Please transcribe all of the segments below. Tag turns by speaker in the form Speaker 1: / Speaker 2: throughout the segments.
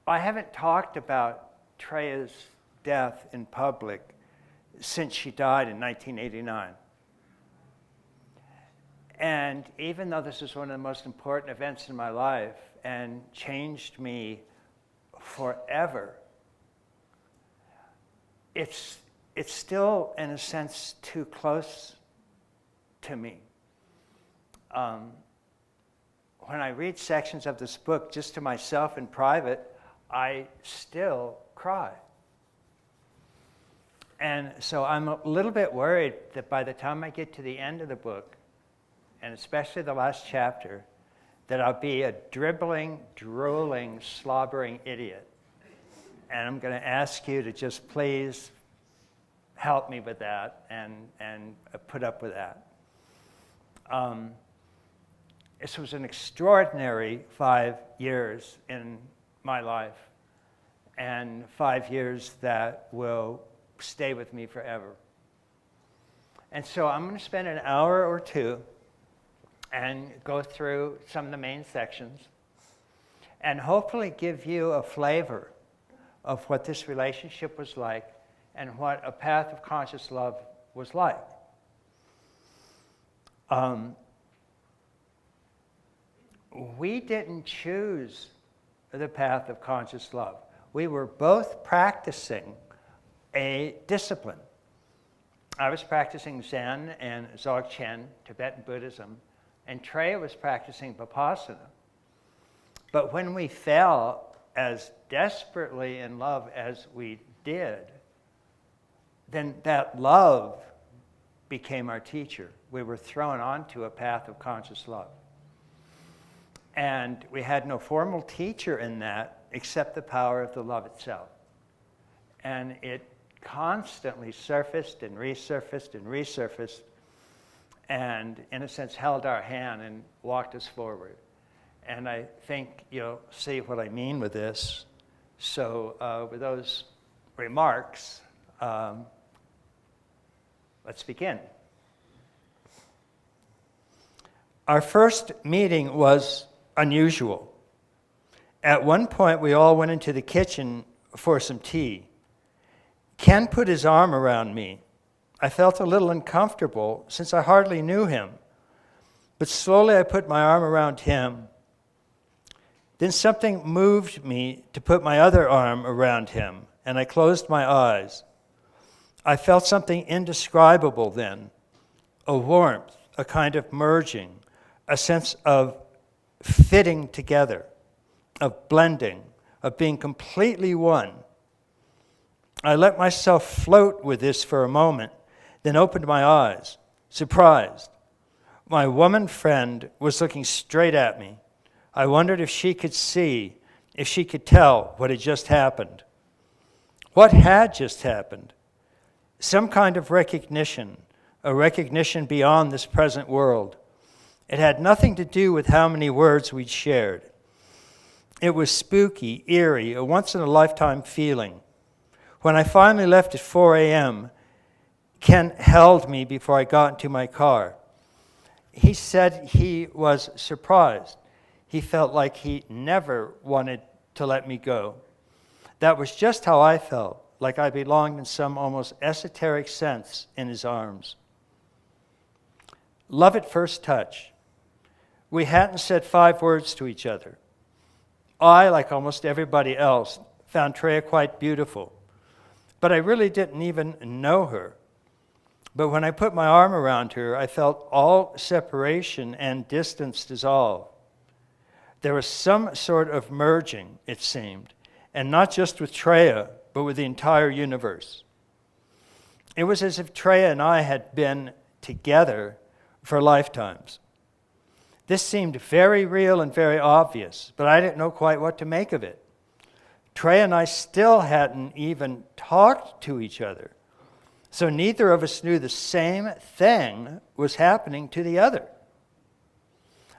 Speaker 1: I haven't talked about Treya's death in public since she died in 1989. And even though this is one of the most important events in my life and changed me forever, it's still, in a sense, too close to me. When I read sections of this book just to myself in private, I still cry. And so I'm a little bit worried that by the time I get to the end of the book, and especially the last chapter, that I'll be a dribbling, drooling, slobbering idiot. And I'm going to ask you to just please help me with that and put up with that. This was an extraordinary 5 years in my life, and 5 years that will stay with me forever. And so I'm going to spend an hour or two and go through some of the main sections and hopefully give you a flavor of what this relationship was like and what a path of conscious love was like. We didn't choose the path of conscious love. We were both practicing a discipline. I was practicing Zen and Dzogchen, Tibetan Buddhism, and Treya was practicing Vipassana. But when we fell as desperately in love as we did, then that love became our teacher. We were thrown onto a path of conscious love. And we had no formal teacher in that except the power of the love itself. And it constantly surfaced and resurfaced and resurfaced and, in a sense, held our hand and walked us forward. And I think you'll see what I mean with this. So with those remarks, let's begin. Our first meeting was unusual. At one point, we all went into the kitchen for some tea. Ken put his arm around me. I felt a little uncomfortable since I hardly knew him, but slowly I put my arm around him. Then something moved me to put my other arm around him, and I closed my eyes. I felt something indescribable then, a warmth, a kind of merging, a sense of fitting together, of blending, of being completely one. I let myself float with this for a moment, then opened my eyes, surprised. My woman friend was looking straight at me. I wondered if she could see, if she could tell what had just happened. What had just happened? Some kind of recognition, a recognition beyond this present world. It had nothing to do with how many words we'd shared. It was spooky, eerie, a once-in-a-lifetime feeling. When I finally left at 4 a.m., Ken held me before I got into my car. He said he was surprised. He felt like he never wanted to let me go. That was just how I felt, like I belonged in some almost esoteric sense in his arms. Love at first touch. We hadn't said 5 words to each other. I, like almost everybody else, found Treya quite beautiful, but I really didn't even know her. But when I put my arm around her, I felt all separation and distance dissolve. There was some sort of merging, it seemed, and not just with Treya, but with the entire universe. It was as if Treya and I had been together for lifetimes. This seemed very real and very obvious, but I didn't know quite what to make of it. Treya and I still hadn't even talked to each other, so neither of us knew the same thing was happening to the other.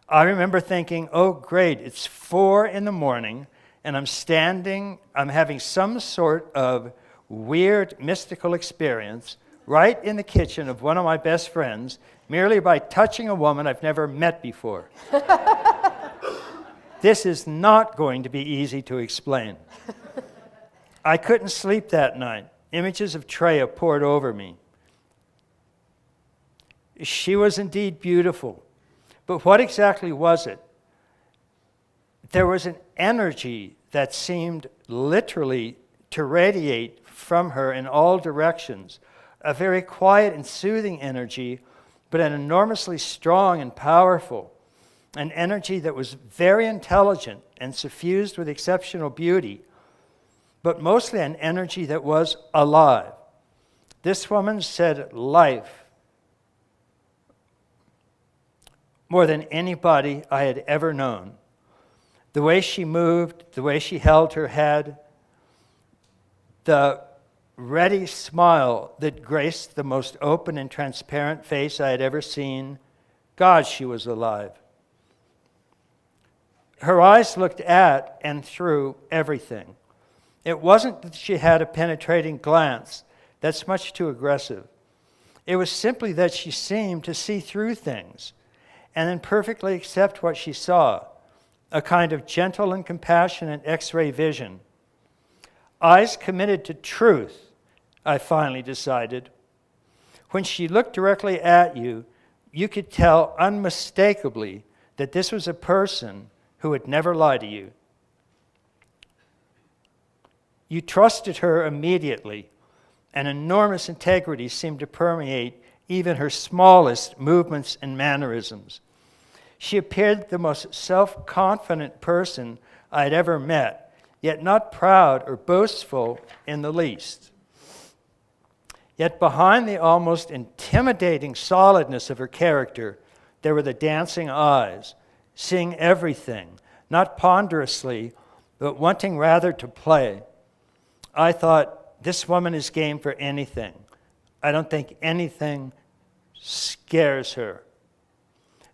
Speaker 1: I remember thinking, oh great, it's 4 a.m, and I'm having some sort of weird mystical experience right in the kitchen of one of my best friends, merely by touching a woman I've never met before. This is not going to be easy to explain. I couldn't sleep that night. Images of Treya poured over me. She was indeed beautiful. But what exactly was it? There was an energy that seemed literally to radiate from her in all directions, a very quiet and soothing energy, but an enormously strong and powerful, an energy that was very intelligent and suffused with exceptional beauty, but mostly an energy that was alive. This woman said life more than anybody I had ever known. The way she moved, the way she held her head, the ready smile that graced the most open and transparent face I had ever seen. God, she was alive. Her eyes looked at and through everything. It wasn't that she had a penetrating glance. That's much too aggressive. It was simply that she seemed to see through things and then perfectly accept what she saw, a kind of gentle and compassionate X-ray vision. Eyes committed to truth, I finally decided. When she looked directly at you, you could tell unmistakably that this was a person who would never lie to you. You trusted her immediately. An enormous integrity seemed to permeate even her smallest movements and mannerisms. She appeared the most self-confident person I had ever met, yet not proud or boastful in the least. Yet behind the almost intimidating solidness of her character, there were the dancing eyes, seeing everything, not ponderously, but wanting rather to play. I thought, this woman is game for anything. I don't think anything scares her.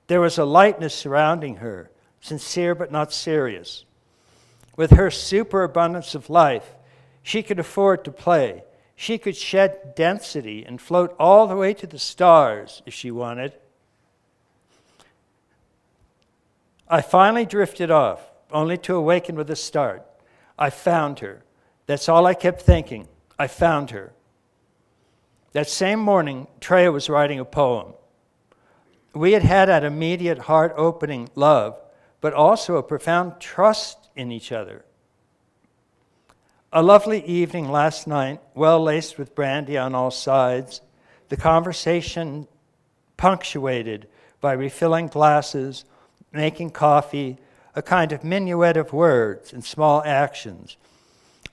Speaker 1: There was a lightness surrounding her, sincere but not serious. With her superabundance of life, she could afford to play. She could shed density and float all the way to the stars if she wanted. I finally drifted off, only to awaken with a start. I found her. That's all I kept thinking. I found her. That same morning, Treya was writing a poem. We had had an immediate heart-opening love, but also a profound trust in each other. A lovely evening last night, well laced with brandy on all sides, the conversation punctuated by refilling glasses, making coffee, a kind of minuet of words and small actions,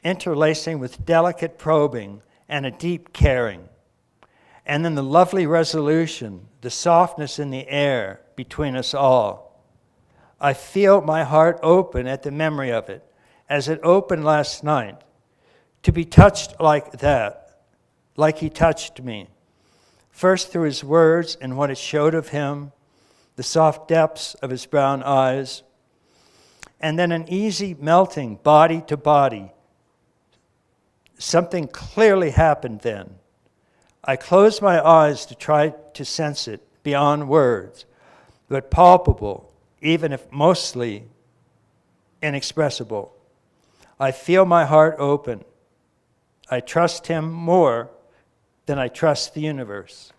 Speaker 1: interlacing with delicate probing and a deep caring. And then the lovely resolution, the softness in the air between us all. I feel my heart open at the memory of it, as it opened last night. To be touched like that, like he touched me, first through his words and what it showed of him, the soft depths of his brown eyes, and then an easy melting body to body. Something clearly happened then. I closed my eyes to try to sense it beyond words, but palpable, even if mostly inexpressible. I feel my heart open. I trust him more than I trust the universe.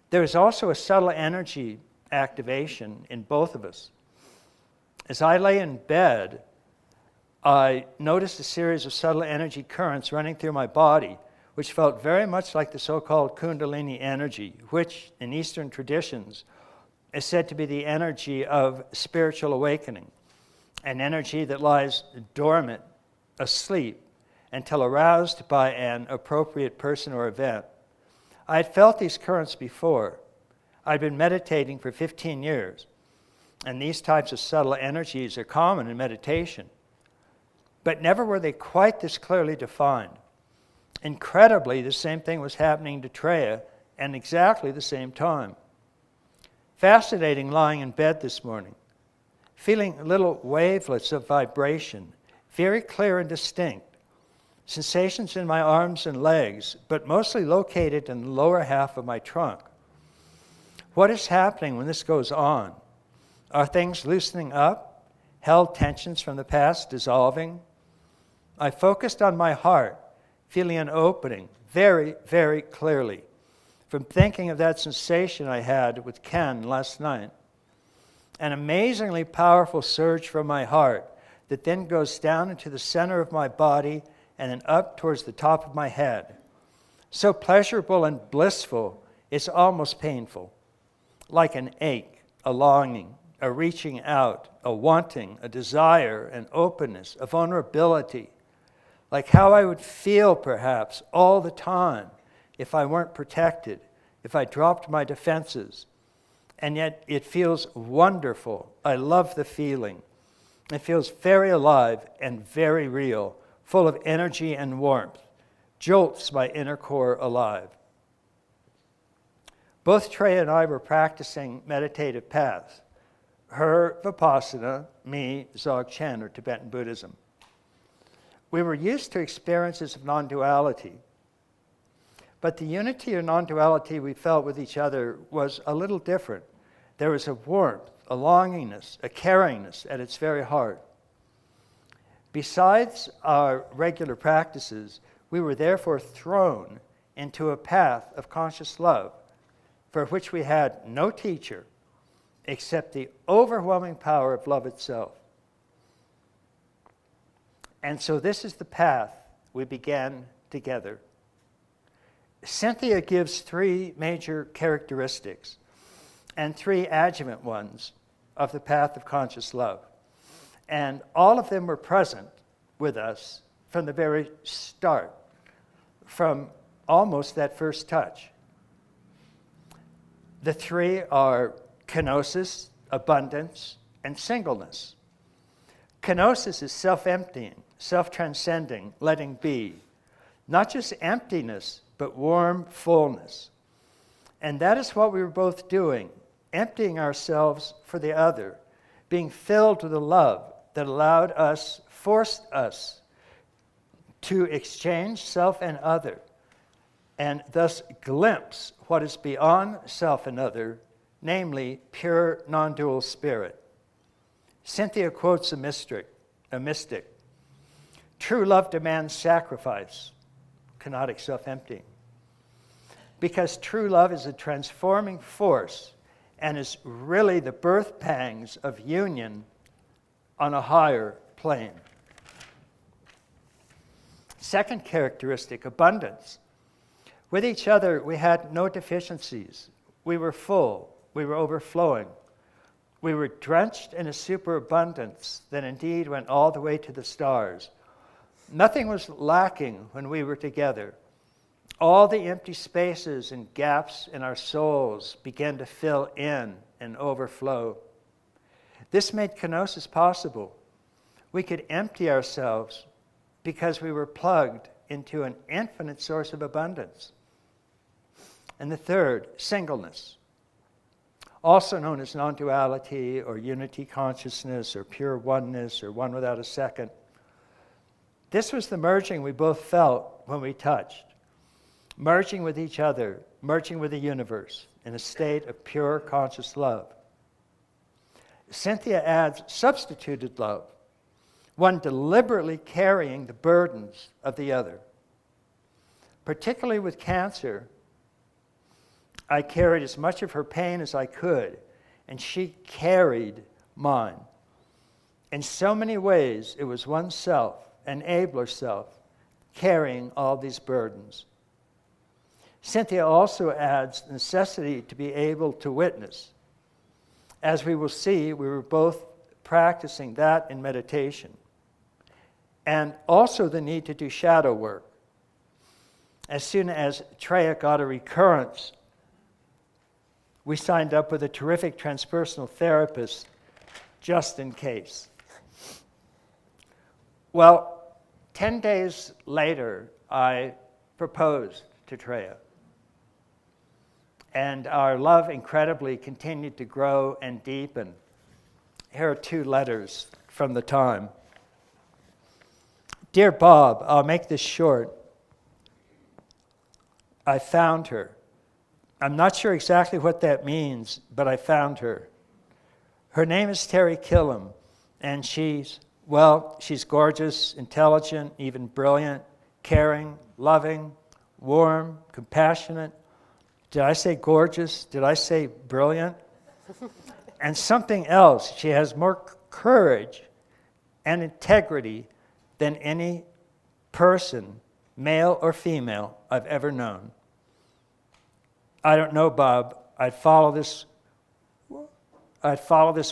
Speaker 1: There is also a subtle energy activation in both of us. As I lay in bed, I noticed a series of subtle energy currents running through my body, which felt very much like the so-called Kundalini energy, which in Eastern traditions is said to be the energy of spiritual awakening, an energy that lies dormant, asleep, until aroused by an appropriate person or event. I had felt these currents before. I'd been meditating for 15 years, and these types of subtle energies are common in meditation. But never were they quite this clearly defined. Incredibly, the same thing was happening to Treya at exactly the same time. Fascinating lying in bed this morning, feeling little wavelets of vibration, very clear and distinct. Sensations in my arms and legs, but mostly located in the lower half of my trunk. What is happening when this goes on? Are things loosening up? Held tensions from the past dissolving? I focused on my heart, feeling an opening very, very clearly from thinking of that sensation I had with Ken last night. An amazingly powerful surge from my heart that then goes down into the center of my body and then up towards the top of my head. So pleasurable and blissful, it's almost painful. Like an ache, a longing, a reaching out, a wanting, a desire, an openness, a vulnerability. Like how I would feel, perhaps, all the time if I weren't protected, if I dropped my defenses. And yet it feels wonderful. I love the feeling. It feels very alive and very real, full of energy and warmth. Jolts my inner core alive. Both Treya and I were practicing meditative paths. Her Vipassana, me Dzogchen, or Tibetan Buddhism. We were used to experiences of non-duality. But the unity or non-duality we felt with each other was a little different. There was a warmth, a longingness, a caringness at its very heart. Besides our regular practices, we were therefore thrown into a path of conscious love for which we had no teacher except the overwhelming power of love itself. And so this is the path we began together. Cynthia gives 3 major characteristics and 3 adjuvant ones of the path of conscious love. And all of them were present with us from the very start, from almost that first touch. The 3 are kenosis, abundance, and singleness. Kenosis is self-emptying, self-transcending, letting be. Not just emptiness, but warm fullness. And that is what we were both doing, emptying ourselves for the other, being filled with a love that allowed us, forced us to exchange self and other, and thus glimpse what is beyond self and other, namely pure non-dual spirit. Cynthia quotes a mystic. True love demands sacrifice, kenotic self-emptying. Because true love is a transforming force and is really the birth pangs of union on a higher plane. Second characteristic, abundance. With each other, we had no deficiencies. We were full. We were overflowing. We were drenched in a superabundance that indeed went all the way to the stars. Nothing was lacking when we were together. All the empty spaces and gaps in our souls began to fill in and overflow. This made kenosis possible. We could empty ourselves because we were plugged into an infinite source of abundance. And the third, singleness, also known as non-duality or unity consciousness or pure oneness or one without a second. This was the merging we both felt when we touched, merging with each other, merging with the universe in a state of pure conscious love. Cynthia adds substituted love, one deliberately carrying the burdens of the other. Particularly with cancer, I carried as much of her pain as I could, and she carried mine. In so many ways, it was oneself, an abler self, carrying all these burdens. Cynthia also adds the necessity to be able to witness. As we will see, we were both practicing that in meditation. And also the need to do shadow work. As soon as Treya got a recurrence, we signed up with a terrific transpersonal therapist just in case. Well, 10 days later, I proposed to Treya. And our love incredibly continued to grow and deepen. Here are 2 letters from the time. Dear Bob, I'll make this short. I found her. I'm not sure exactly what that means, but I found her. Her name is Terry Killam, and she's gorgeous, intelligent, even brilliant, caring, loving, warm, compassionate. Did I say gorgeous? Did I say brilliant? And something else, she has more courage and integrity than any person, male or female, I've ever known. I don't know, Bob. I'd follow this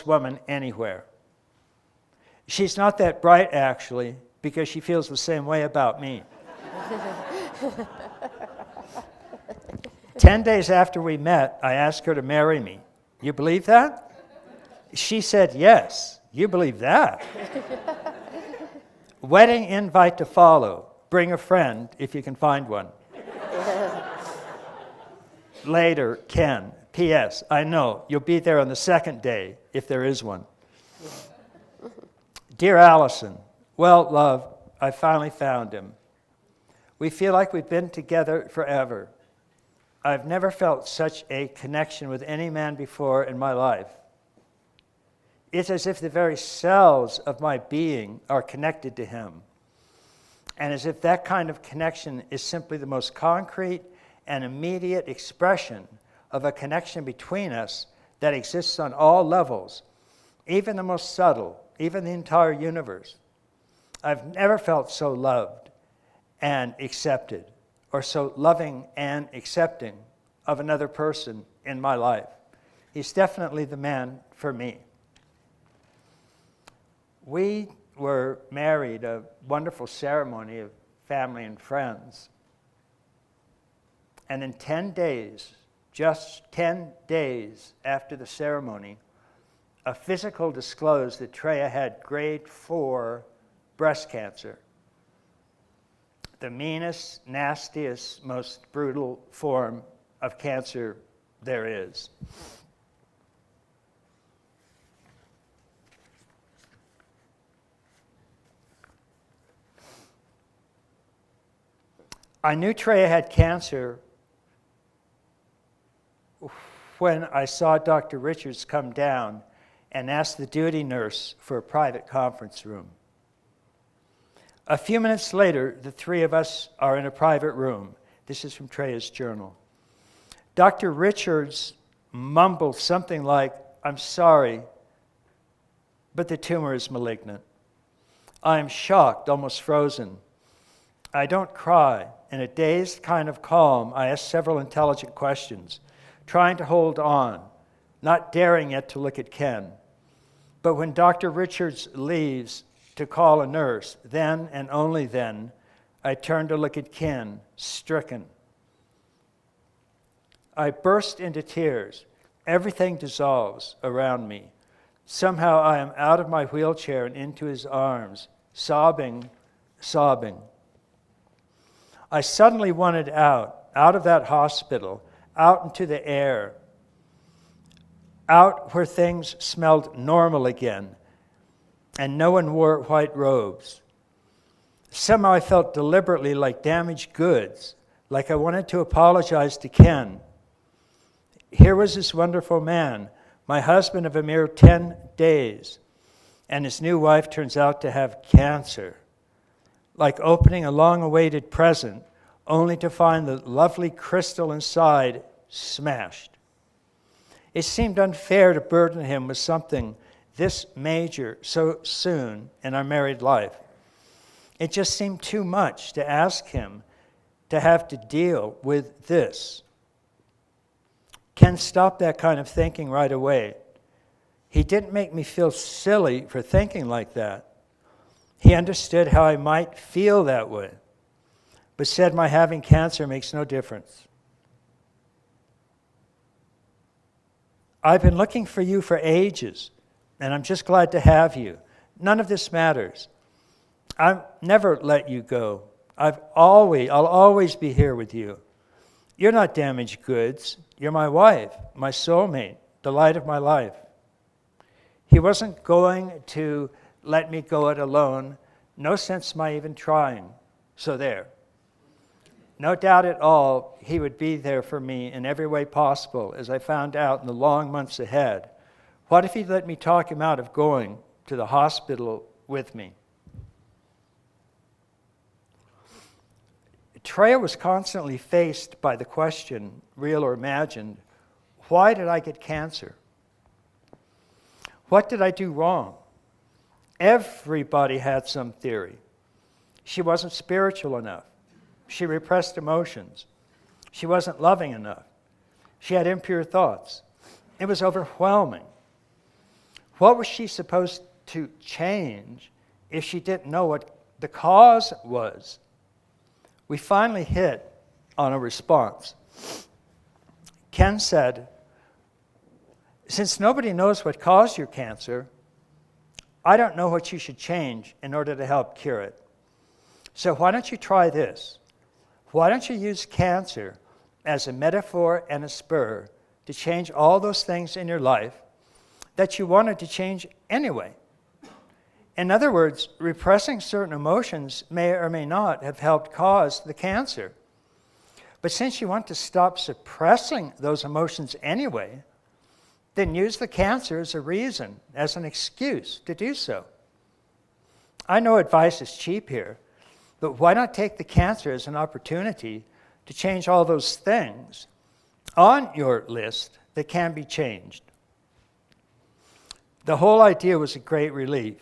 Speaker 1: woman anywhere. She's not that bright, actually, because she feels the same way about me. 10 days after we met, I asked her to marry me. You believe that? She said yes. You believe that? Wedding invite to follow. Bring a friend if you can find one. Later, Ken. P.S. I know you'll be there on the second day if there is one. Dear Allison, well, love, I finally found him. We feel like we've been together forever. I've never felt such a connection with any man before in my life. It's as if the very cells of my being are connected to him, and as if that kind of connection is simply the most concrete and immediate expression of a connection between us that exists on all levels, even the most subtle, even the entire universe. I've never felt so loved and accepted, or so loving and accepting of another person in my life. He's definitely the man for me. We were married, a wonderful ceremony of family and friends. And in 10 days, just 10 days after the ceremony, a physical disclosed that Treya had grade 4 breast cancer. The meanest, nastiest, most brutal form of cancer there is. I knew Treya had cancer when I saw Dr. Richards come down and ask the duty nurse for a private conference room. A few minutes later, the three of us are in a private room. This is from Treya's journal. Dr. Richards mumbled something like, "I'm sorry, but the tumor is malignant." I am shocked, almost frozen. I don't cry. In a dazed kind of calm, I ask several intelligent questions, trying to hold on, not daring yet to look at Ken. But when Dr. Richards leaves to call a nurse, then and only then, I turn to look at Ken, stricken. I burst into tears. Everything dissolves around me. Somehow I am out of my wheelchair and into his arms, sobbing. I suddenly wanted out of that hospital, out into the air, out where things smelled normal again, and no one wore white robes. Somehow I felt deliberately like damaged goods, like I wanted to apologize to Ken. Here was this wonderful man, my husband of a mere 10 days, and his new wife turns out to have cancer. Like opening a long-awaited present, only to find the lovely crystal inside smashed. It seemed unfair to burden him with something this major so soon in our married life. It just seemed too much to ask him to have to deal with this. Ken stopped that kind of thinking right away. He didn't make me feel silly for thinking like that. He understood how I might feel that way, but said my having cancer makes no difference. I've been looking for you for ages, and I'm just glad to have you. None of this matters. I'll never let you go. I'll always be here with you. You're not damaged goods. You're my wife, my soulmate, the light of my life. He wasn't going to let me go it alone. No sense my even trying. So there. No doubt at all, he would be there for me in every way possible, as I found out in the long months ahead, What if he'd let me talk him out of going to the hospital with me? Treya was constantly faced by the question, real or imagined, why did I get cancer? What did I do wrong? Everybody had some theory. She wasn't spiritual enough. She repressed emotions. She wasn't loving enough. She had impure thoughts. It was overwhelming. What was she supposed to change if she didn't know what the cause was? We finally hit on a response. Ken said, since nobody knows what caused your cancer, I don't know what you should change in order to help cure it. So why don't you try this? Why don't you use cancer as a metaphor and a spur to change all those things in your life that you wanted to change anyway? In other words, repressing certain emotions may or may not have helped cause the cancer. But since you want to stop suppressing those emotions anyway, then use the cancer as a reason, as an excuse to do so. I know advice is cheap here, but why not take the cancer as an opportunity to change all those things on your list that can be changed? The whole idea was a great relief,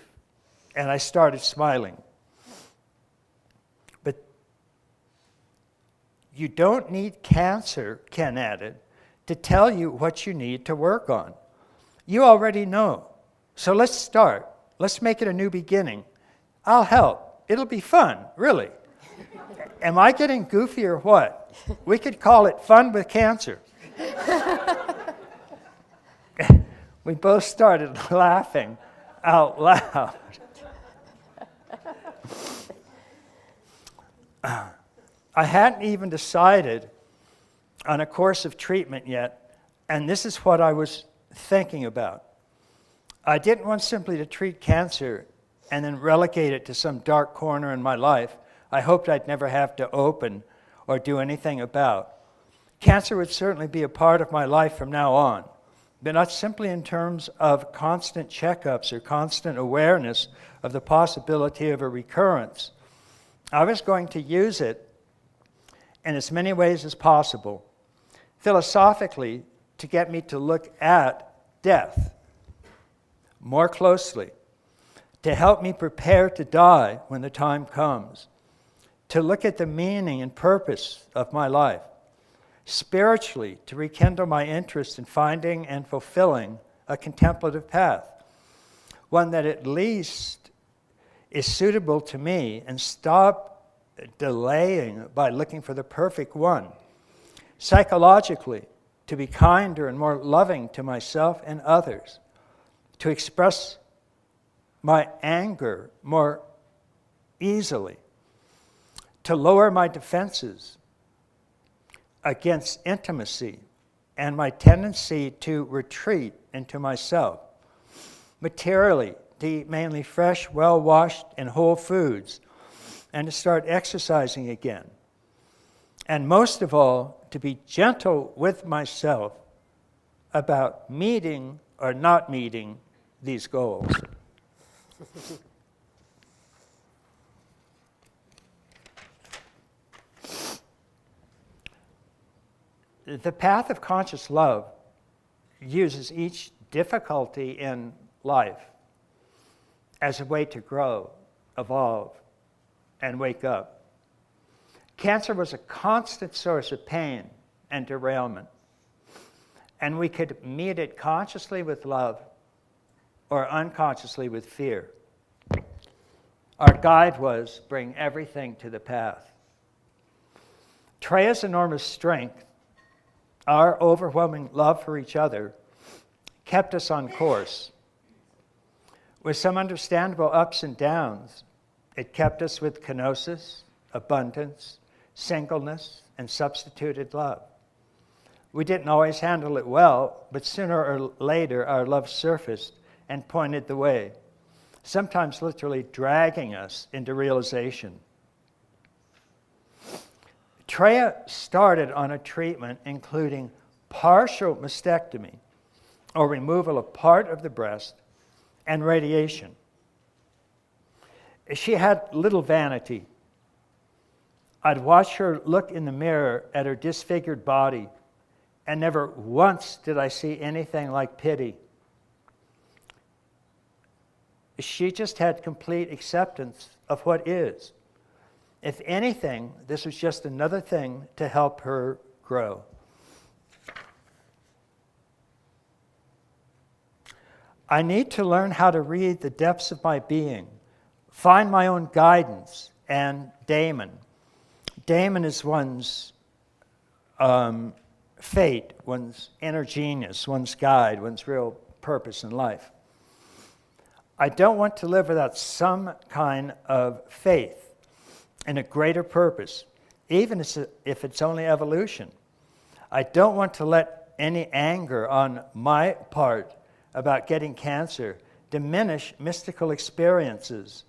Speaker 1: and I started smiling. But you don't need cancer, Ken added, to tell you what you need to work on. You already know. So let's start. Let's make it a new beginning. I'll help. It'll be fun, really. Am I getting goofy or what? We could call it Fun with Cancer. We both started laughing out loud. I hadn't even decided on a course of treatment yet, and this is what I was thinking about. I didn't want simply to treat cancer and then relegate it to some dark corner in my life I hoped I'd never have to open or do anything about. Cancer would certainly be a part of my life from now on, but not simply in terms of constant checkups or constant awareness of the possibility of a recurrence. I was going to use it in as many ways as possible, philosophically, to get me to look at death more closely, to help me prepare to die when the time comes, to look at the meaning and purpose of my life, spiritually, to rekindle my interest in finding and fulfilling a contemplative path, one that at least is suitable to me, and stop delaying by looking for the perfect one. Psychologically, to be kinder and more loving to myself and others, to express my anger more easily, to lower my defenses against intimacy and my tendency to retreat into myself. Materially, to eat mainly fresh, well-washed, and whole foods, and to start exercising again. And most of all, to be gentle with myself about meeting or not meeting these goals. The path of conscious love uses each difficulty in life as a way to grow, evolve, and wake up. Cancer was a constant source of pain and derailment, and we could meet it consciously with love or unconsciously with fear. Our guide was bring everything to the path. Treya's enormous strength, our overwhelming love for each other, kept us on course. With some understandable ups and downs, it kept us with kenosis, abundance, singleness, and substituted love. We didn't always handle it well, but sooner or later our love surfaced and pointed the way, sometimes literally dragging us into realization. Treya started on a treatment including partial mastectomy, or removal of part of the breast, and radiation. She had little vanity. I'd watch her look in the mirror at her disfigured body, and never once did I see anything like pity. She just had complete acceptance of what is. If anything, this was just another thing to help her grow. I need to learn how to read the depths of my being, find my own guidance and daemon. Daemon is one's fate, one's inner genius, one's guide, one's real purpose in life. I don't want to live without some kind of faith in a greater purpose, even if it's only evolution. I don't want to let any anger on my part about getting cancer diminish mystical experiences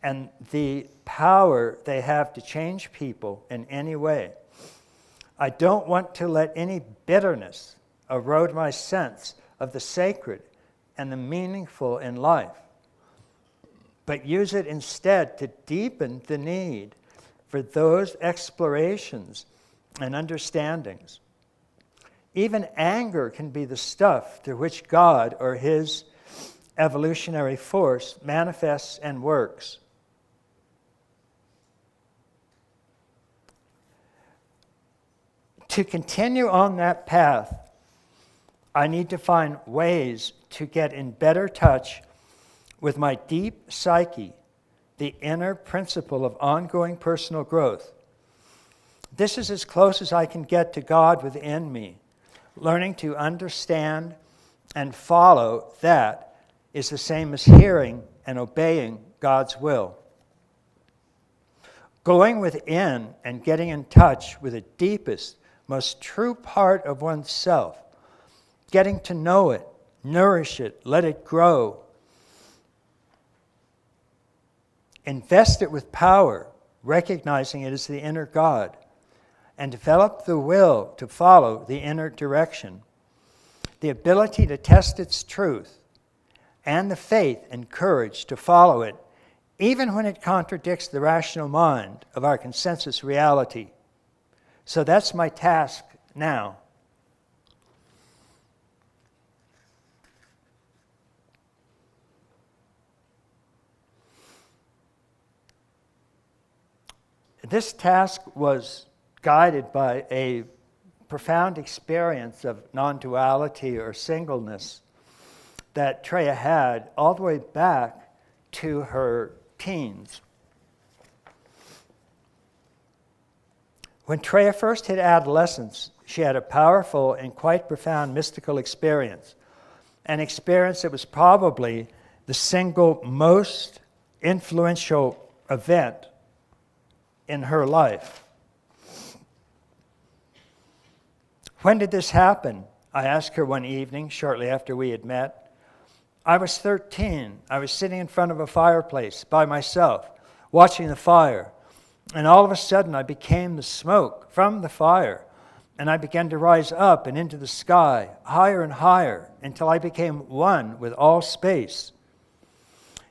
Speaker 1: and the power they have to change people in any way. I don't want to let any bitterness erode my sense of the sacred and the meaningful in life, but use it instead to deepen the need for those explorations and understandings. Even anger can be the stuff through which God or his evolutionary force manifests and works. To continue on that path, I need to find ways to get in better touch with my deep psyche, the inner principle of ongoing personal growth. This is as close as I can get to God within me. Learning to understand and follow that is the same as hearing and obeying God's will. Going within and getting in touch with the deepest, most true part of oneself, getting to know it, nourish it, let it grow, invest it with power, recognizing it as the inner God, and develop the will to follow the inner direction, the ability to test its truth, and the faith and courage to follow it, even when it contradicts the rational mind of our consensus reality. So that's my task now. This task was guided by a profound experience of non-duality or singleness that Treya had all the way back to her teens. When Treya first hit adolescence, she had a powerful and quite profound mystical experience, an experience that was probably the single most influential event in her life. When did this happen? I asked her one evening, shortly after we had met. I was 13. I was sitting in front of a fireplace by myself, watching the fire. And all of a sudden, I became the smoke from the fire. And I began to rise up and into the sky, higher and higher, until I became one with all space.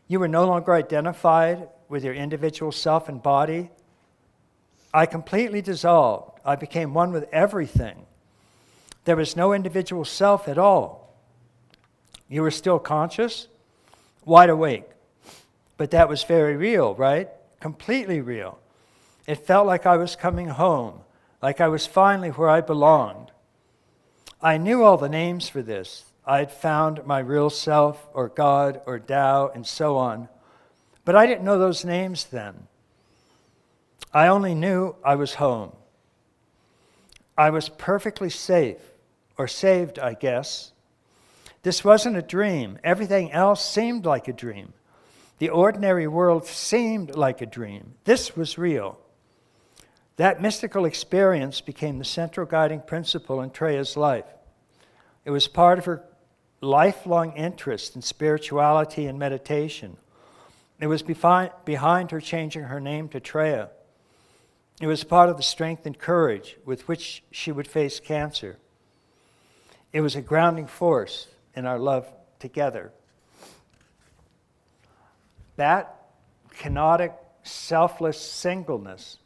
Speaker 1: You were no longer identified with your individual self and body. I completely dissolved. I became one with everything. There was no individual self at all. You were still conscious, wide awake. But that was very real, right? Completely real. It felt like I was coming home, like I was finally where I belonged. I knew all the names for this. I had found my real self, or God, or Tao, and so on. But I didn't know those names then. I only knew I was home. I was perfectly safe, or saved, I guess. This wasn't a dream. Everything else seemed like a dream. The ordinary world seemed like a dream. This was real. That mystical experience became the central guiding principle in Treya's life. It was part of her lifelong interest in spirituality and meditation. It was behind her changing her name to Treya. It was part of the strength and courage with which she would face cancer. It was a grounding force in our love together. That kenotic, selfless singleness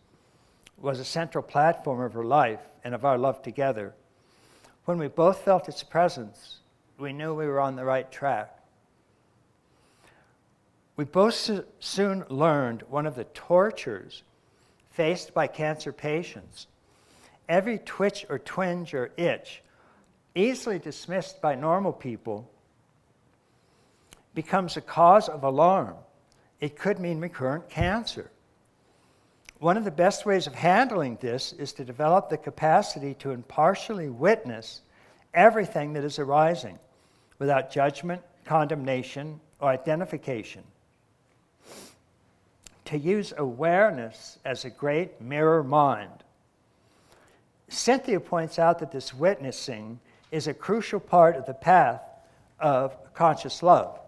Speaker 1: was a central platform of her life and of our love together. When we both felt its presence, we knew we were on the right track. We both soon learned one of the tortures faced by cancer patients. Every twitch or twinge or itch, easily dismissed by normal people, becomes a cause of alarm. It could mean recurrent cancer. One of the best ways of handling this is to develop the capacity to impartially witness everything that is arising without judgment, condemnation, or identification. To use awareness as a great mirror mind. Cynthia points out that this witnessing is a crucial part of the path of conscious love.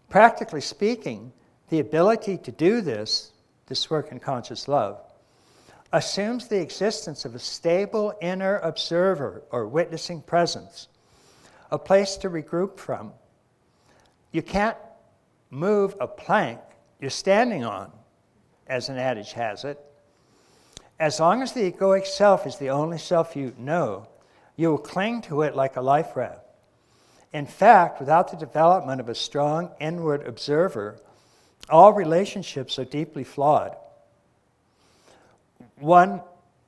Speaker 1: Practically speaking, the ability to do this work in conscious love, assumes the existence of a stable inner observer or witnessing presence, a place to regroup from. You can't move a plank you're standing on, as an adage has it. As long as the egoic self is the only self you know, you will cling to it like a life raft. In fact, without the development of a strong inward observer, all relationships are deeply flawed. One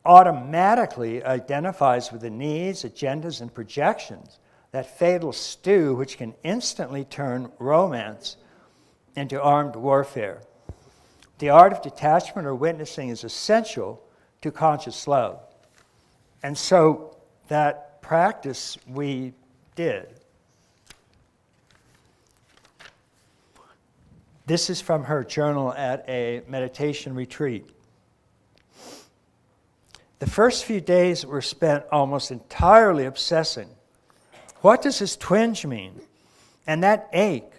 Speaker 1: automatically identifies with the needs, agendas, and projections, that fatal stew which can instantly turn romance into armed warfare. The art of detachment or witnessing is essential to conscious love. And so that practice we did. This is from her journal at a meditation retreat. The first few days were spent almost entirely obsessing. What does this twinge mean? And that ache?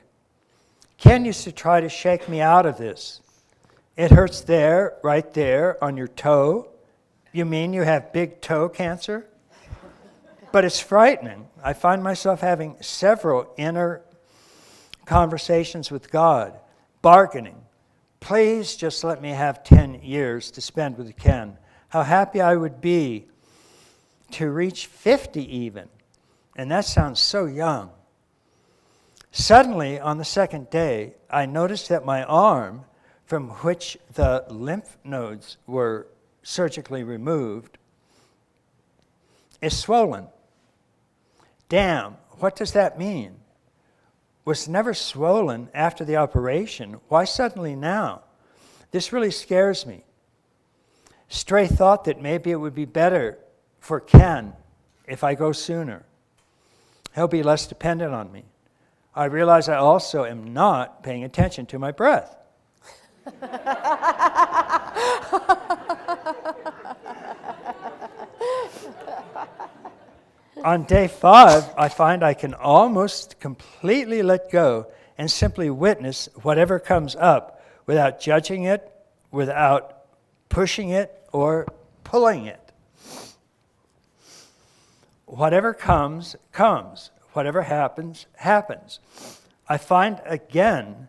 Speaker 1: Ken used to try to shake me out of this. It hurts there, right there, on your toe. You mean you have big toe cancer? But it's frightening. I find myself having several inner conversations with God, bargaining. Please just let me have 10 years to spend with Ken. How happy I would be to reach 50 even. And that sounds so young. Suddenly, on the second day, I noticed that my arm, from which the lymph nodes were surgically removed, is swollen. Damn, what does that mean? Was never swollen after the operation. Why suddenly now? This really scares me. Stray thought that maybe it would be better for Ken if I go sooner. He'll be less dependent on me. I realize I also am not paying attention to my breath. On day 5, I find I can almost completely let go and simply witness whatever comes up without judging it, without pushing it or pulling it. Whatever comes, comes. Whatever happens, happens. I find again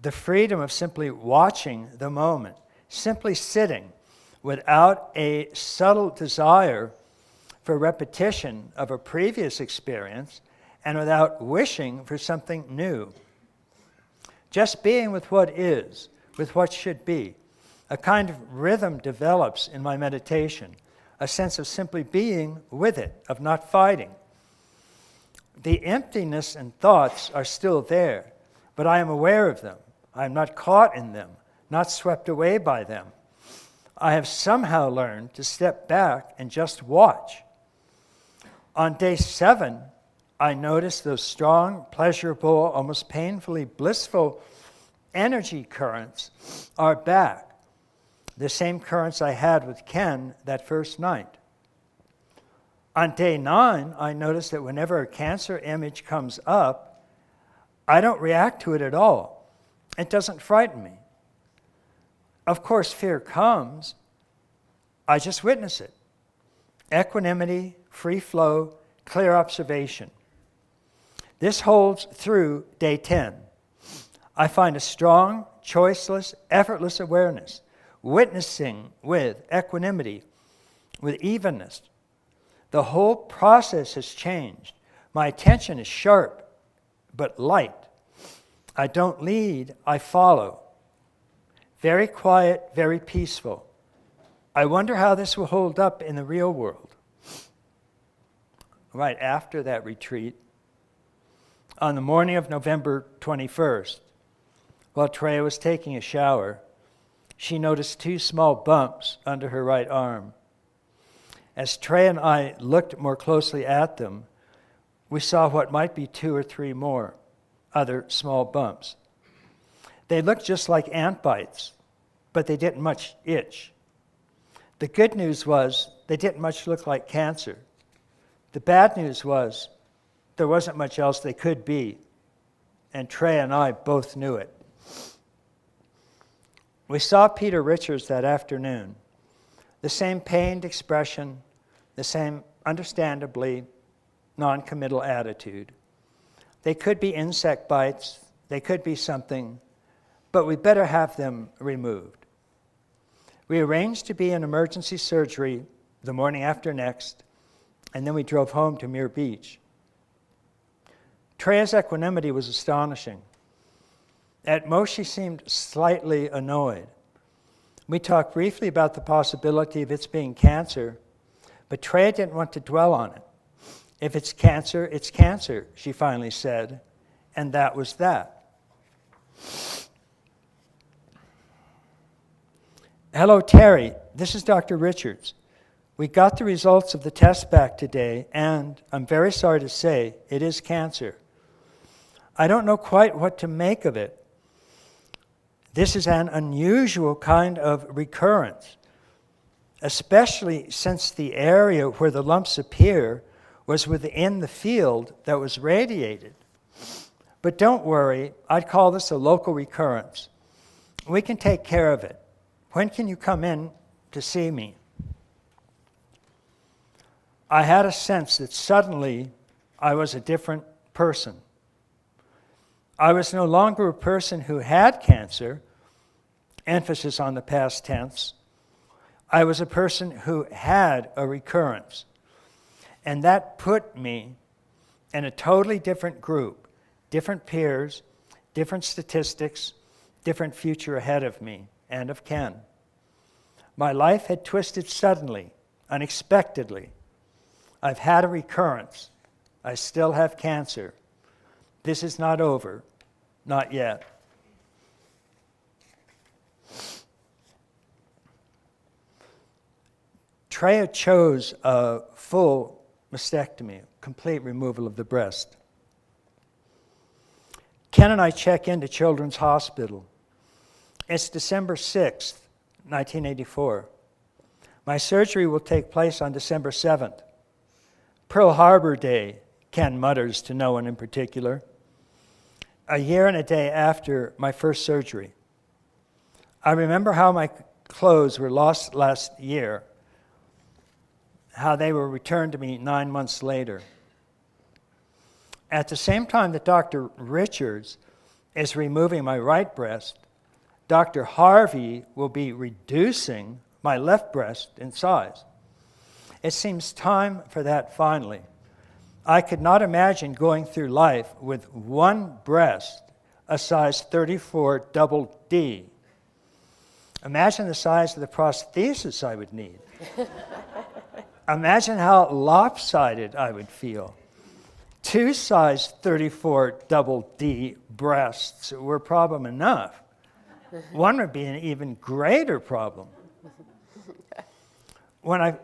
Speaker 1: the freedom of simply watching the moment, simply sitting without a subtle desire for repetition of a previous experience and without wishing for something new. Just being with what is, with what should be. A kind of rhythm develops in my meditation, a sense of simply being with it, of not fighting. The emptiness and thoughts are still there, but I am aware of them. I am not caught in them, not swept away by them. I have somehow learned to step back and just watch. On day 7, I noticed those strong, pleasurable, almost painfully blissful energy currents are back. The same currents I had with Ken that first night. On day 9, I noticed that whenever a cancer image comes up, I don't react to it at all. It doesn't frighten me. Of course, fear comes. I just witness it. Equanimity, free flow, clear observation. This holds through day 10. I find a strong, choiceless, effortless awareness, witnessing with equanimity, with evenness. The whole process has changed. My attention is sharp, but light. I don't lead, I follow. Very quiet, very peaceful. I wonder how this will hold up in the real world. Right after that retreat, on the morning of November 21st, while Treya was taking a shower, she noticed 2 small bumps under her right arm. As Treya and I looked more closely at them, we saw what might be 2 or 3 more other small bumps. They looked just like ant bites, but they didn't much itch. The good news was they didn't much look like cancer. The bad news was there wasn't much else they could be, and Treya and I both knew it. We saw Peter Richards that afternoon. The same pained expression, the same understandably non-committal attitude. They could be insect bites, they could be something, but we better have them removed. We arranged to be in emergency surgery the morning after next, and then we drove home to Muir Beach. Treya's equanimity was astonishing. At most, she seemed slightly annoyed. We talked briefly about the possibility of its being cancer, but Treya didn't want to dwell on it. If it's cancer, she finally said, and that was that. Hello, Terry. This is Dr. Richards. We got the results of the test back today, and I'm very sorry to say it is cancer. I don't know quite what to make of it. This is an unusual kind of recurrence, especially since the area where the lumps appear was within the field that was radiated. But don't worry, I'd call this a local recurrence. We can take care of it. When can you come in to see me? I had a sense that suddenly I was a different person. I was no longer a person who had cancer, emphasis on the past tense. I was a person who had a recurrence. And that put me in a totally different group, different peers, different statistics, different future ahead of me and of Ken. My life had twisted suddenly, unexpectedly. I've had a recurrence. I still have cancer. This is not over, not yet. Treya chose a full mastectomy, complete removal of the breast. Ken and I check into Children's Hospital. It's December 6th, 1984. My surgery will take place on December 7th. Pearl Harbor Day, Ken mutters to no one in particular. A year and a day after my first surgery. I remember how my clothes were lost last year, how they were returned to me 9 months later. At the same time that Dr. Richards is removing my right breast, Dr. Harvey will be reducing my left breast in size. It seems time for that finally. I could not imagine going through life with one breast, a size 34 double D. Imagine the size of the prosthesis I would need. Imagine how lopsided I would feel. 2 size 34 double D breasts were problem enough. One would be an even greater problem. When I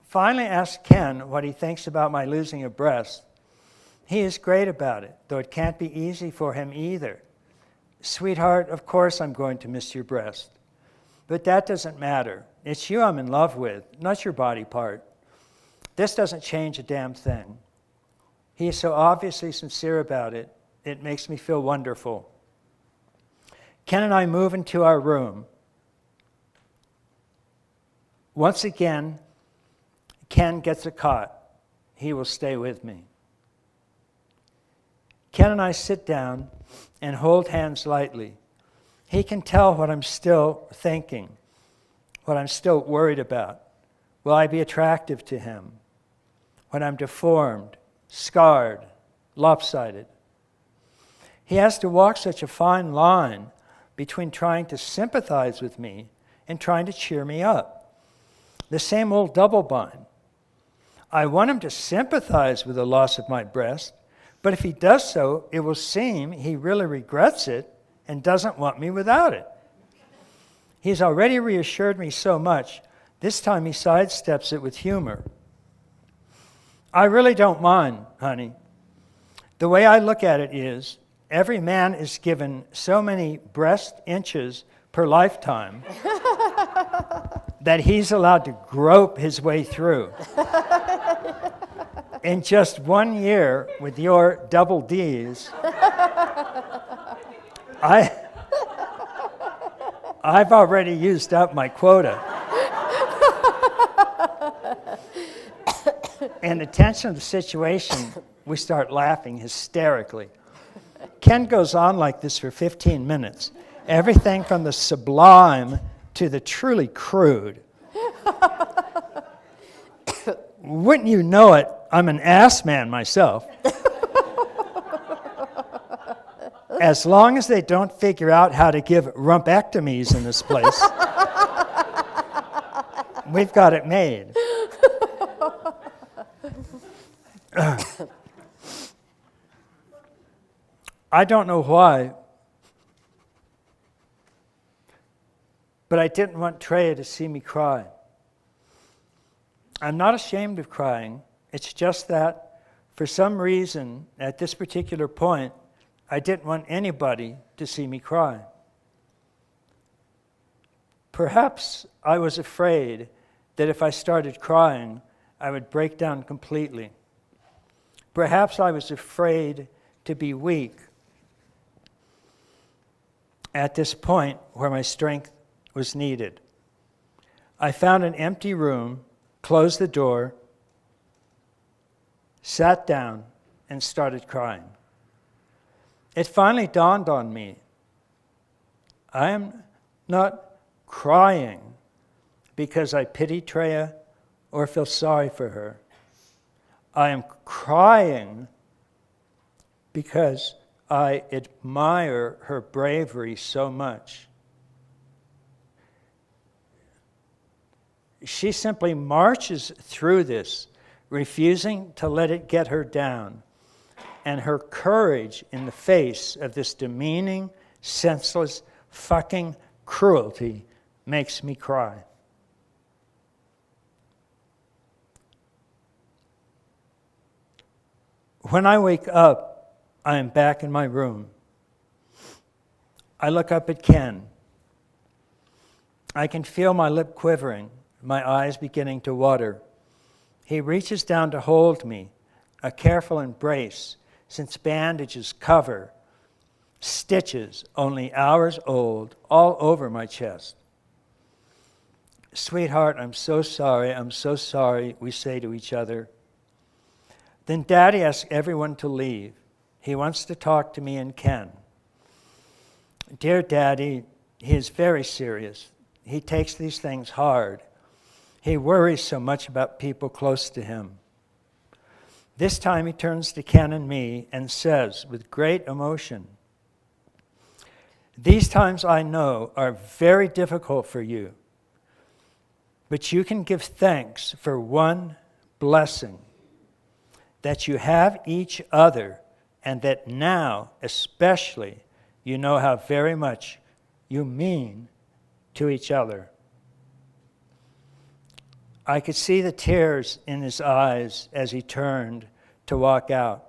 Speaker 1: finally asked Ken what he thinks about my losing a breast, he is great about it, though it can't be easy for him either. Sweetheart, of course I'm going to miss your breast. But that doesn't matter. It's you I'm in love with, not your body part. This doesn't change a damn thing. He is so obviously sincere about it, it makes me feel wonderful. Ken and I move into our room. Once again, Ken gets a cot. he will stay with me. Ken and I sit down and hold hands lightly. He can tell what I'm still thinking, what I'm still worried about. Will I be attractive to him when I'm deformed, scarred, lopsided? He has to walk such a fine line between trying to sympathize with me and trying to cheer me up. The same old double bind. I want him to sympathize with the loss of my breast, but if he does so, it will seem he really regrets it and doesn't want me without it. He's already reassured me so much, this time he sidesteps it with humor. I really don't mind, honey. The way I look at it is, every man is given so many breast inches per lifetime that he's allowed to grope his way through. In just 1 year with your double Ds, I've already used up my quota. In the tension of the situation, we start laughing hysterically. Ken goes on like this for 15 minutes. Everything from the sublime to the truly crude. Wouldn't you know it, I'm an ass man myself. As long as they don't figure out how to give rumpectomies in this place, we've got it made. I don't know why, but I didn't want Treya to see me cry. I'm not ashamed of crying. It's just that, for some reason, at this particular point, I didn't want anybody to see me cry. Perhaps I was afraid that if I started crying, I would break down completely. Perhaps I was afraid to be weak at this point where my strength was needed. I found an empty room, closed the door, sat down, and started crying. It finally dawned on me, I am not crying because I pity Treya or feel sorry for her. I am crying because I admire her bravery so much. She simply marches through this, refusing to let it get her down. And her courage in the face of this demeaning, senseless, fucking cruelty makes me cry. When I wake up, I am back in my room. I look up at Ken. I can feel my lip quivering, my eyes beginning to water. He reaches down to hold me, a careful embrace, since bandages cover stitches only hours old all over my chest. Sweetheart, I'm so sorry, we say to each other. Then Daddy asks everyone to leave. He wants to talk to me and Ken. Dear Daddy, he is very serious. He takes these things hard. He worries so much about people close to him. This time he turns to Ken and me and says with great emotion, these times I know are very difficult for you, but you can give thanks for one blessing, that you have each other, and that now especially you know how very much you mean to each other. I could see the tears in his eyes as he turned to walk out.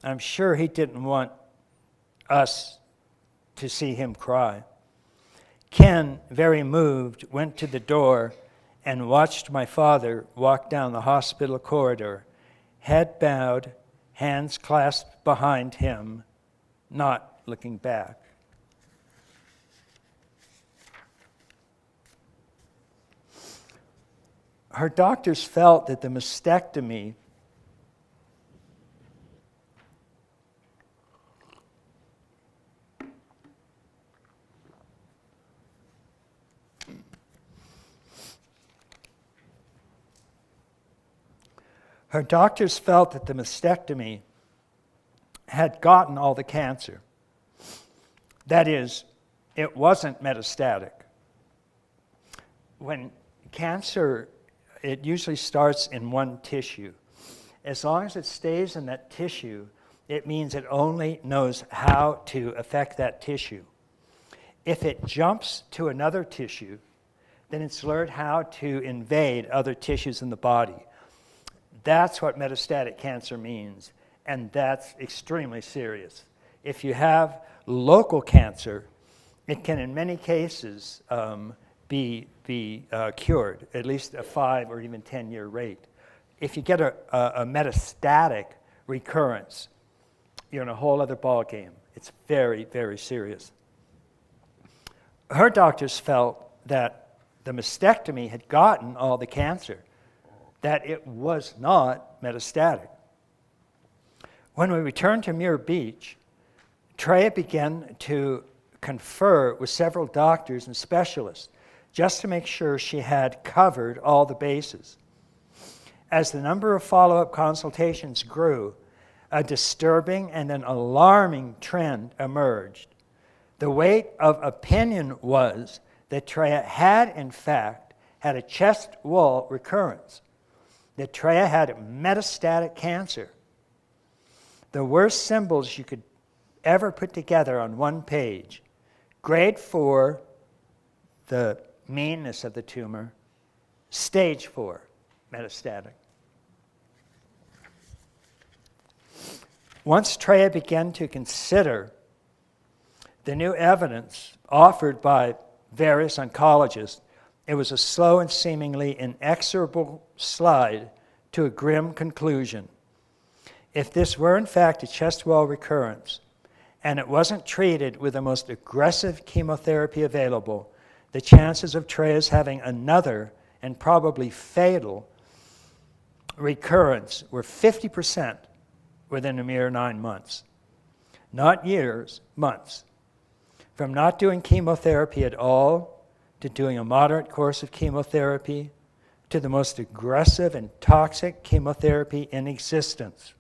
Speaker 1: I'm sure he didn't want us to see him cry. Ken, very moved, went to the door and watched my father walk down the hospital corridor, head bowed, hands clasped behind him, not looking back. Her doctors felt that the mastectomy Her doctors felt that the mastectomy had gotten all the cancer. That is, it wasn't metastatic. When cancer, it usually starts in one tissue. As long as it stays in that tissue, it means it only knows how to affect that tissue. If it jumps to another tissue, then it's learned how to invade other tissues in the body. That's what metastatic cancer means, and that's extremely serious. If you have local cancer, it can, in many cases, be cured, at least a 5 or even 10-year rate. If you get a metastatic recurrence, you're in a whole other ballgame. It's very, very serious. Her doctors felt that the mastectomy had gotten all the cancer, that it was not metastatic. When we returned to Muir Beach, Treya began to confer with several doctors and specialists just to make sure she had covered all the bases. As the number of follow-up consultations grew, a disturbing and an alarming trend emerged. The weight of opinion was that Treya had, in fact, had a chest wall recurrence, that Treya had metastatic cancer. The worst symbols you could ever put together on one page. Grade 4, the meanness of the tumor. Stage 4, metastatic. Once Treya began to consider the new evidence offered by various oncologists, it was a slow and seemingly inexorable slide to a grim conclusion. If this were in fact a chest wall recurrence, and it wasn't treated with the most aggressive chemotherapy available, the chances of Treya's having another and probably fatal recurrence were 50% within a mere 9 months. Not years, months. From not doing chemotherapy at all, to doing a moderate course of chemotherapy, to the most aggressive and toxic chemotherapy in existence.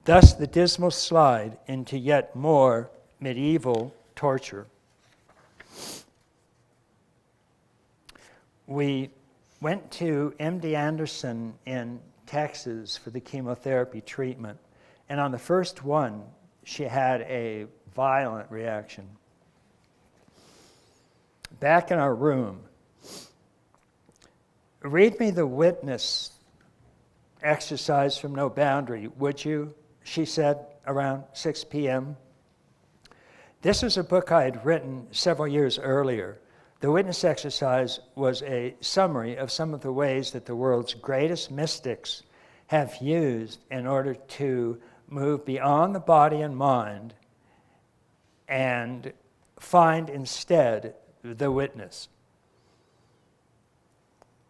Speaker 1: Thus the dismal slide into yet more medieval torture. We went to MD Anderson in Texas for the chemotherapy treatment, and on the first one, she had a violent reaction. Back in our room, read me the witness exercise from No Boundary, would you? She said around 6 p.m. This is a book I had written several years earlier. The witness exercise was a summary of some of the ways that the world's greatest mystics have used in order to move beyond the body and mind and find instead the witness.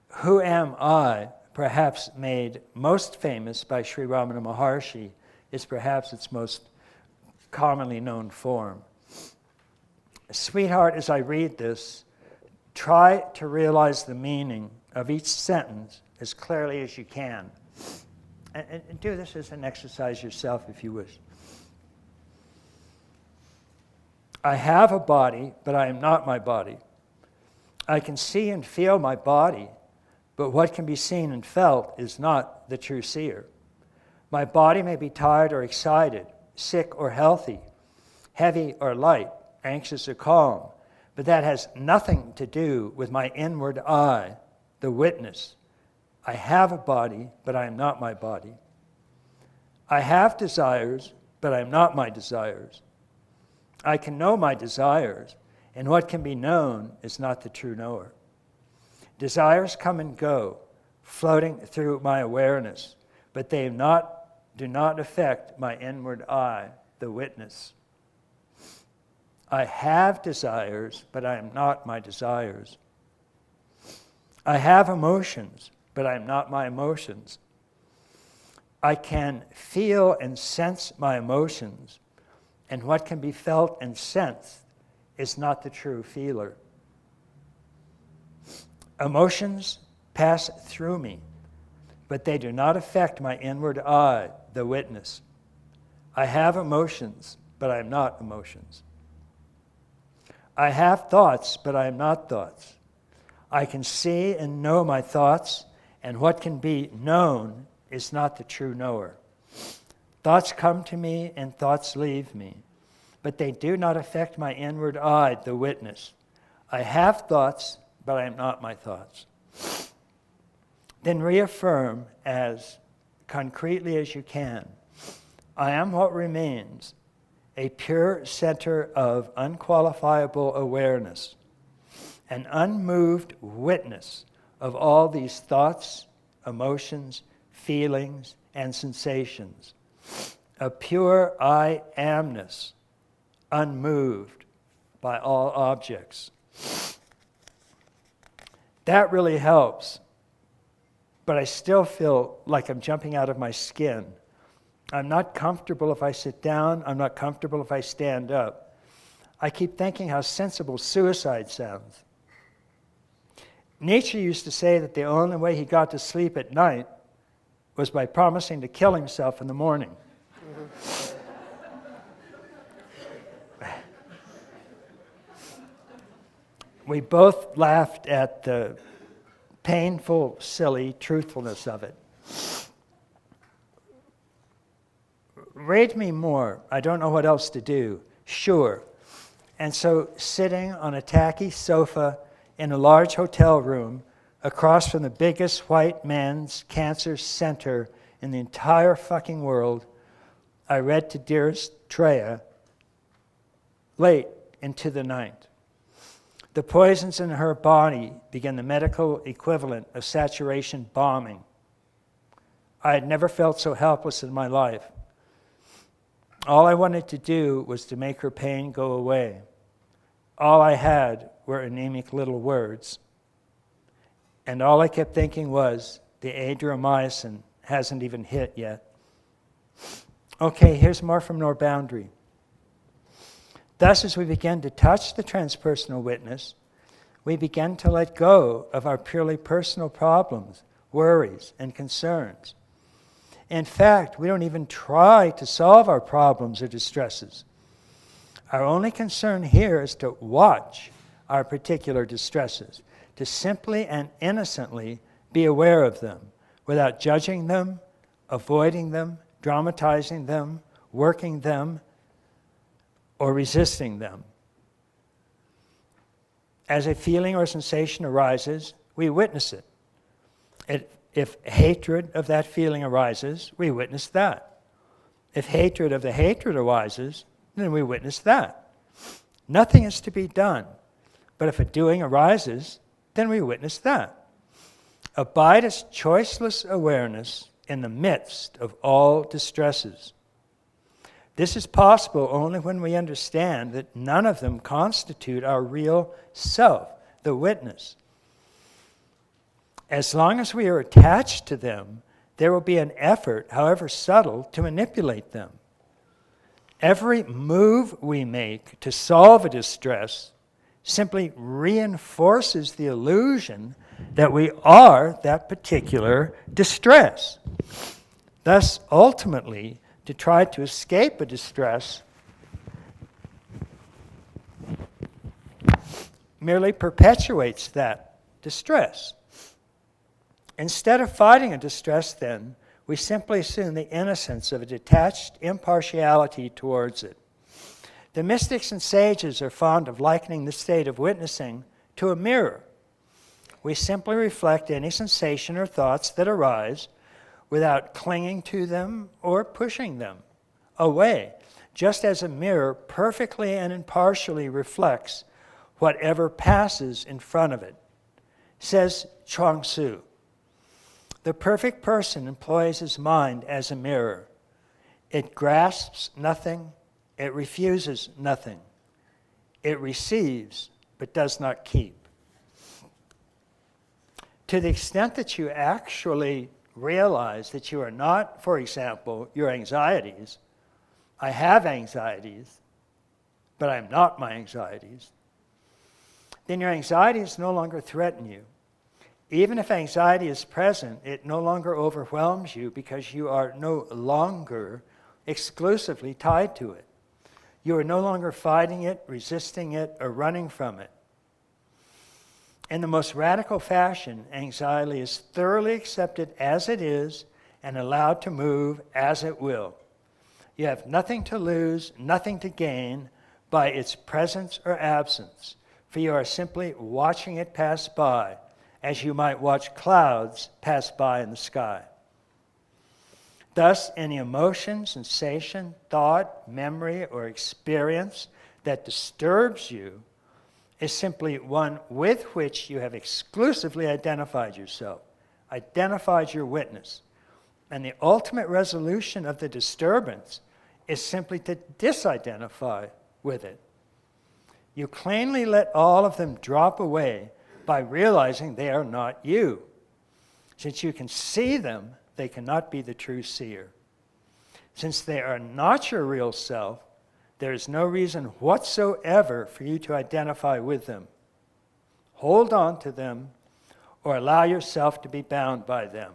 Speaker 1: Who Am I, perhaps made most famous by Sri Ramana Maharshi, is perhaps its most commonly known form. Sweetheart, as I read this, try to realize the meaning of each sentence as clearly as you can. And do this as an exercise yourself if you wish. I have a body, but I am not my body. I can see and feel my body, but what can be seen and felt is not the true seer. My body may be tired or excited, sick or healthy, heavy or light, anxious or calm, but that has nothing to do with my inward eye, the witness. I have a body, but I am not my body. I have desires, but I am not my desires. I can know my desires, and what can be known is not the true knower. Desires come and go, floating through my awareness, but they do not affect my inward eye, the witness. I have desires, but I am not my desires. I have emotions, but I am not my emotions. I can feel and sense my emotions, and what can be felt and sensed is not the true feeler. Emotions pass through me, but they do not affect my inward eye, the witness. I have emotions, but I am not emotions. I have thoughts, but I am not thoughts. I can see and know my thoughts, and what can be known is not the true knower. Thoughts come to me and thoughts leave me, but they do not affect my inward eye, the witness. I have thoughts, but I am not my thoughts. Then reaffirm as concretely as you can, I am what remains, a pure center of unqualifiable awareness, an unmoved witness of all these thoughts, emotions, feelings, and sensations. A pure I amness, unmoved by all objects. That really helps, but I still feel like I'm jumping out of my skin. I'm not comfortable if I sit down. I'm not comfortable if I stand up. I keep thinking how sensible suicide sounds. Nietzsche used to say that the only way he got to sleep at night was by promising to kill himself in the morning. We both laughed at the painful, silly truthfulness of it. Read me more. I don't know what else to do. Sure. And so sitting on a tacky sofa in a large hotel room across from the biggest white man's cancer center in the entire fucking world, I read to dearest Treya late into the night. The poisons in her body began the medical equivalent of saturation bombing. I had never felt so helpless in my life. All I wanted to do was to make her pain go away. All I had were anemic little words. And all I kept thinking was, the adriamycin hasn't even hit yet. Okay, here's more from Nor Boundary. Thus, as we begin to touch the transpersonal witness, we begin to let go of our purely personal problems, worries, and concerns. In fact, we don't even try to solve our problems or distresses. Our only concern here is to watch our particular distresses, to simply and innocently be aware of them, without judging them, avoiding them, dramatizing them, working them, or resisting them. As a feeling or sensation arises, we witness it. If hatred of that feeling arises, we witness that. If hatred of the hatred arises, then we witness that. Nothing is to be done. But if a doing arises, then we witness that. Abide as choiceless awareness in the midst of all distresses. This is possible only when we understand that none of them constitute our real self, the witness. As long as we are attached to them, there will be an effort, however subtle, to manipulate them. Every move we make to solve a distress simply reinforces the illusion that we are that particular distress. Thus, ultimately, to try to escape a distress merely perpetuates that distress. Instead of fighting a distress, then, we simply assume the innocence of a detached impartiality towards it. The mystics and sages are fond of likening this state of witnessing to a mirror. We simply reflect any sensation or thoughts that arise without clinging to them or pushing them away, just as a mirror perfectly and impartially reflects whatever passes in front of it. Says Chuang Tzu, the perfect person employs his mind as a mirror. It grasps nothing, it refuses nothing. It receives, but does not keep. To the extent that you actually realize that you are not, for example, your anxieties. I have anxieties, but I'm not my anxieties. Then your anxieties no longer threaten you. Even if anxiety is present, it no longer overwhelms you because you are no longer exclusively tied to it. You are no longer fighting it, resisting it, or running from it. In the most radical fashion, anxiety is thoroughly accepted as it is and allowed to move as it will. You have nothing to lose, nothing to gain by its presence or absence, for you are simply watching it pass by, as you might watch clouds pass by in the sky. Thus, any emotion, sensation, thought, memory, or experience that disturbs you is simply one with which you have exclusively identified yourself, identified your witness. And the ultimate resolution of the disturbance is simply to disidentify with it. You cleanly let all of them drop away by realizing they are not you. Since you can see them, they cannot be the true seer. Since they are not your real self, there is no reason whatsoever for you to identify with them. Hold on to them or allow yourself to be bound by them.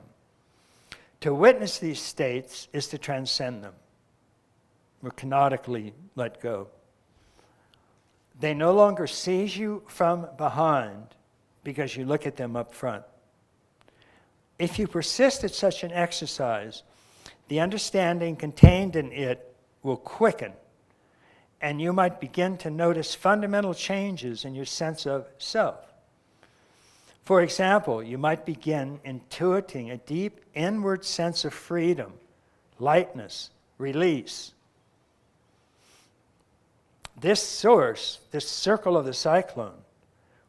Speaker 1: To witness these states is to transcend them, or canonically let go. They no longer seize you from behind because you look at them up front. If you persist at such an exercise, the understanding contained in it will quicken, and you might begin to notice fundamental changes in your sense of self. For example, you might begin intuiting a deep inward sense of freedom, lightness, release. This source, this circle of the cyclone,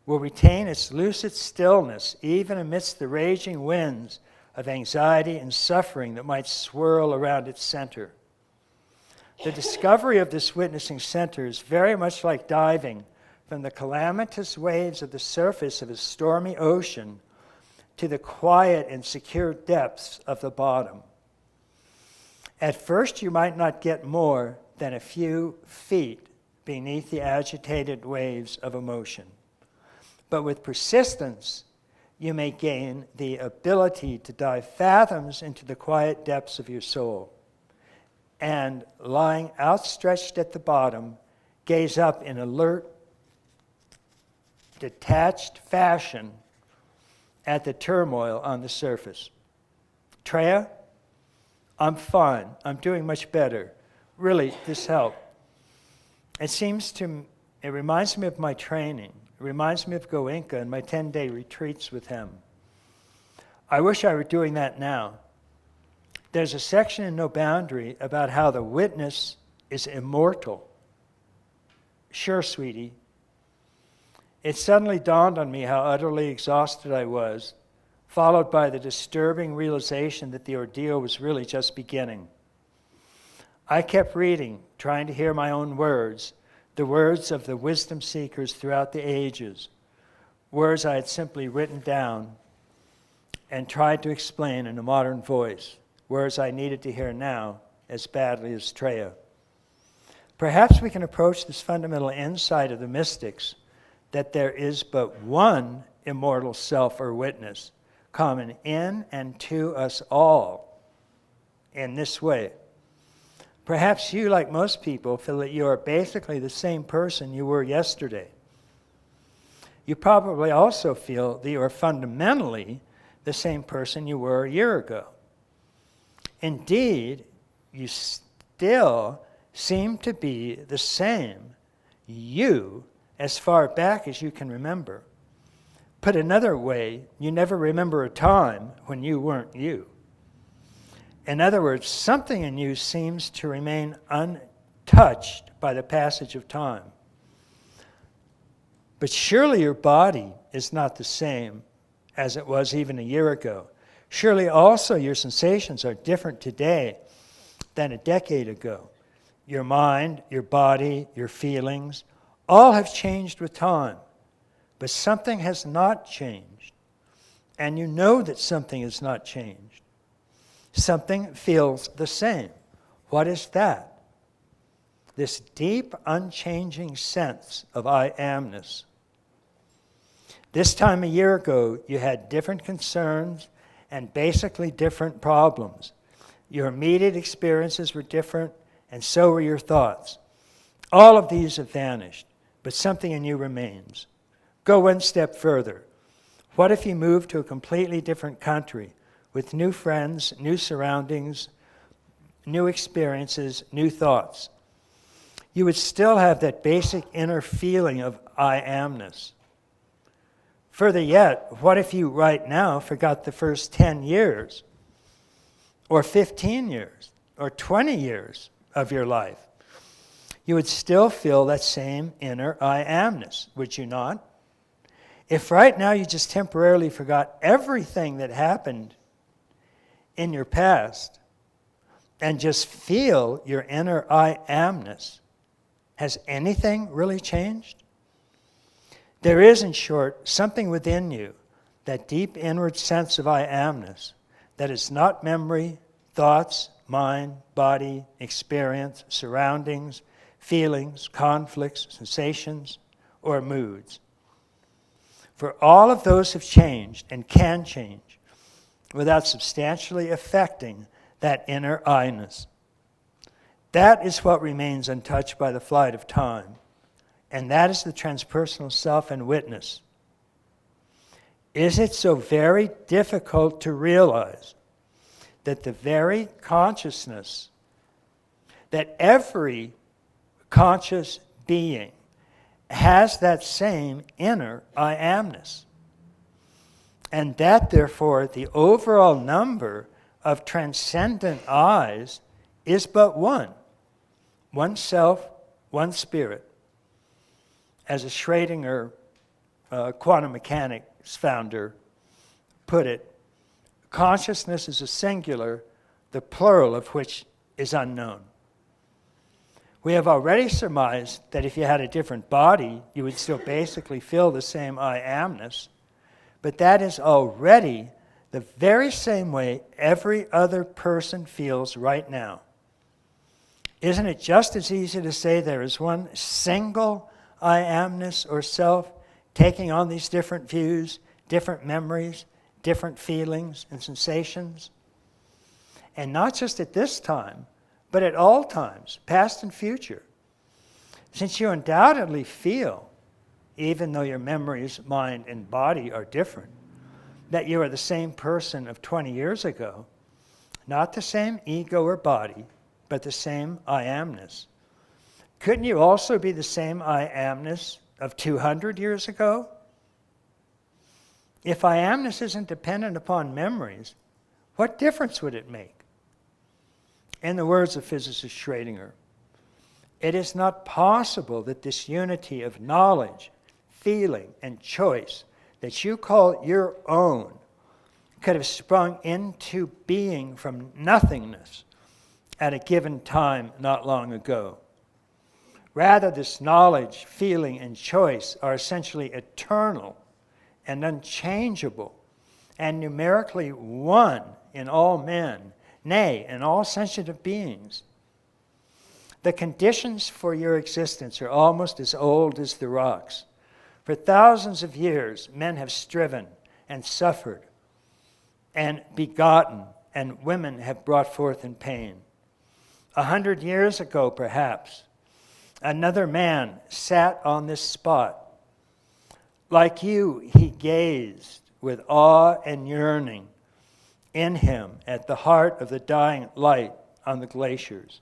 Speaker 1: will retain its lucid stillness even amidst the raging winds of anxiety and suffering that might swirl around its center. The discovery of this witnessing center is very much like diving from the calamitous waves of the surface of a stormy ocean to the quiet and secure depths of the bottom. At first, you might not get more than a few feet beneath the agitated waves of emotion. But with persistence, you may gain the ability to dive fathoms into the quiet depths of your soul. And lying outstretched at the bottom, gaze up in alert, detached fashion at the turmoil on the surface. Treya, I'm fine. I'm doing much better. Really, this helped. It reminds me of my training. It reminds me of Goenka and my 10-day retreats with him. I wish I were doing that now. There's a section in No Boundary about how the witness is immortal. Sure, sweetie. It suddenly dawned on me how utterly exhausted I was, followed by the disturbing realization that the ordeal was really just beginning. I kept reading, trying to hear my own words, the words of the wisdom seekers throughout the ages, words I had simply written down and tried to explain in a modern voice, words I needed to hear now as badly as Treya. Perhaps we can approach this fundamental insight of the mystics that there is but one immortal self or witness common in and to us all in this way. Perhaps you, like most people, feel that you are basically the same person you were yesterday. You probably also feel that you are fundamentally the same person you were a year ago. Indeed, you still seem to be the same you as far back as you can remember. Put another way, you never remember a time when you weren't you. In other words, something in you seems to remain untouched by the passage of time. But surely your body is not the same as it was even a year ago. Surely also your sensations are different today than a decade ago. Your mind, your body, your feelings, all have changed with time. But something has not changed. And you know that something has not changed. Something feels the same. What is that? This deep, unchanging sense of I amness. This time a year ago, you had different concerns and basically different problems. Your immediate experiences were different, and so were your thoughts. All of these have vanished, but something in you remains. Go one step further. What if you moved to a completely different country with new friends, new surroundings, new experiences, new thoughts? You would still have that basic inner feeling of I amness. Further yet, what if you right now forgot the first 10 years, or 15 years, or 20 years of your life? You would still feel that same inner I amness, would you not? If right now you just temporarily forgot everything that happened in your past and just feel your inner I amness, has anything really changed? There is, in short, something within you, that deep inward sense of I amness, that is not memory, thoughts, mind, body, experience, surroundings, feelings, conflicts, sensations, or moods. For all of those have changed and can change without substantially affecting that inner I-ness. That is what remains untouched by the flight of time, and that is the transpersonal self and witness. Is it so very difficult to realize that the very consciousness, that every conscious being has that same inner I amness, and that therefore the overall number of transcendent I's is but one self, one spirit? As a Schrödinger quantum mechanics founder put it, consciousness is a singular, the plural of which is unknown. We have already surmised that if you had a different body, you would still basically feel the same I amness, but that is already the very same way every other person feels right now. Isn't it just as easy to say there is one single I amness or self taking on these different views, different memories, different feelings and sensations? And not just at this time, but at all times, past and future. Since you undoubtedly feel, even though your memories, mind, and body are different, that you are the same person of 20 years ago, not the same ego or body, but the same I amness. Couldn't you also be the same I amness of 200 years ago? If I amness isn't dependent upon memories, what difference would it make? In the words of physicist Schrödinger, it is not possible that this unity of knowledge, feeling, and choice that you call your own could have sprung into being from nothingness at a given time not long ago. Rather, this knowledge, feeling, and choice are essentially eternal and unchangeable and numerically one in all men, nay, in all sensitive beings. The conditions for your existence are almost as old as the rocks. For thousands of years, men have striven and suffered and begotten, and women have brought forth in pain. 100 years ago, perhaps, another man sat on this spot. Like you, he gazed with awe and yearning in him at the heart of the dying light on the glaciers.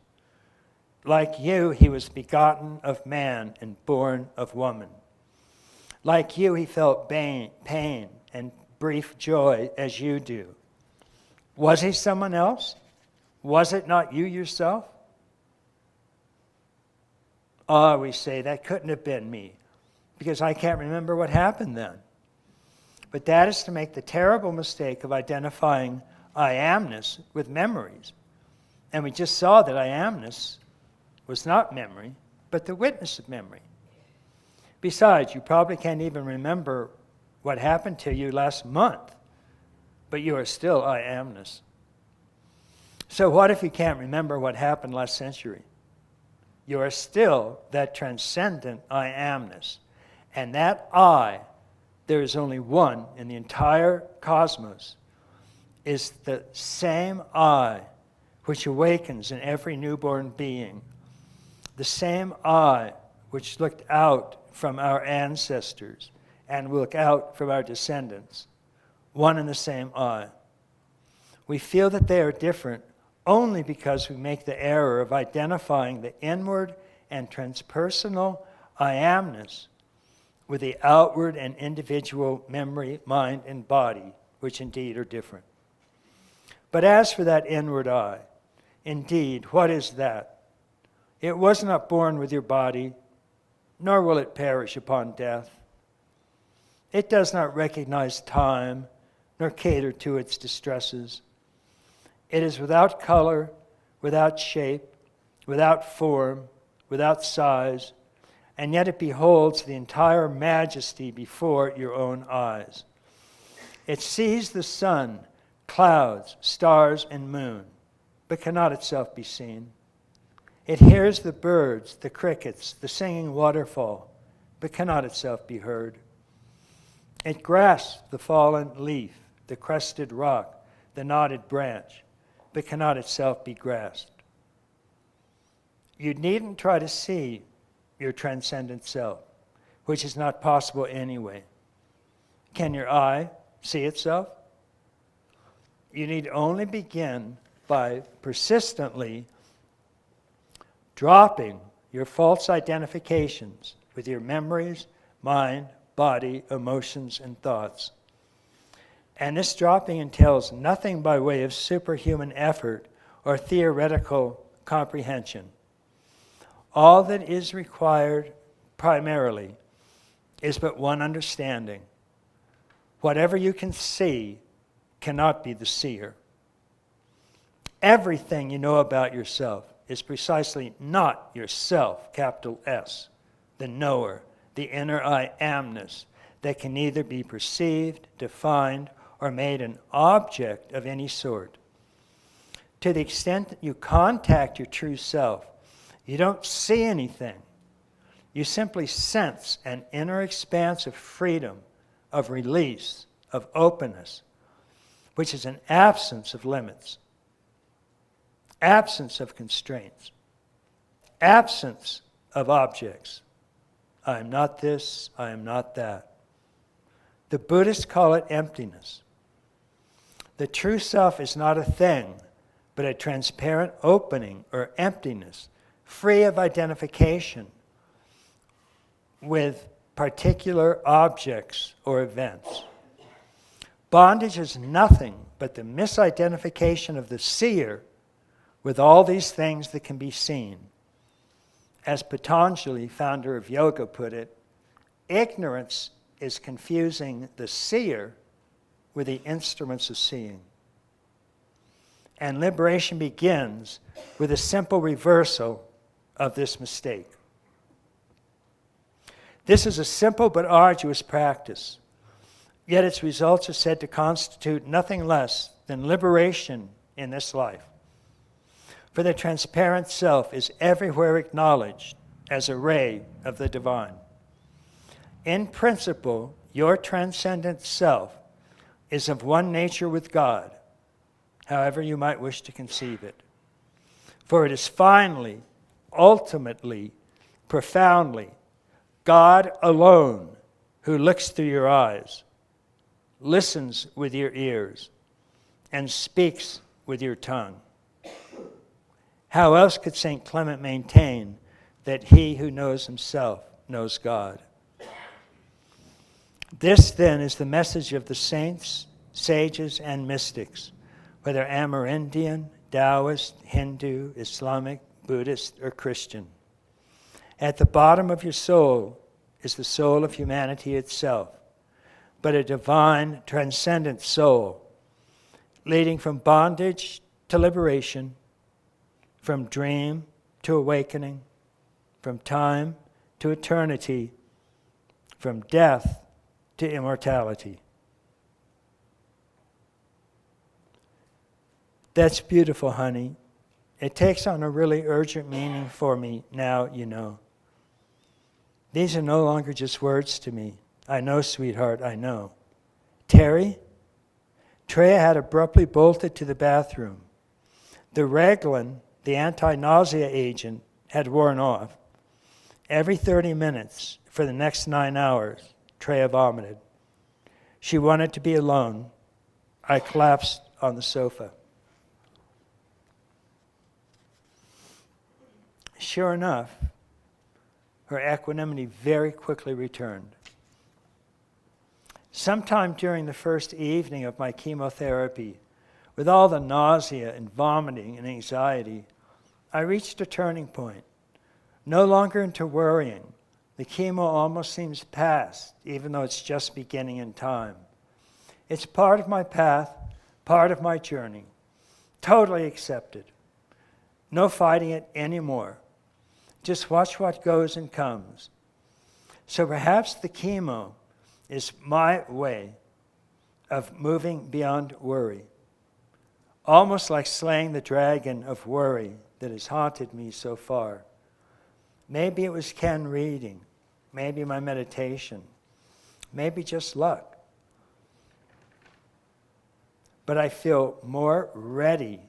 Speaker 1: Like you, he was begotten of man and born of woman. Like you, he felt pain and brief joy as you do. Was he someone else? Was it not you yourself? Ah, we say, that couldn't have been me, because I can't remember what happened then. But that is to make the terrible mistake of identifying I amness with memories. And we just saw that I amness was not memory, but the witness of memory. Besides, you probably can't even remember what happened to you last month, but you are still I amness. So what if you can't remember what happened last century? You are still that transcendent I amness. And that I, there is only one in the entire cosmos, is the same I which awakens in every newborn being, the same I which looked out from our ancestors and will look out from our descendants, one and the same I. We feel that they are different only because we make the error of identifying the inward and transpersonal I amness with the outward and individual memory, mind, and body, which indeed are different. But as for that inward I, indeed, what is that? It was not born with your body, nor will it perish upon death. It does not recognize time, nor cater to its distresses. It is without color, without shape, without form, without size, and yet it beholds the entire majesty before your own eyes. It sees the sun, clouds, stars, and moon, but cannot itself be seen. It hears the birds, the crickets, the singing waterfall, but cannot itself be heard. It grasps the fallen leaf, the crested rock, the knotted branch, but cannot itself be grasped. You needn't try to see your transcendent self, which is not possible anyway. Can your eye see itself? You need only begin by persistently dropping your false identifications with your memories, mind, body, emotions, and thoughts. And this dropping entails nothing by way of superhuman effort or theoretical comprehension. All that is required primarily is but one understanding. Whatever you can see cannot be the seer. Everything you know about yourself is precisely not yourself, capital S, the knower, the inner I amness that can neither be perceived, defined, or made an object of any sort. To the extent that you contact your true self, you don't see anything. You simply sense an inner expanse of freedom, of release, of openness, which is an absence of limits, absence of constraints, absence of objects. I am not this, I am not that. The Buddhists call it emptiness. The true self is not a thing, but a transparent opening or emptiness, free of identification with particular objects or events. Bondage is nothing but the misidentification of the seer with all these things that can be seen. As Patanjali, founder of yoga, put it, ignorance is confusing the seer with the instruments of seeing. And liberation begins with a simple reversal of this mistake. This is a simple but arduous practice, yet its results are said to constitute nothing less than liberation in this life. For the transparent self is everywhere acknowledged as a ray of the divine. In principle, your transcendent self is of one nature with God, however you might wish to conceive it. For it is finally, ultimately, profoundly, God alone who looks through your eyes, listens with your ears, and speaks with your tongue. How else could St. Clement maintain that he who knows himself knows God? This, then, is the message of the saints, sages, and mystics, whether Amerindian, Taoist, Hindu, Islamic, Buddhist, or Christian. At the bottom of your soul is the soul of humanity itself, but a divine, transcendent soul, leading from bondage to liberation, from dream to awakening, from time to eternity, from death to immortality. That's beautiful, honey. It takes on a really urgent meaning for me now, you know. These are no longer just words to me. I know, sweetheart, I know. Terry? Treya had abruptly bolted to the bathroom. The Reglan, the anti-nausea agent, had worn off. Every 30 minutes for the next 9 hours, Treya vomited. She wanted to be alone. I collapsed on the sofa. Sure enough, her equanimity very quickly returned. Sometime during the first evening of my chemotherapy, with all the nausea and vomiting and anxiety, I reached a turning point. No longer into worrying. The chemo almost seems past, even though it's just beginning in time. It's part of my path, part of my journey. Totally accepted. No fighting it anymore. Just watch what goes and comes. So perhaps the chemo is my way of moving beyond worry. Almost like slaying the dragon of worry that has haunted me so far. Maybe it was Ken reading, maybe my meditation, maybe just luck. But I feel more ready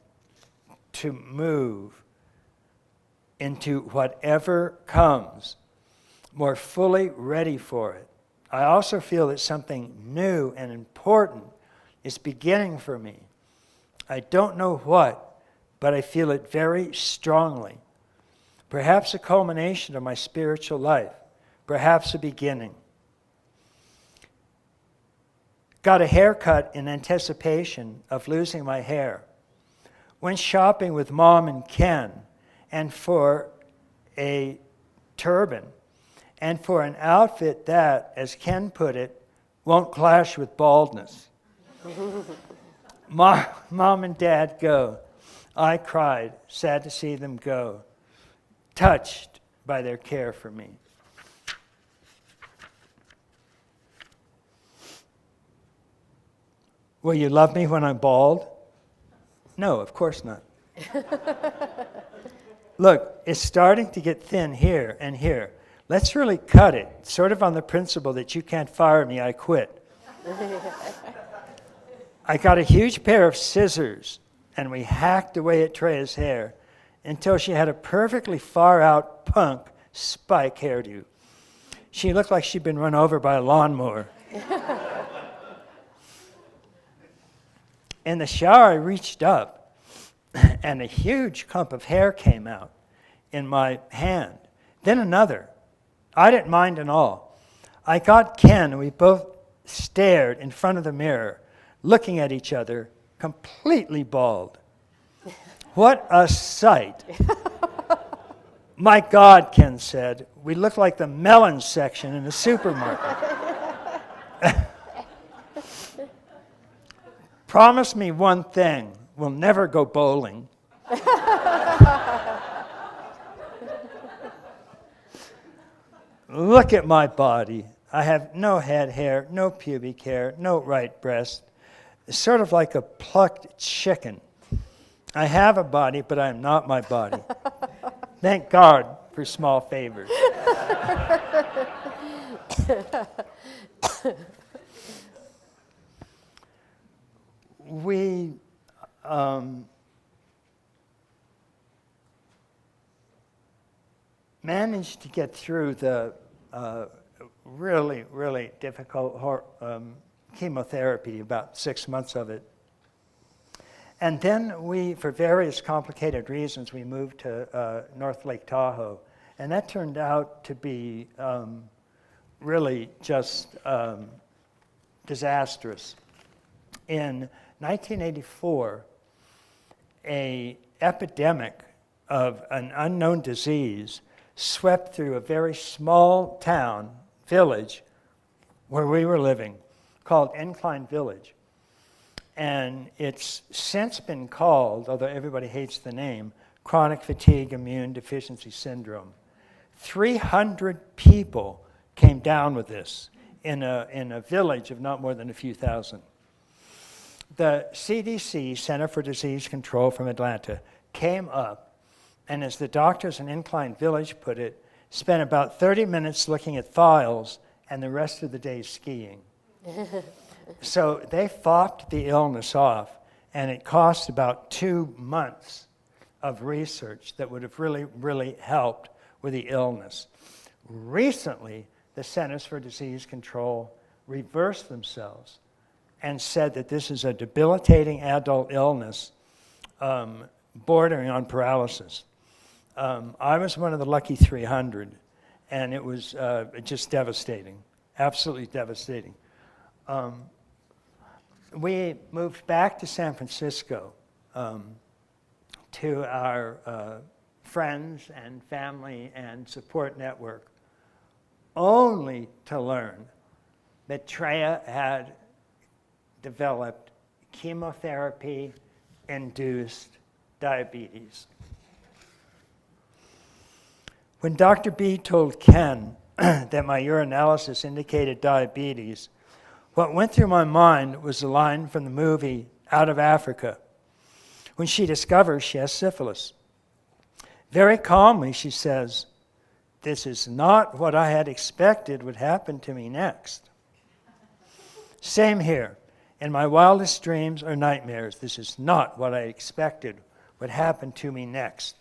Speaker 1: to move into whatever comes, more fully ready for it. I also feel that something new and important is beginning for me. I don't know what, but I feel it very strongly. Perhaps a culmination of my spiritual life, perhaps a beginning. Got a haircut in anticipation of losing my hair. Went shopping with Mom and Ken, and for a turban, and for an outfit that, as Ken put it, won't clash with baldness. Mom and Dad go. I cried, sad to see them go, touched by their care for me. Will you love me when I'm bald? No, of course not. Look, it's starting to get thin here and here. Let's really cut it, sort of on the principle that you can't fire me, I quit. I got a huge pair of scissors, and we hacked away at Treya's hair until she had a perfectly far-out punk spike hairdo. She looked like she'd been run over by a lawnmower. In the shower, I reached up, and a huge clump of hair came out in my hand. Then another. I didn't mind at all. I got Ken, and we both stared in front of the mirror, looking at each other, completely bald. What a sight. My God, Ken said, we look like the melon section in a supermarket. Promise me one thing, we'll never go bowling. Look at my body. I have no head hair, no pubic hair, no right breast. It's sort of like a plucked chicken. I have a body, but I am not my body. Thank God for small favors. We managed to get through the really, really difficult chemotherapy, about 6 months of it. And then we, for various complicated reasons, we moved to North Lake Tahoe. And that turned out to be really just disastrous. In 1984, an epidemic of an unknown disease swept through a very small town, village, where we were living, called Incline Village. And it's since been called, although everybody hates the name, chronic fatigue immune deficiency syndrome. 300 people came down with this in a village of not more than a few thousand. The CDC, Center for Disease Control from Atlanta, came up, and as the doctors in Incline Village put it, spent about 30 minutes looking at files and the rest of the day skiing. So they fought the illness off, and it cost about 2 months of research that would have really, really helped with the illness. Recently, the Centers for Disease Control reversed themselves and said that this is a debilitating adult illness bordering on paralysis. I was one of the lucky 300, and it was just devastating, absolutely devastating. We moved back to San Francisco to our friends and family and support network, only to learn that Treya had developed chemotherapy-induced diabetes. When Dr. B told Ken that my urinalysis indicated diabetes, what went through my mind was a line from the movie Out of Africa, when she discovers she has syphilis. Very calmly, she says, "This is not what I had expected would happen to me next." Same here. In my wildest dreams or nightmares, this is not what I expected would happen to me next.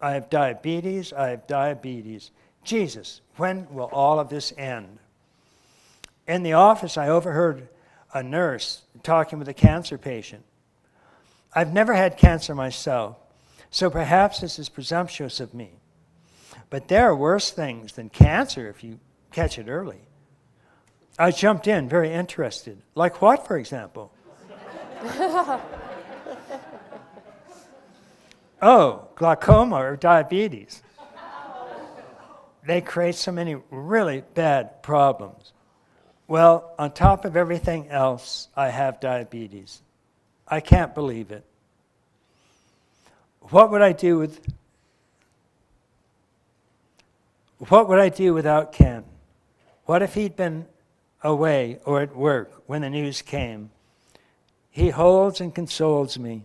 Speaker 1: I have diabetes, I have diabetes. Jesus, when will all of this end? In the office, I overheard a nurse talking with a cancer patient. I've never had cancer myself, so perhaps this is presumptuous of me. But there are worse things than cancer if you catch it early. I jumped in, very interested. Like what, for example? Oh, glaucoma or diabetes. They create so many really bad problems. Well, on top of everything else, I have diabetes. I can't believe it. What would I do without Ken? What if he'd been away or at work when the news came? He holds and consoles me.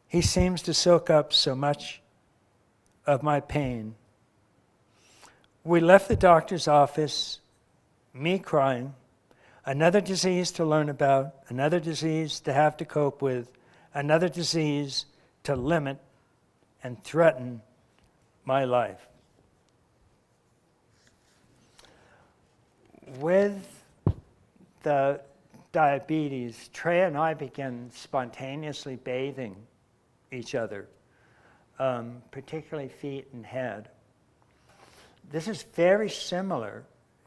Speaker 1: He seems to soak up so much of my pain. We left the doctor's office, me crying, another disease to learn about, another disease to have to cope with, another disease to limit and threaten my life. With the diabetes, Treya and I began spontaneously bathing each other, particularly feet and head. This is very similar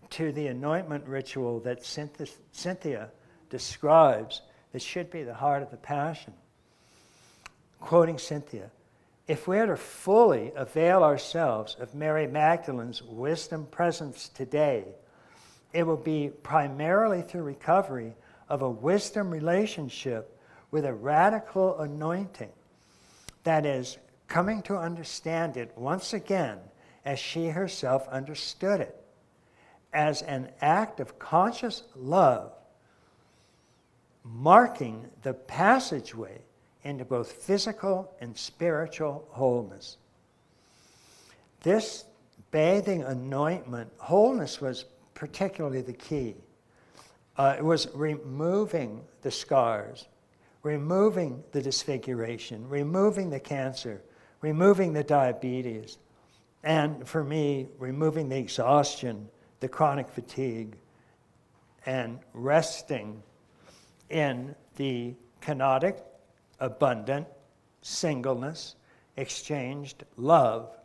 Speaker 1: to the anointment ritual that Cynthia describes that should be the heart of the Passion. Quoting Cynthia, "If we are to fully avail ourselves of Mary Magdalene's wisdom presence today, it will be primarily through recovery of a wisdom relationship with a radical anointing, that is, coming to understand it once again as she herself understood it, as an act of conscious love, marking the passageway into both physical and spiritual wholeness." This bathing anointment, wholeness was particularly the key. It was removing the scars, removing the disfiguration, removing the cancer, removing the diabetes, and for me, removing the exhaustion, the chronic fatigue, and resting in the kenotic, abundant singleness, exchanged love,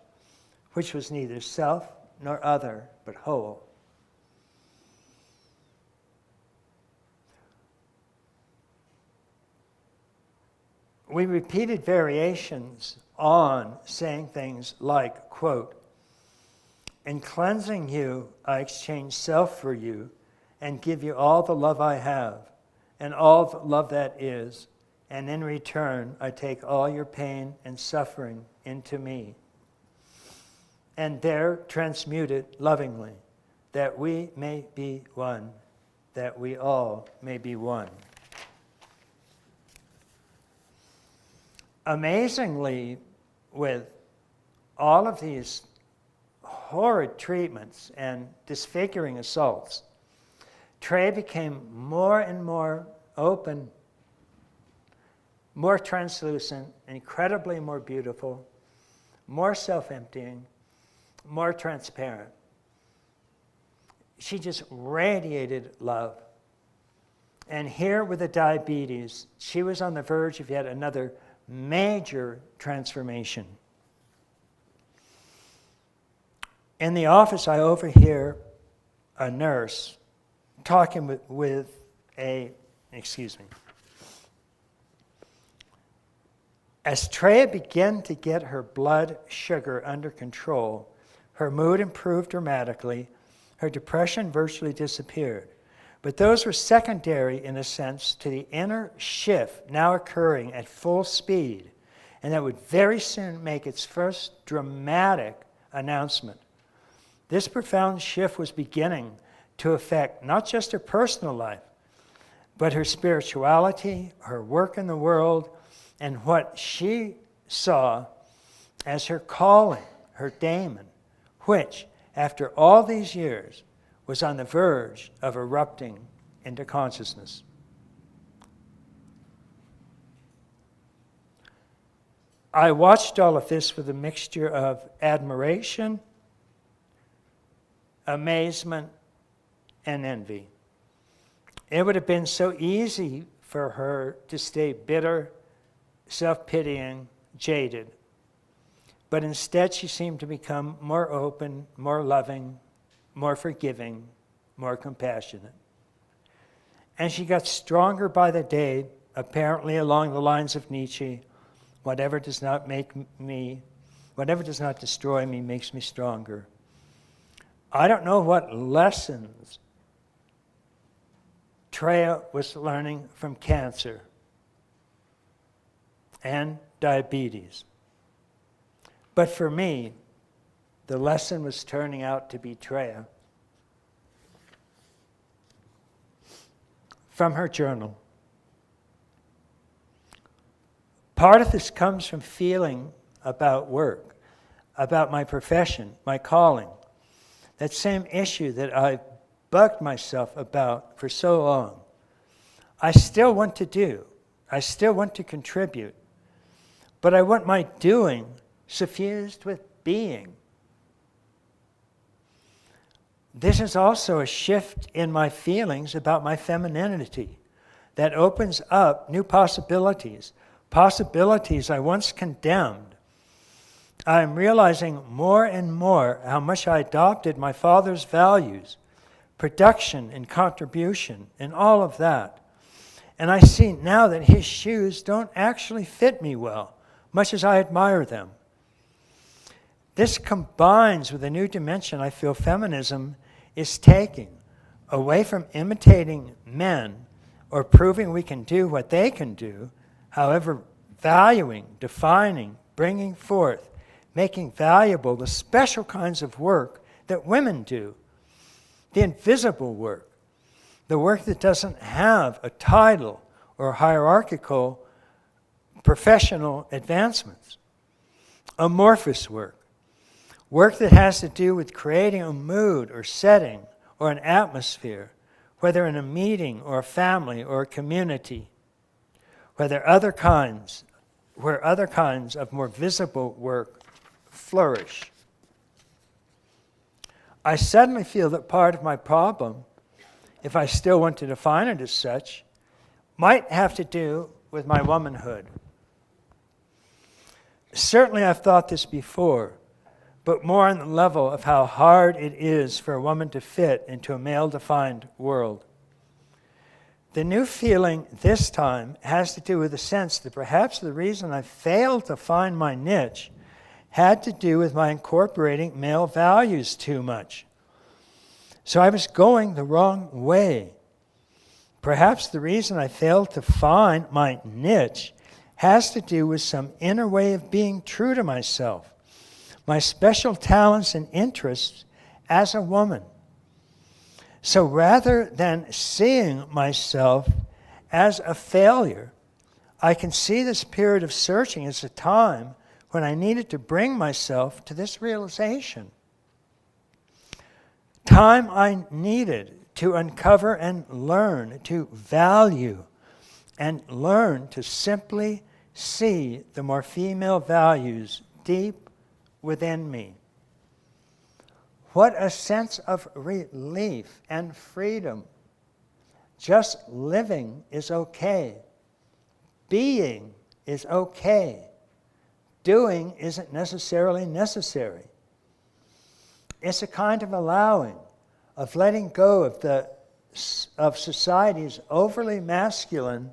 Speaker 1: which was neither self nor other, but whole. We repeated variations on saying things like, quote, "In cleansing you, I exchange self for you and give you all the love I have and all the love that is, and in return, I take all your pain and suffering into me, and there transmute it lovingly, that we may be one, that we all may be one." Amazingly, with all of these horrid treatments and disfiguring assaults, Trey became more and more open, more translucent, incredibly more beautiful, more self-emptying, more transparent. She just radiated love. And here with the diabetes, she was on the verge of yet another major transformation. In the office, I overhear a nurse talking with excuse me. As Treya began to get her blood sugar under control, her mood improved dramatically, her depression virtually disappeared. But those were secondary, in a sense, to the inner shift now occurring at full speed, and that would very soon make its first dramatic announcement. This profound shift was beginning to affect not just her personal life, but her spirituality, her work in the world, and what she saw as her calling, her daemon, which, after all these years, was on the verge of erupting into consciousness. I watched all of this with a mixture of admiration, amazement, and envy. It would have been so easy for her to stay bitter, self-pitying, jaded. But instead she seemed to become more open, more loving, more forgiving, more compassionate. And she got stronger by the day, apparently along the lines of Nietzsche, whatever does not destroy me makes me stronger. I don't know what lessons Treya was learning from cancer and diabetes. But for me, the lesson was turning out to be Treya. From her journal. Part of this comes from feeling about work, about my profession, my calling. That same issue that I bugged myself about for so long. I still want to do. I still want to contribute. But I want my doing suffused with being. This is also a shift in my feelings about my femininity that opens up new possibilities, possibilities I once condemned. I am realizing more and more how much I adopted my father's values, production and contribution, and all of that. And I see now that his shoes don't actually fit me well, much as I admire them. This combines with a new dimension I feel feminism is taking, away from imitating men or proving we can do what they can do, however, valuing, defining, bringing forth, making valuable the special kinds of work that women do, the invisible work, the work that doesn't have a title or hierarchical professional advancements, amorphous work, work that has to do with creating a mood or setting or an atmosphere, whether in a meeting or a family or a community, where other kinds of more visible work flourish. I suddenly feel that part of my problem, if I still want to define it as such, might have to do with my womanhood. Certainly I've thought this before, but more on the level of how hard it is for a woman to fit into a male-defined world. The new feeling this time has to do with the sense that perhaps the reason I failed to find my niche had to do with my incorporating male values too much. So I was going the wrong way. Perhaps the reason I failed to find my niche has to do with some inner way of being true to myself, my special talents and interests as a woman. So rather than seeing myself as a failure, I can see this period of searching as a time when I needed to bring myself to this realization. time I needed to uncover and learn to value and learn to simply see the more female values deep within me. What a sense of relief and freedom. Just living is okay. Being is okay. Doing isn't necessarily necessary. It's a kind of allowing, of letting go of society's overly masculine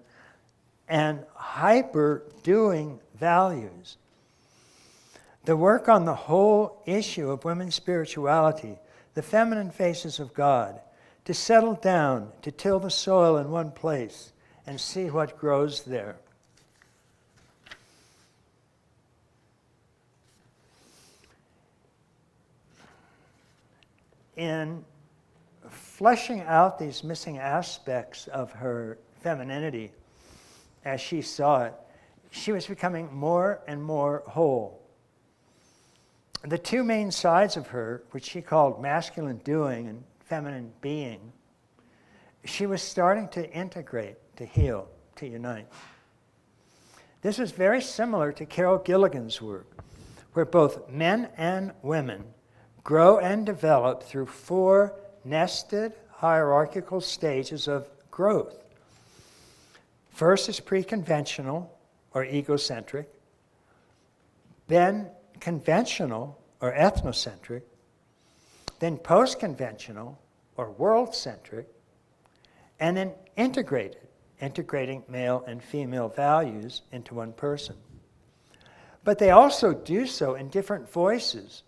Speaker 1: and hyper-doing values. The work on the whole issue of women's spirituality, the feminine faces of God, to settle down, to till the soil in one place and see what grows there. In fleshing out these missing aspects of her femininity, as she saw it, she was becoming more and more whole. The two main sides of her, which she called masculine doing and feminine being, she was starting to integrate, to heal, to unite. This was very similar to Carol Gilligan's work, where both men and women grow and develop through 4 nested hierarchical stages of growth. First is pre-conventional or egocentric, then conventional or ethnocentric, then post-conventional or world-centric, and then integrated, integrating male and female values into one person. But they also do so in different voices,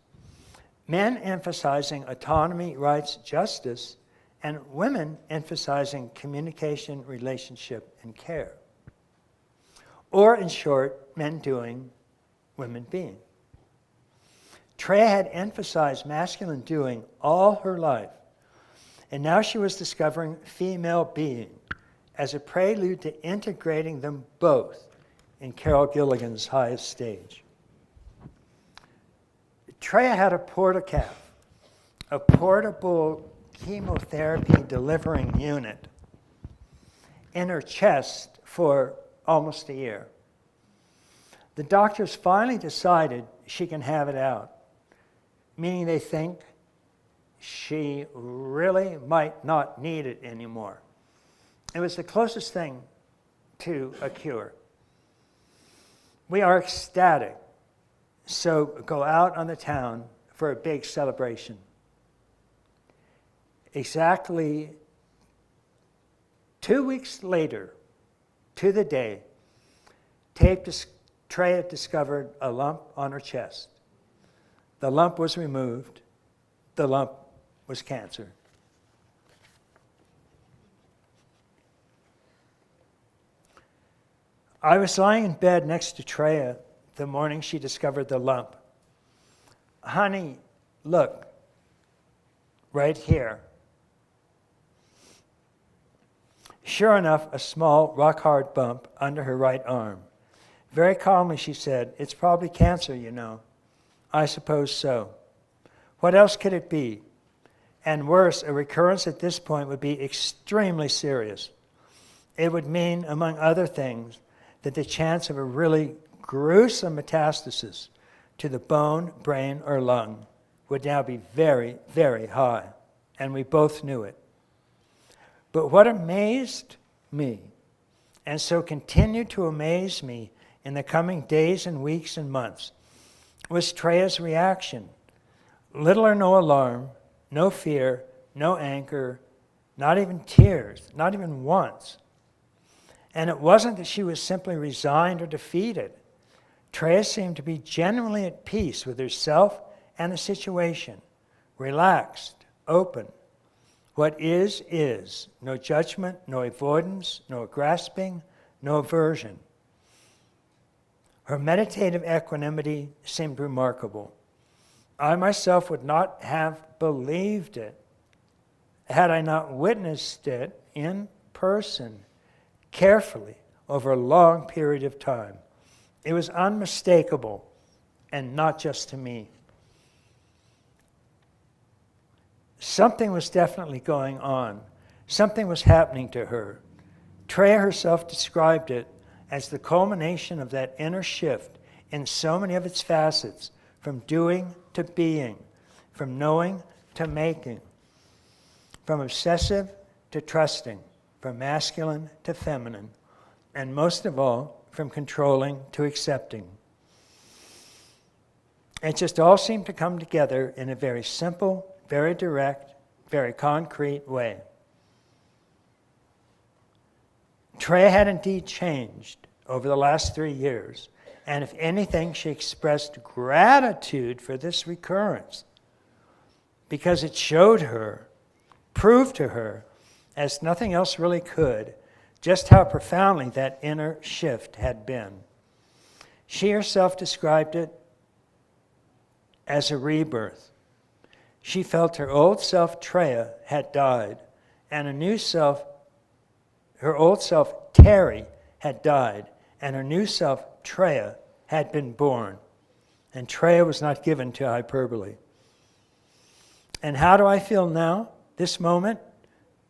Speaker 1: men emphasizing autonomy, rights, justice, and women emphasizing communication, relationship, and care. Or, in short, men doing, women being. Treya had emphasized masculine doing all her life, and now she was discovering female being as a prelude to integrating them both in Carol Gilligan's highest stage. Treya had a portacaf, a portable chemotherapy delivering unit, in her chest for almost a year. The doctors finally decided she can have it out, meaning they think she really might not need it anymore. It was the closest thing to a cure. We are ecstatic, so go out on the town for a big celebration. Exactly 2 weeks later, to the day, Treya discovered a lump on her chest. The lump was removed. The lump was cancer. I was lying in bed next to Treya the morning she discovered the lump. Honey, look, right here. Sure enough, a small, rock-hard bump under her right arm. Very calmly, she said, "It's probably cancer, you know." "I suppose so." What else could it be? And worse, a recurrence at this point would be extremely serious. It would mean, among other things, that the chance of a really gruesome metastasis to the bone, brain, or lung would now be very, very high, and we both knew it. But what amazed me, and so continued to amaze me in the coming days and weeks and months, was Treya's reaction. Little or no alarm, no fear, no anger, not even tears, not even once. And it wasn't that she was simply resigned or defeated. Treya seemed to be genuinely at peace with herself and the situation, relaxed, open. What is. No judgment, no avoidance, no grasping, no aversion. Her meditative equanimity seemed remarkable. I myself would not have believed it had I not witnessed it in person, carefully, over a long period of time. It was unmistakable, and not just to me. Something was definitely going on. Something was happening to her. Treya herself described it as the culmination of that inner shift in so many of its facets, from doing to being, from knowing to making, from obsessive to trusting, from masculine to feminine, and most of all, from controlling to accepting. It just all seemed to come together in a very simple, very direct, very concrete way. Treya had indeed changed over the last 3 years, and if anything, she expressed gratitude for this recurrence because it showed her, proved to her, as nothing else really could, just how profoundly that inner shift had been. She herself described it as a rebirth. She felt her old self, Treya, had died, and a new self, her old self, Terry, had died, and her new self, Treya, had been born. And Treya was not given to hyperbole. And how do I feel now, this moment?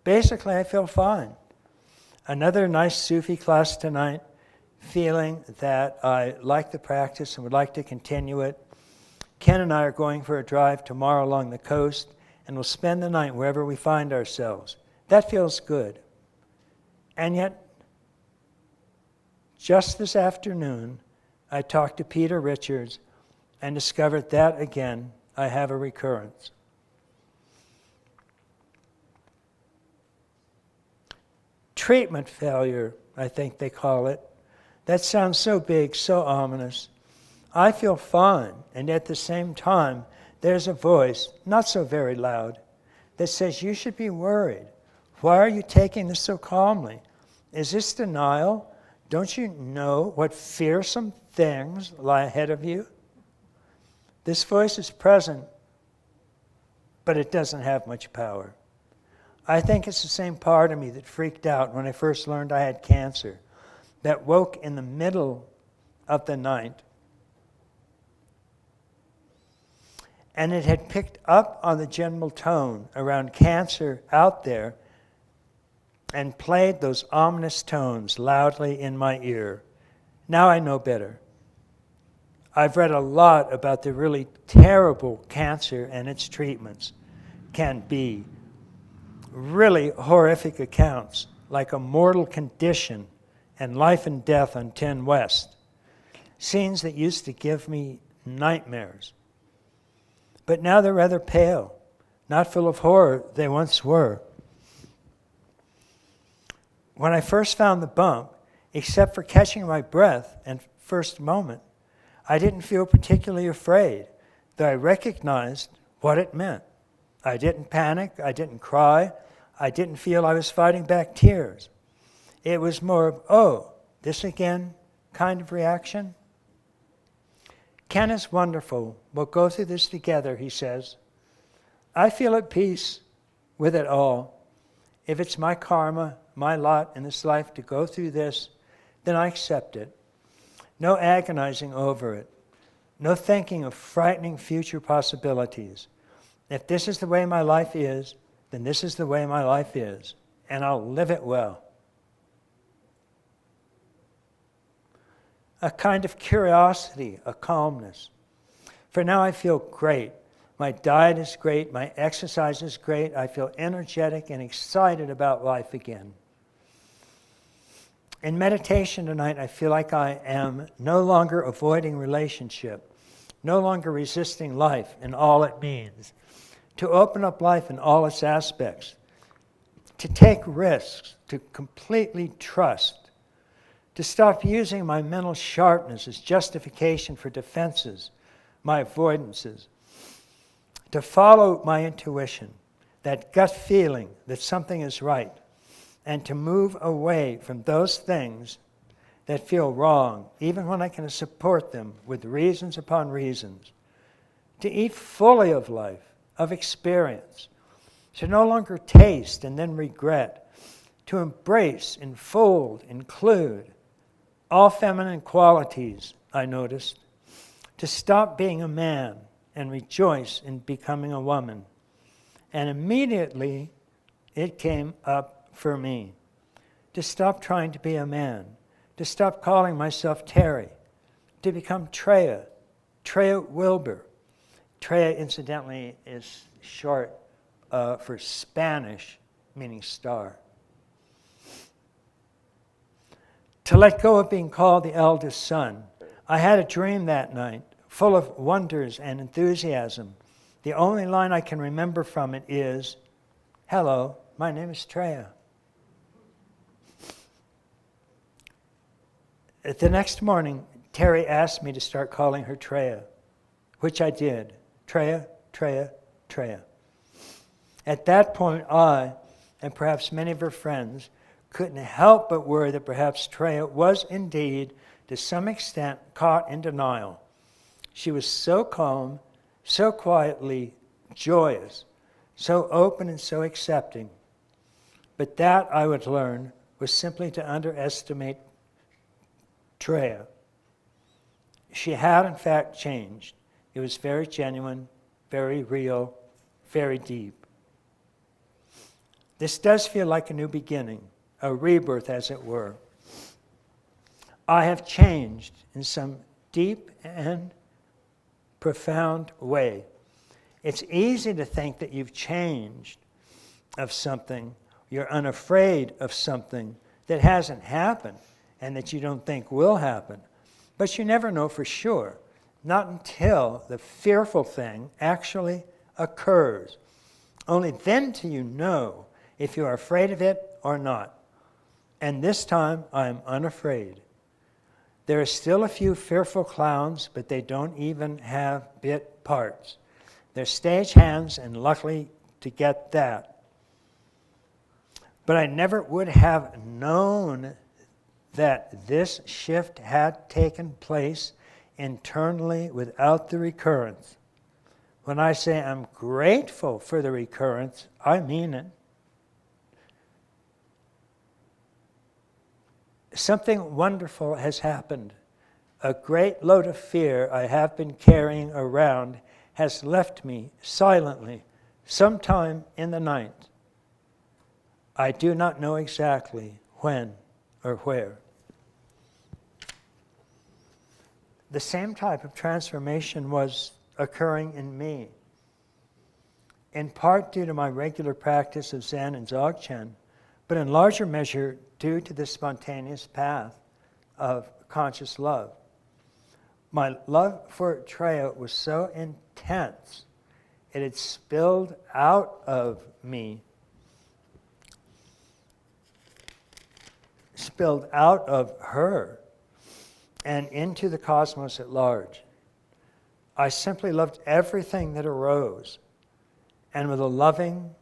Speaker 1: Basically, I feel fine. Another nice Sufi class tonight, feeling that I like the practice and would like to continue it. Ken and I are going for a drive tomorrow along the coast, and we'll spend the night wherever we find ourselves. That feels good. And yet, just this afternoon, I talked to Peter Richards and discovered that, again, I have a recurrence. Treatment failure, I think they call it. That sounds so big, so ominous. I feel fine, and at the same time, there's a voice, not so very loud, that says, you should be worried. Why are you taking this so calmly? Is this denial? Don't you know what fearsome things lie ahead of you? This voice is present, but it doesn't have much power. I think it's the same part of me that freaked out when I first learned I had cancer, that woke in the middle of the night. And it had picked up on the general tone around cancer out there and played those ominous tones loudly in my ear. Now I know better. I've read a lot about the really terrible cancer and its treatments can be. Really horrific accounts, like A Mortal Condition and Life and Death on 10 West. Scenes that used to give me nightmares. But now they're rather pale, not full of horror they once were. When I first found the bump, except for catching my breath and first moment, I didn't feel particularly afraid, though I recognized what it meant. I didn't panic, I didn't cry, I didn't feel I was fighting back tears. It was more of, oh, this again kind of reaction. Ken is wonderful. We'll go through this together, he says. I feel at peace with it all. If it's my karma, my lot in this life to go through this, then I accept it. No agonizing over it. No thinking of frightening future possibilities. If this is the way my life is, then this is the way my life is, and I'll live it well. A kind of curiosity, a calmness. For now I feel great. My diet is great, my exercise is great, I feel energetic and excited about life again. In meditation tonight, I feel like I am no longer avoiding relationship, no longer resisting life and all it means, to open up life in all its aspects, to take risks, to completely trust, to stop using my mental sharpness as justification for defenses, my avoidances, to follow my intuition, that gut feeling that something is right, and to move away from those things that feel wrong, even when I can support them with reasons upon reasons, to eat fully of life, of experience, to no longer taste and then regret, to embrace, enfold, include all feminine qualities, I noticed, to stop being a man and rejoice in becoming a woman, And immediately it came up for me to stop trying to be a man, to stop calling myself Terry, to become Treya Wilber. Treya, incidentally, is short for Spanish, meaning star. To let go of being called the eldest son. I had a dream that night, full of wonders and enthusiasm. The only line I can remember from it is, "Hello, my name is Treya." The next morning, Terry asked me to start calling her Treya, which I did. Treya, Treya, Treya. At that point, I, and perhaps many of her friends, couldn't help but worry that perhaps Treya was indeed, to some extent, caught in denial. She was so calm, so quietly joyous, so open and so accepting. But that, I would learn, was simply to underestimate Treya. She had, in fact, changed. It was very genuine, very real, very deep. This does feel like a new beginning, a rebirth, as it were. I have changed in some deep and profound way. It's easy to think that you've changed of something, you're unafraid of something that hasn't happened and that you don't think will happen. But you never know for sure, not until the fearful thing actually occurs. Only then do you know if you are afraid of it or not. And this time, I am unafraid. There are still a few fearful clowns, but they don't even have bit parts. They're stagehands, and luckily to get that. But I never would have known that this shift had taken place internally without the recurrence. When I say I'm grateful for the recurrence, I mean it. Something wonderful has happened. A great load of fear I have been carrying around has left me silently sometime in the night. I do not know exactly when or where. The same type of transformation was occurring in me, in part due to my regular practice of Zen and Dzogchen, but in larger measure due to the spontaneous path of conscious love. My love for Treya was so intense, it had spilled out of me, spilled out of her, and into the cosmos at large. I simply loved everything that arose, and with a loving,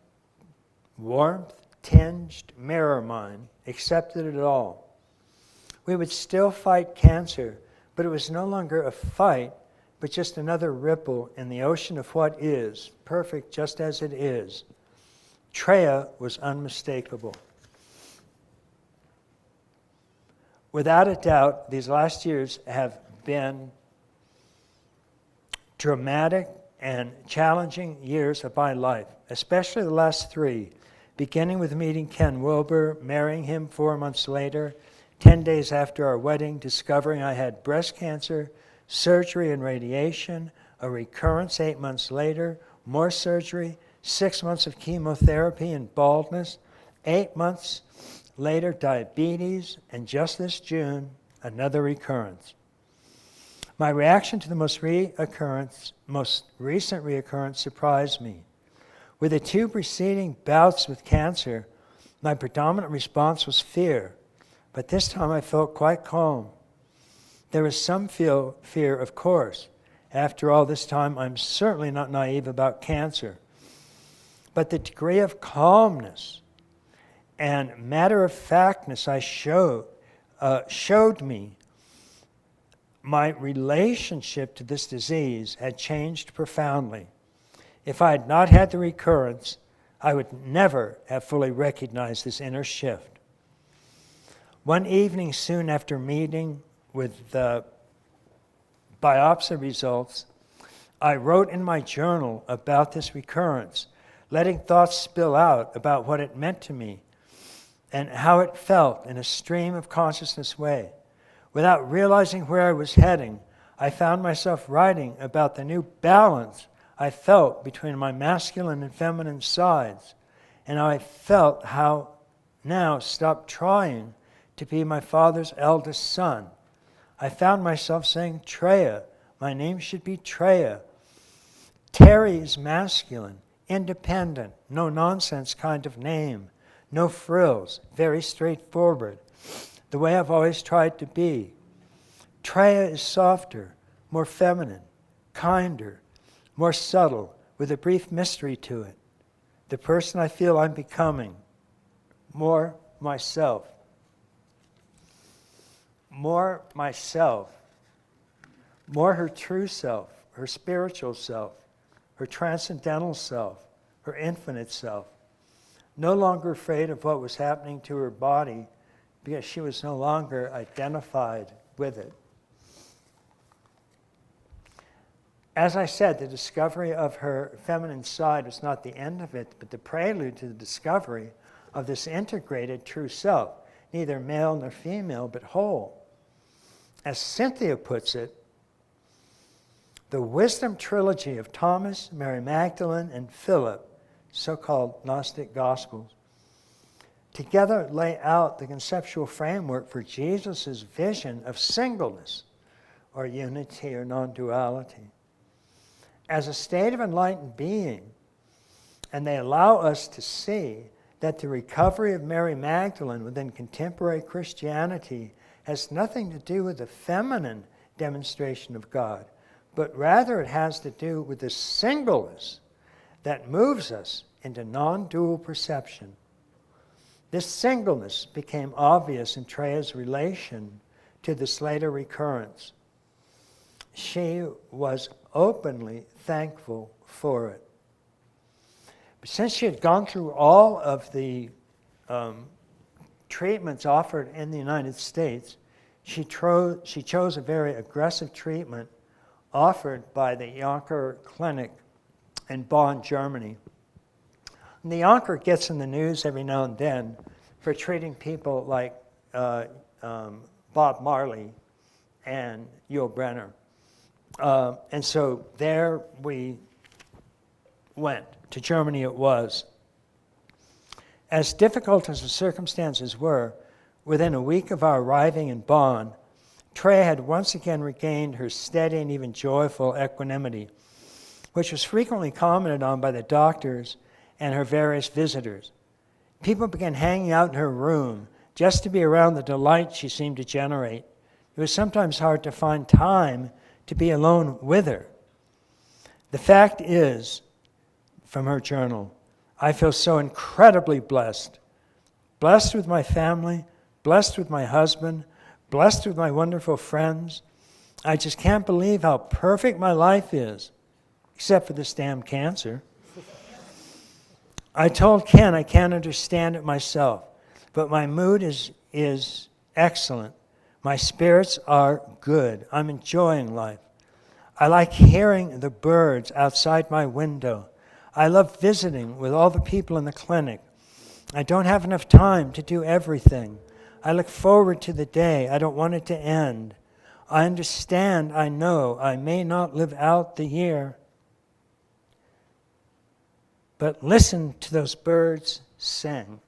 Speaker 1: warmth-tinged mirror mind, accepted it all. We would still fight cancer, but it was no longer a fight, but just another ripple in the ocean of what is, perfect just as it is. Treya was unmistakable. Without a doubt, these last years have been dramatic and challenging years of my life, especially the last 3, beginning with meeting Ken Wilber, marrying him 4 months later, 10 days after our wedding, discovering I had breast cancer, surgery and radiation, a recurrence 8 months later, more surgery, 6 months of chemotherapy and baldness, 8 months later diabetes, and just this June, another recurrence. My reaction to the most recent reoccurrence surprised me. With the 2 preceding bouts with cancer, my predominant response was fear, but this time I felt quite calm. There was some fear, of course. After all this time, I'm certainly not naive about cancer. But the degree of calmness and matter-of-factness I showed me my relationship to this disease had changed profoundly. If I had not had the recurrence, I would never have fully recognized this inner shift. One evening soon after meeting with the biopsy results, I wrote in my journal about this recurrence, letting thoughts spill out about what it meant to me and how it felt in a stream of consciousness way. Without realizing where I was heading, I found myself writing about the new balance I felt between my masculine and feminine sides, and I felt how now stop trying to be my father's eldest son. I found myself saying Treya. My name should be Treya. Terry is masculine, independent, no-nonsense kind of name. No frills, very straightforward, the way I've always tried to be. Treya is softer, more feminine, kinder, more subtle, with a brief mystery to it. The person I feel I'm becoming, more myself. More myself. More her true self, her spiritual self, her transcendental self, her infinite self. No longer afraid of what was happening to her body because she was no longer identified with it. As I said, the discovery of her feminine side was not the end of it, but the prelude to the discovery of this integrated true self, neither male nor female, but whole. As Cynthia puts it, the wisdom trilogy of Thomas, Mary Magdalene, and Philip, so-called Gnostic Gospels, together lay out the conceptual framework for Jesus' vision of singleness, or unity or non-duality, as a state of enlightened being, and they allow us to see that the recovery of Mary Magdalene within contemporary Christianity has nothing to do with the feminine demonstration of God, but rather it has to do with the singleness that moves us into non-dual perception. This singleness became obvious in Treya's relation to this later recurrence. She was openly thankful for it. But since she had gone through all of the treatments offered in the United States, she chose a very aggressive treatment offered by the Jonker Clinic in Bonn, Germany. And the Jonker gets in the news every now and then for treating people like Bob Marley and Yul Brynner. And so there we went. To Germany it was. As difficult as the circumstances were, within a week of our arriving in Bonn, Treya had once again regained her steady and even joyful equanimity, which was frequently commented on by the doctors and her various visitors. People began hanging out in her room just to be around the delight she seemed to generate. It was sometimes hard to find time to be alone with her. The fact is, from her journal, I feel so incredibly blessed. Blessed with my family, blessed with my husband, blessed with my wonderful friends. I just can't believe how perfect my life is, except for this damn cancer. I told Ken I can't understand it myself, but my mood is excellent. My spirits are good. I'm enjoying life. I like hearing the birds outside my window. I love visiting with all the people in the clinic. I don't have enough time to do everything. I look forward to the day. I don't want it to end. I understand, I know, I may not live out the year. But listen to those birds sing.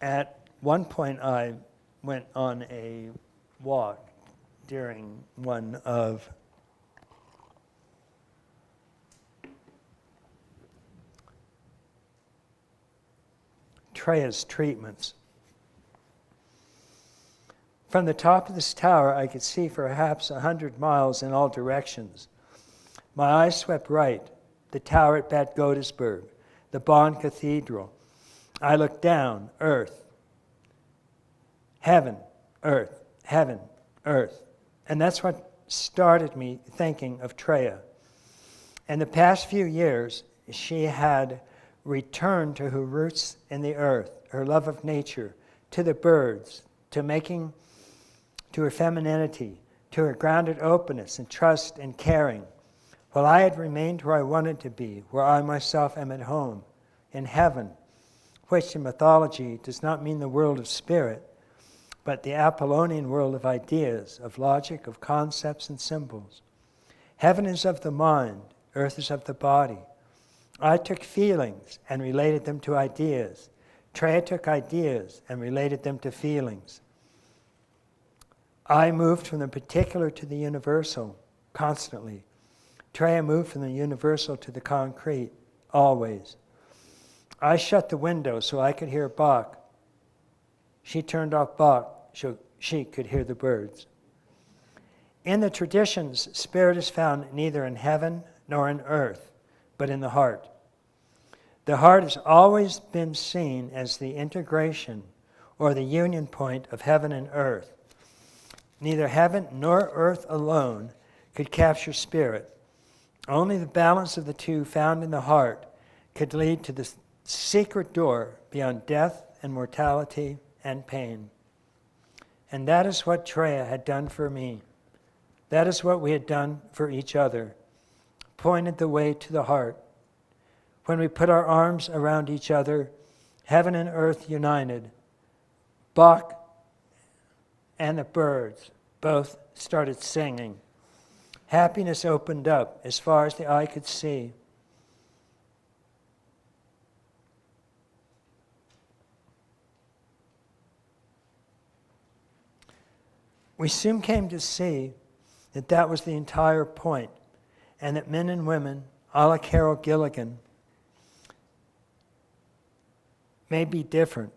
Speaker 1: At one point, I went on a walk during one of Treya's treatments. From the top of this tower, I could see for perhaps 100 miles in all directions. My eyes swept right, the tower at Bad Godesberg, the Bonn Cathedral. I looked down, earth, heaven, earth, heaven, earth. And that's what started me thinking of Treya. In the past few years, she had return to her roots in the earth, her love of nature, to the birds, to her femininity, to her grounded openness and trust and caring, while I had remained where I wanted to be, where I myself am at home, in heaven, which in mythology does not mean the world of spirit, but the Apollonian world of ideas, of logic, of concepts and symbols. Heaven is of the mind, earth is of the body. I took feelings and related them to ideas. Treya took ideas and related them to feelings. I moved from the particular to the universal, constantly. Treya moved from the universal to the concrete, always. I shut the window so I could hear Bach. She turned off Bach so she could hear the birds. In the traditions, spirit is found neither in heaven nor in earth, but in the heart. The heart has always been seen as the integration or the union point of heaven and earth. Neither heaven nor earth alone could capture spirit. Only the balance of the two found in the heart could lead to the secret door beyond death and mortality and pain. And that is what Treya had done for me. That is what we had done for each other, pointed the way to the heart. When we put our arms around each other, heaven and earth united, Bach and the birds both started singing. Happiness opened up as far as the eye could see. We soon came to see that that was the entire point, and that men and women, a la Carol Gilligan, may be different,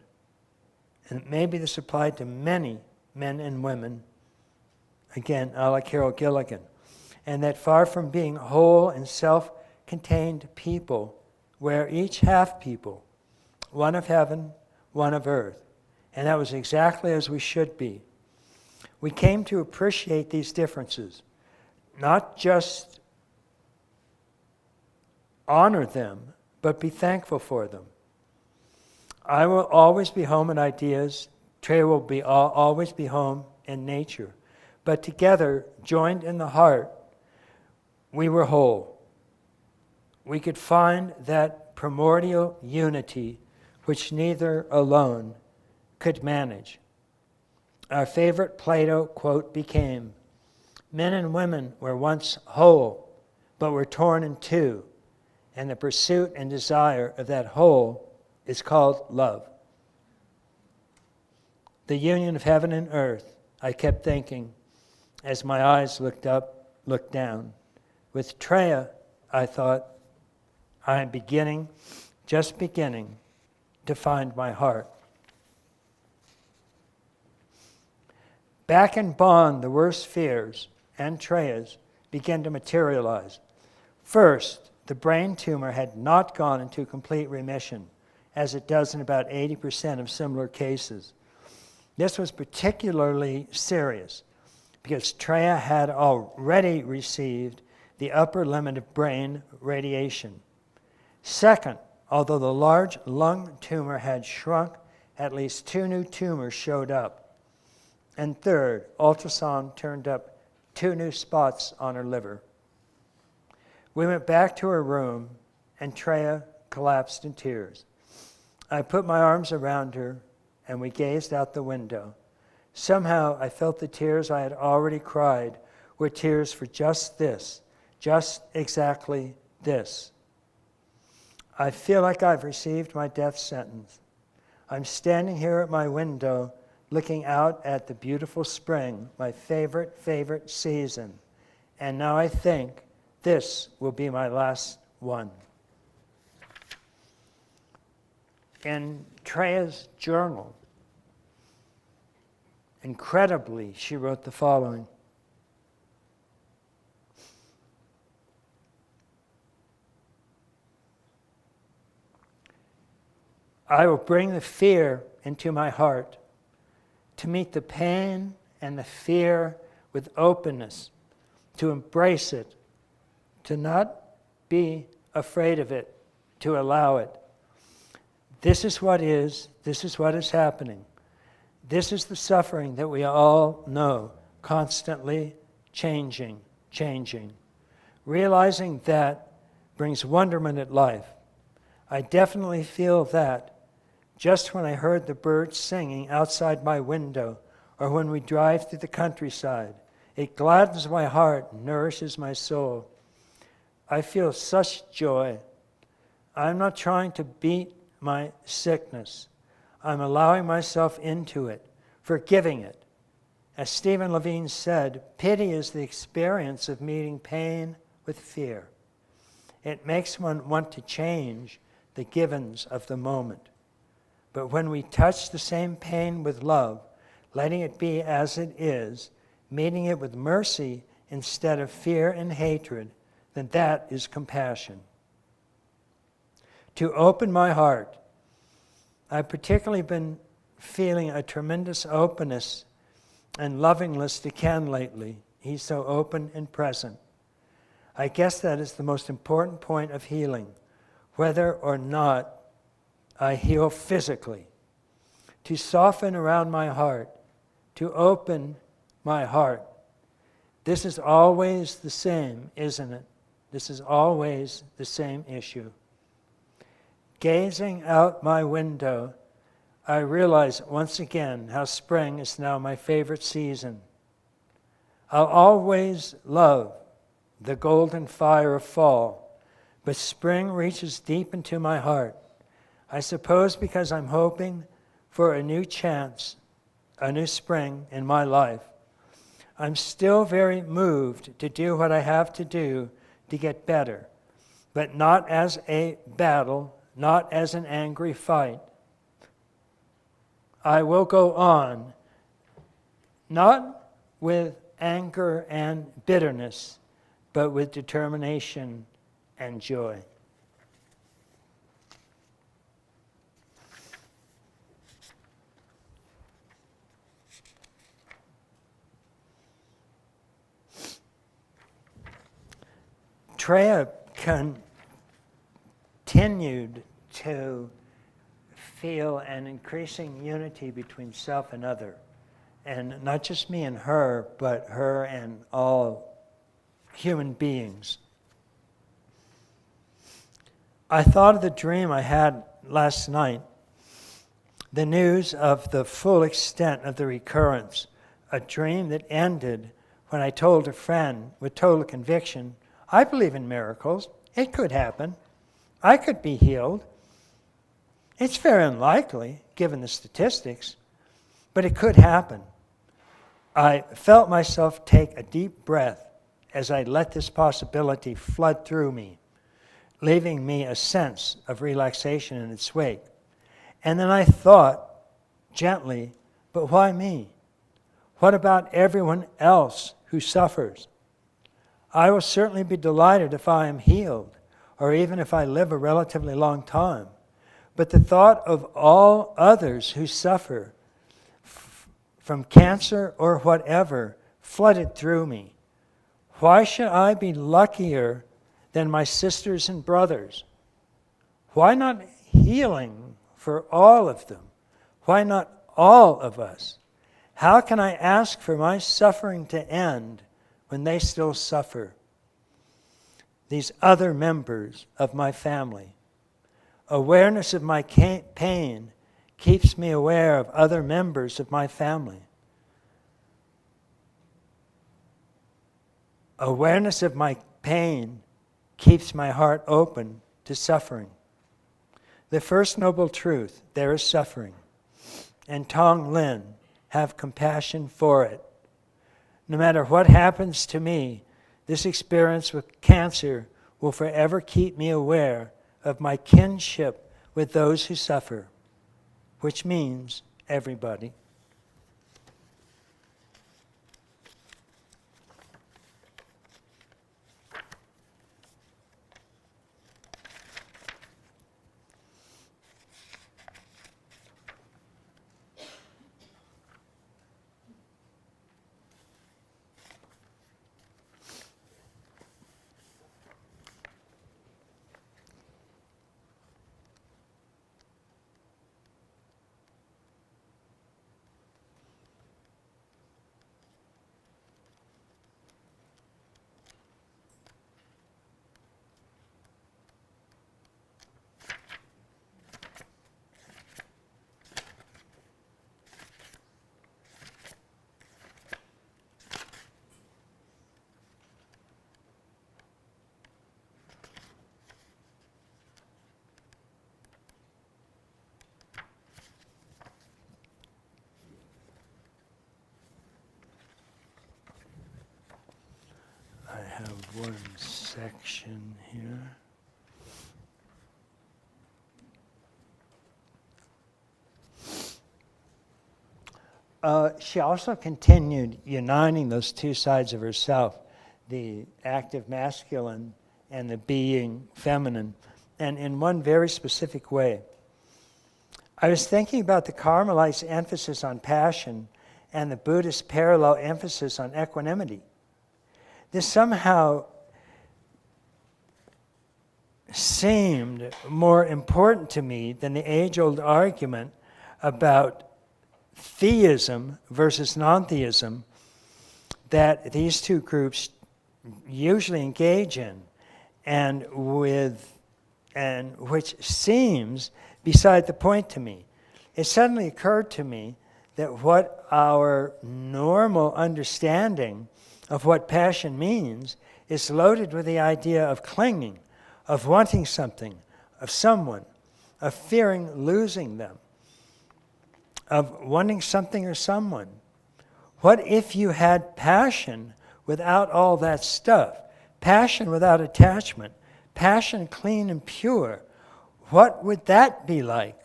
Speaker 1: and maybe this applied to many men and women, again, a la Carol Gilligan, and that far from being whole and self-contained people, we're each half people, one of heaven, one of earth, and that was exactly as we should be. We came to appreciate these differences, not just honor them, but be thankful for them. I will always be home in ideas. Treya will always be home in nature. But together, joined in the heart, we were whole. We could find that primordial unity which neither alone could manage. Our favorite Plato quote became, "Men and women were once whole, but were torn in two, and the pursuit and desire of that whole is called love." The union of heaven and earth, I kept thinking, as my eyes looked up, looked down. With Treya, I thought, I am just beginning to find my heart. Back in Bonn, the worst fears, and Treya's, began to materialize. First, the brain tumor had not gone into complete remission, as it does in about 80% of similar cases. This was particularly serious because Treya had already received the upper limit of brain radiation. Second, although the large lung tumor had shrunk, at least 2 new tumors showed up. And third, ultrasound turned up 2 new spots on her liver. We went back to her room, and Treya collapsed in tears. I put my arms around her, and we gazed out the window. Somehow, I felt the tears I had already cried were tears for just this, just exactly this. I feel like I've received my death sentence. I'm standing here at my window, looking out at the beautiful spring, my favorite season. And now I think this will be my last one. In Treya's journal, incredibly, she wrote the following. I will bring the fear into my heart to meet the pain and the fear with openness, to embrace it, to not be afraid of it, to allow it. This is what is. This is what is happening. This is the suffering that we all know, constantly changing. Realizing that brings wonderment at life. I definitely feel that just when I heard the birds singing outside my window, or when we drive through the countryside. It gladdens my heart and nourishes my soul. I feel such joy. I'm not trying to beat my sickness. I'm allowing myself into it, forgiving it. As Stephen Levine said, pity is the experience of meeting pain with fear. It makes one want to change the givens of the moment. But when we touch the same pain with love, letting it be as it is, meeting it with mercy instead of fear and hatred, then that is compassion. To open my heart. I've particularly been feeling a tremendous openness and lovingness to Ken lately. He's so open and present. I guess that is the most important point of healing, whether or not I heal physically. To soften around my heart, to open my heart. This is always the same, isn't it? This is always the same issue. Gazing out my window, I realize once again how spring is now my favorite season. I'll always love the golden fire of fall, but spring reaches deep into my heart. I suppose because I'm hoping for a new chance, a new spring in my life. I'm still very moved to do what I have to do to get better, but not as a battle, not as an angry fight. I will go on, not with anger and bitterness, but with determination and joy. Treya continued to feel an increasing unity between self and other. And not just me and her, but her and all human beings. I thought of the dream I had last night, the news of the full extent of the recurrence, a dream that ended when I told a friend with total conviction, I believe in miracles. It could happen. I could be healed. It's very unlikely, given the statistics, but it could happen. I felt myself take a deep breath as I let this possibility flood through me, leaving me a sense of relaxation in its wake. And then I thought, gently, but why me? What about everyone else who suffers? I will certainly be delighted if I am healed, or even if I live a relatively long time. But the thought of all others who suffer from cancer or whatever flooded through me. Why should I be luckier than my sisters and brothers? Why not healing for all of them? Why not all of us? How can I ask for my suffering to end when they still suffer? These other members of my family. Awareness of my pain keeps me aware of other members of my family. Awareness of my pain keeps my heart open to suffering. The first noble truth, there is suffering. And Tong Lin, have compassion for it. No matter what happens to me, this experience with cancer will forever keep me aware of my kinship with those who suffer, which means everybody. have one section here. She also continued uniting those two sides of herself, the active masculine and the being feminine, and in one very specific way. I was thinking about the Carmelites' emphasis on passion and the Buddhist parallel emphasis on equanimity. This somehow seemed more important to me than the age-old argument about theism versus non-theism that these two groups usually engage in, and which seems beside the point to me. It suddenly occurred to me that what our normal understanding of what passion means is loaded with the idea of clinging, of wanting something, of someone, of fearing losing them, of wanting something or someone. What if you had passion without all that stuff? Passion without attachment, passion clean and pure. What would that be like?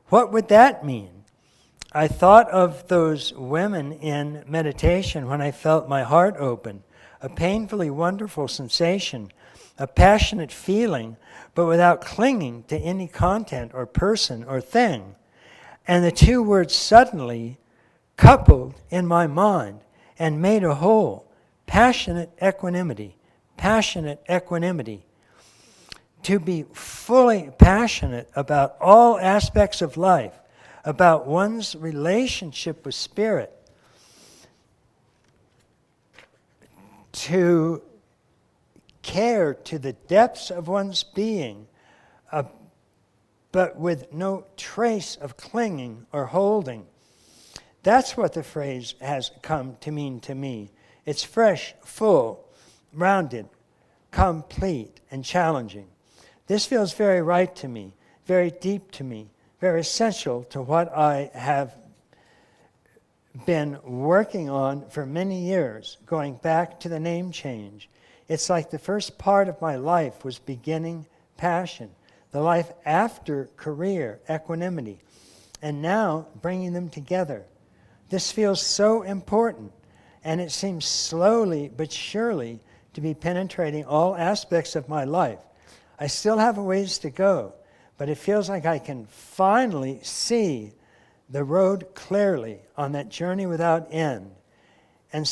Speaker 1: What would that mean? I thought of those women in meditation when I felt my heart open, a painfully wonderful sensation, a passionate feeling, but without clinging to any content or person or thing. And the two words suddenly coupled in my mind and made a whole. Passionate equanimity. Passionate equanimity. To be fully passionate about all aspects of life, about one's relationship with spirit. To care to the depths of one's being, but with no trace of clinging or holding. That's what the phrase has come to mean to me. It's fresh, full, rounded, complete, and challenging. This feels very right to me, very deep to me, very essential to what I have been working on for many years, going back to the name change. It's like the first part of my life was beginning passion, the life after career, equanimity, and now bringing them together. This feels so important, and it seems slowly but surely to be penetrating all aspects of my life. I still have a ways to go, but it feels like I can finally see the road clearly on that journey without end. And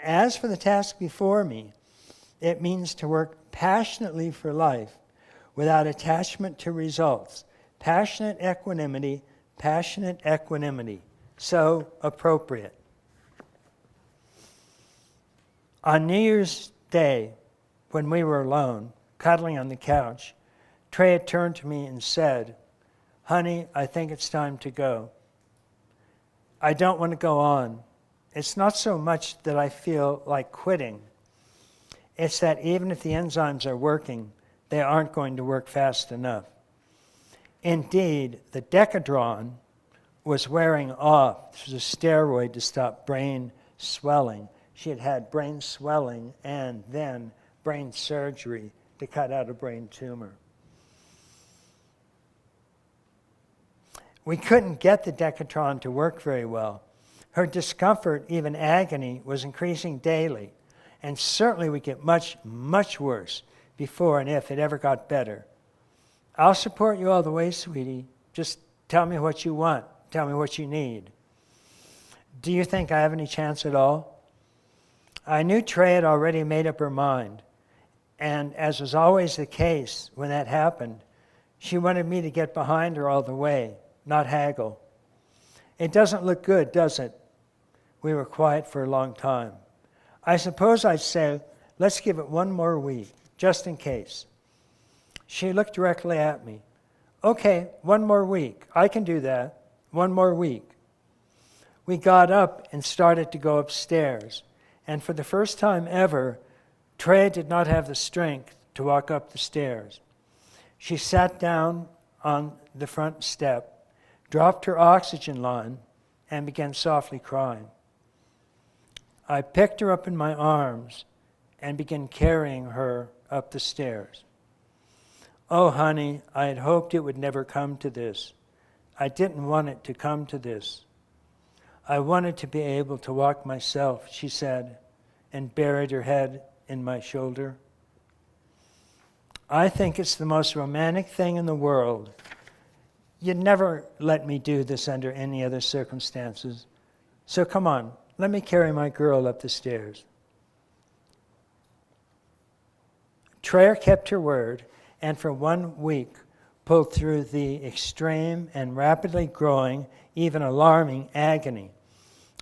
Speaker 1: as for the task before me, it means to work passionately for life without attachment to results. Passionate equanimity, passionate equanimity. So appropriate. On New Year's Day, when we were alone, cuddling on the couch, Trey had turned to me and said, "Honey, I think it's time to go. I don't want to go on. It's not so much that I feel like quitting. It's that even if the enzymes are working, they aren't going to work fast enough." Indeed, the Decadron was wearing off. This was a steroid to stop brain swelling. She had had brain swelling and then brain surgery to cut out a brain tumor. We couldn't get the Decatron to work very well. Her discomfort, even agony, was increasing daily, and certainly would get much, much worse before and if it ever got better. "I'll support you all the way, sweetie. Just tell me what you want. Tell me what you need." Do you think I have any chance at all? I knew Trey had already made up her mind, and as was always the case when that happened, she wanted me to get behind her all the way, not haggle. It doesn't look good, does it? We were quiet for a long time. I suppose I'd say, let's give it one more week, just in case. She looked directly at me. Okay, one more week. I can do that. One more week. We got up and started to go upstairs, and for the first time ever, Trey did not have the strength to walk up the stairs. She sat down on the front step, dropped her oxygen line, and began softly crying. I picked her up in my arms and began carrying her up the stairs. Oh, honey, I had hoped it would never come to this. I didn't want it to come to this. I wanted to be able to walk myself, she said, and buried her head in my shoulder. I think it's the most romantic thing in the world. You'd never let me do this under any other circumstances. So come on, let me carry my girl up the stairs. Treya kept her word, and for 1 week pulled through the extreme and rapidly growing, even alarming agony,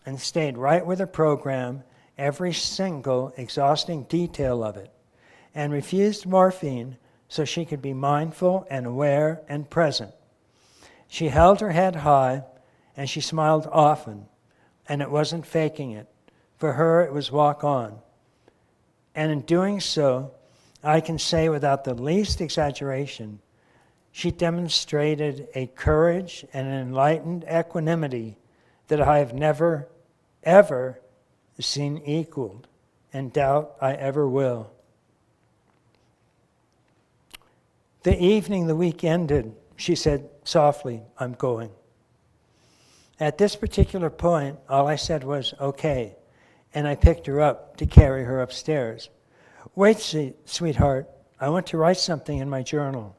Speaker 1: and stayed right with the program, every single exhausting detail of it, and refused morphine so she could be mindful and aware and present. She held her head high, and she smiled often, and it wasn't faking it. For her, it was walk on. And in doing so, I can say without the least exaggeration, she demonstrated a courage and an enlightened equanimity that I have never, ever seen equaled, and doubt I ever will. The evening the week ended, she said softly, I'm going. At this particular point, all I said was, okay, and I picked her up to carry her upstairs. Wait, sweetheart, I want to write something in my journal.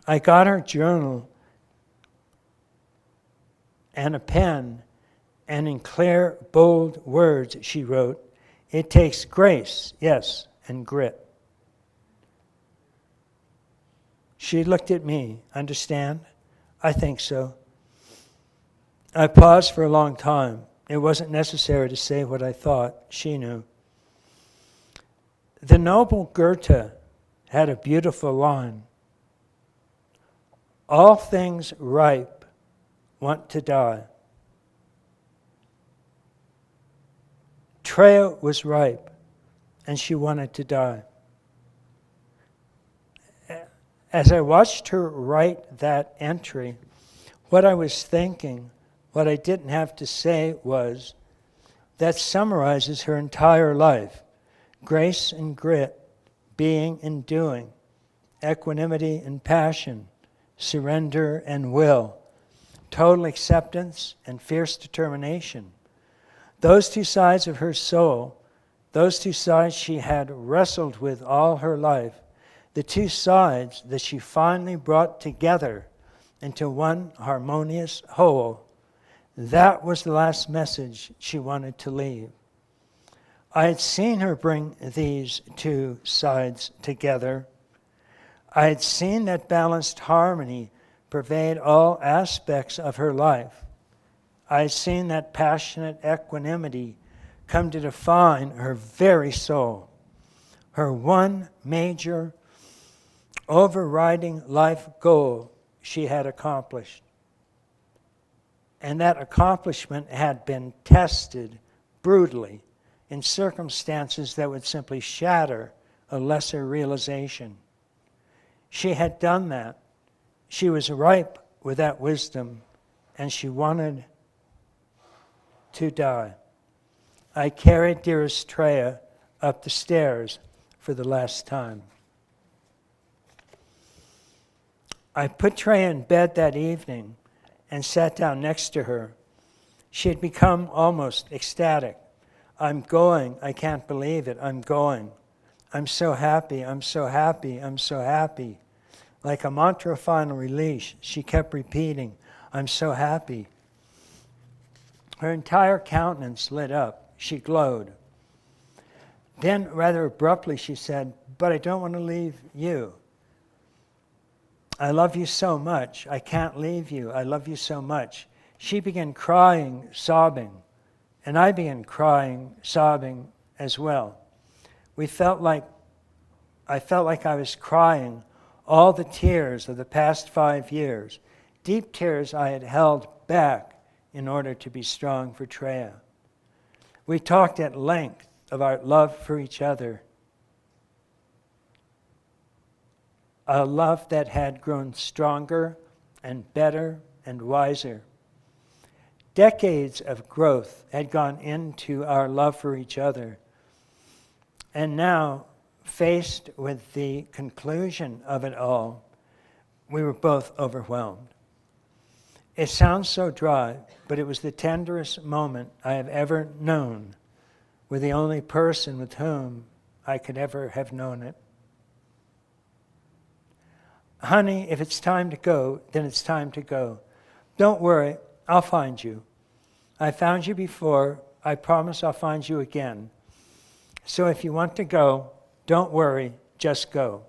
Speaker 1: I got her journal and a pen, and in clear, bold words she wrote, it takes grace, yes, and grit. She looked at me, understand? I think so. I paused for a long time. It wasn't necessary to say what I thought. She knew. The noble Goethe had a beautiful line. All things ripe want to die. Treya was ripe, and she wanted to die. As I watched her write that entry, what I was thinking, what I didn't have to say was, that summarizes her entire life. Grace and grit, being and doing, equanimity and passion, surrender and will, total acceptance and fierce determination. Those two sides of her soul, those two sides she had wrestled with all her life, the two sides that she finally brought together into one harmonious whole, that was the last message she wanted to leave. I had seen her bring these two sides together. I had seen that balanced harmony pervade all aspects of her life. I had seen that passionate equanimity come to define her very soul. Her one major, overriding life goal she had accomplished. And that accomplishment had been tested brutally in circumstances that would simply shatter a lesser realization. She had done that. She was ripe with that wisdom, and she wanted to die. I carried dearest Treya up the stairs for the last time. I put Treya in bed that evening and sat down next to her. She had become almost ecstatic. I'm going. I can't believe it. I'm going. I'm so happy. I'm so happy. I'm so happy. Like a mantra of final release, she kept repeating, I'm so happy. Her entire countenance lit up. She glowed. Then, rather abruptly, she said, but I don't want to leave you. I love you so much. I can't leave you. I love you so much. She began crying, sobbing, and I began crying, sobbing as well. I felt like I was crying all the tears of the past 5 years, deep tears I had held back in order to be strong for Treya. We talked at length of our love for each other, a love that had grown stronger and better and wiser. Decades of growth had gone into our love for each other. And now, faced with the conclusion of it all, we were both overwhelmed. It sounds so dry, but it was the tenderest moment I have ever known with the only person with whom I could ever have known it. Honey, if it's time to go, then it's time to go. Don't worry, I'll find you. I found you before. I promise I'll find you again. So if you want to go, don't worry, just go.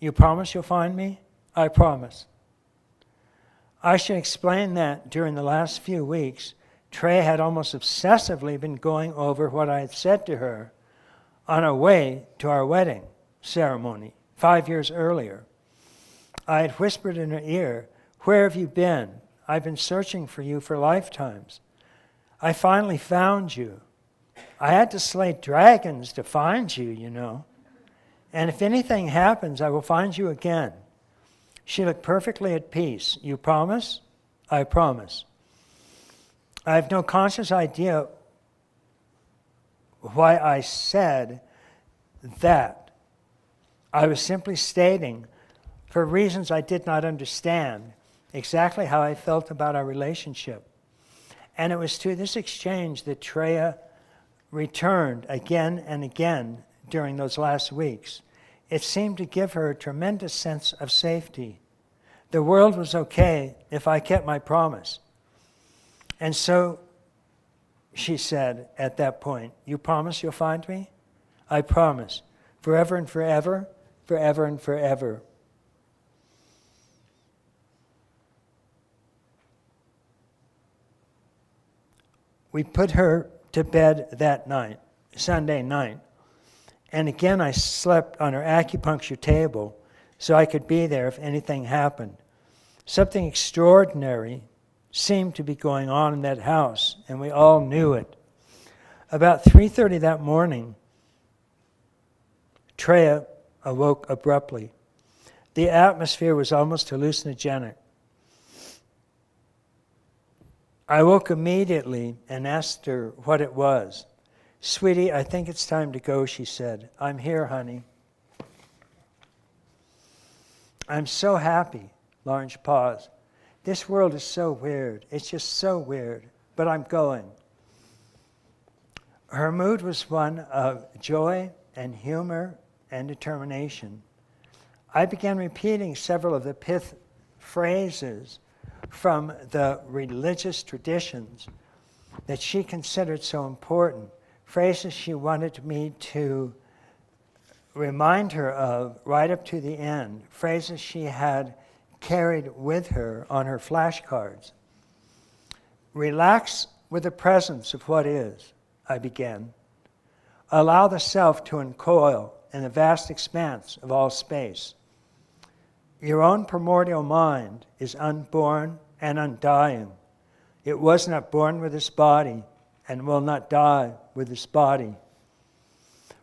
Speaker 1: You promise you'll find me? I promise. I should explain that during the last few weeks, Trey had almost obsessively been going over what I had said to her on our way to our wedding ceremony 5 years earlier. I had whispered in her ear, "Where have you been? I've been searching for you for lifetimes. I finally found you. I had to slay dragons to find you, you know. And if anything happens, I will find you again." She looked perfectly at peace. You promise? I promise. I have no conscious idea why I said that. I was simply stating, for reasons I did not understand, exactly how I felt about our relationship. And it was to this exchange that Treya returned again and again during those last weeks. It seemed to give her a tremendous sense of safety. The world was okay if I kept my promise. And so she said at that point, "You promise you'll find me?" I promise. Forever and forever, forever and forever. We put her to bed that night, Sunday night. And again, I slept on her acupuncture table so I could be there if anything happened. Something extraordinary seemed to be going on in that house, and we all knew it. About 3:30 that morning, Treya awoke abruptly. The atmosphere was almost hallucinogenic. I woke immediately and asked her what it was. "Sweetie, I think it's time to go," she said. "I'm here, honey." I'm so happy. Lawrence paused. This world is so weird. It's just so weird. But I'm going. Her mood was one of joy and humor and determination. I began repeating several of the pith phrases from the religious traditions that she considered so important, phrases she wanted me to remind her of right up to the end, phrases she had carried with her on her flashcards. "Relax with the presence of what is," I began. "Allow the self to uncoil in the vast expanse of all space. Your own primordial mind is unborn and undying. It was not born with this body and will not die with this body.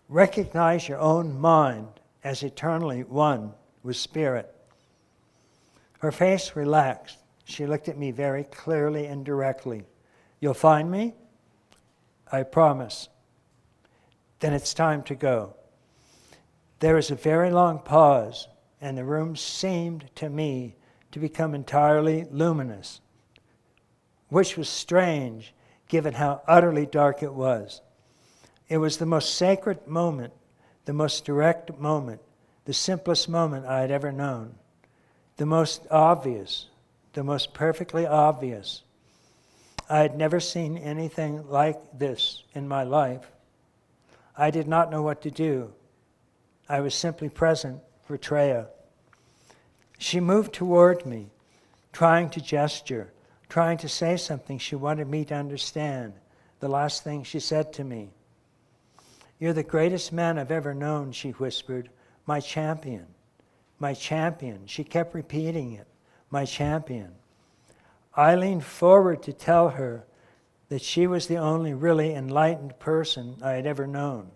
Speaker 1: Recognize your own mind as eternally one with spirit." Her face relaxed. She looked at me very clearly and directly. "You'll find me?" I promise. "Then it's time to go." There was a very long pause, and the room seemed to me to become entirely luminous, which was strange given how utterly dark it was. It was the most sacred moment, the most direct moment, the simplest moment I had ever known, the most obvious, the most perfectly obvious. I had never seen anything like this in my life. I did not know what to do. I was simply present for Treya. She moved toward me, trying to gesture, trying to say something she wanted me to understand. The last thing she said to me, "You're the greatest man I've ever known," she whispered. "My champion, my champion." She kept repeating it, "My champion." I leaned forward to tell her that she was the only really enlightened person I had ever known.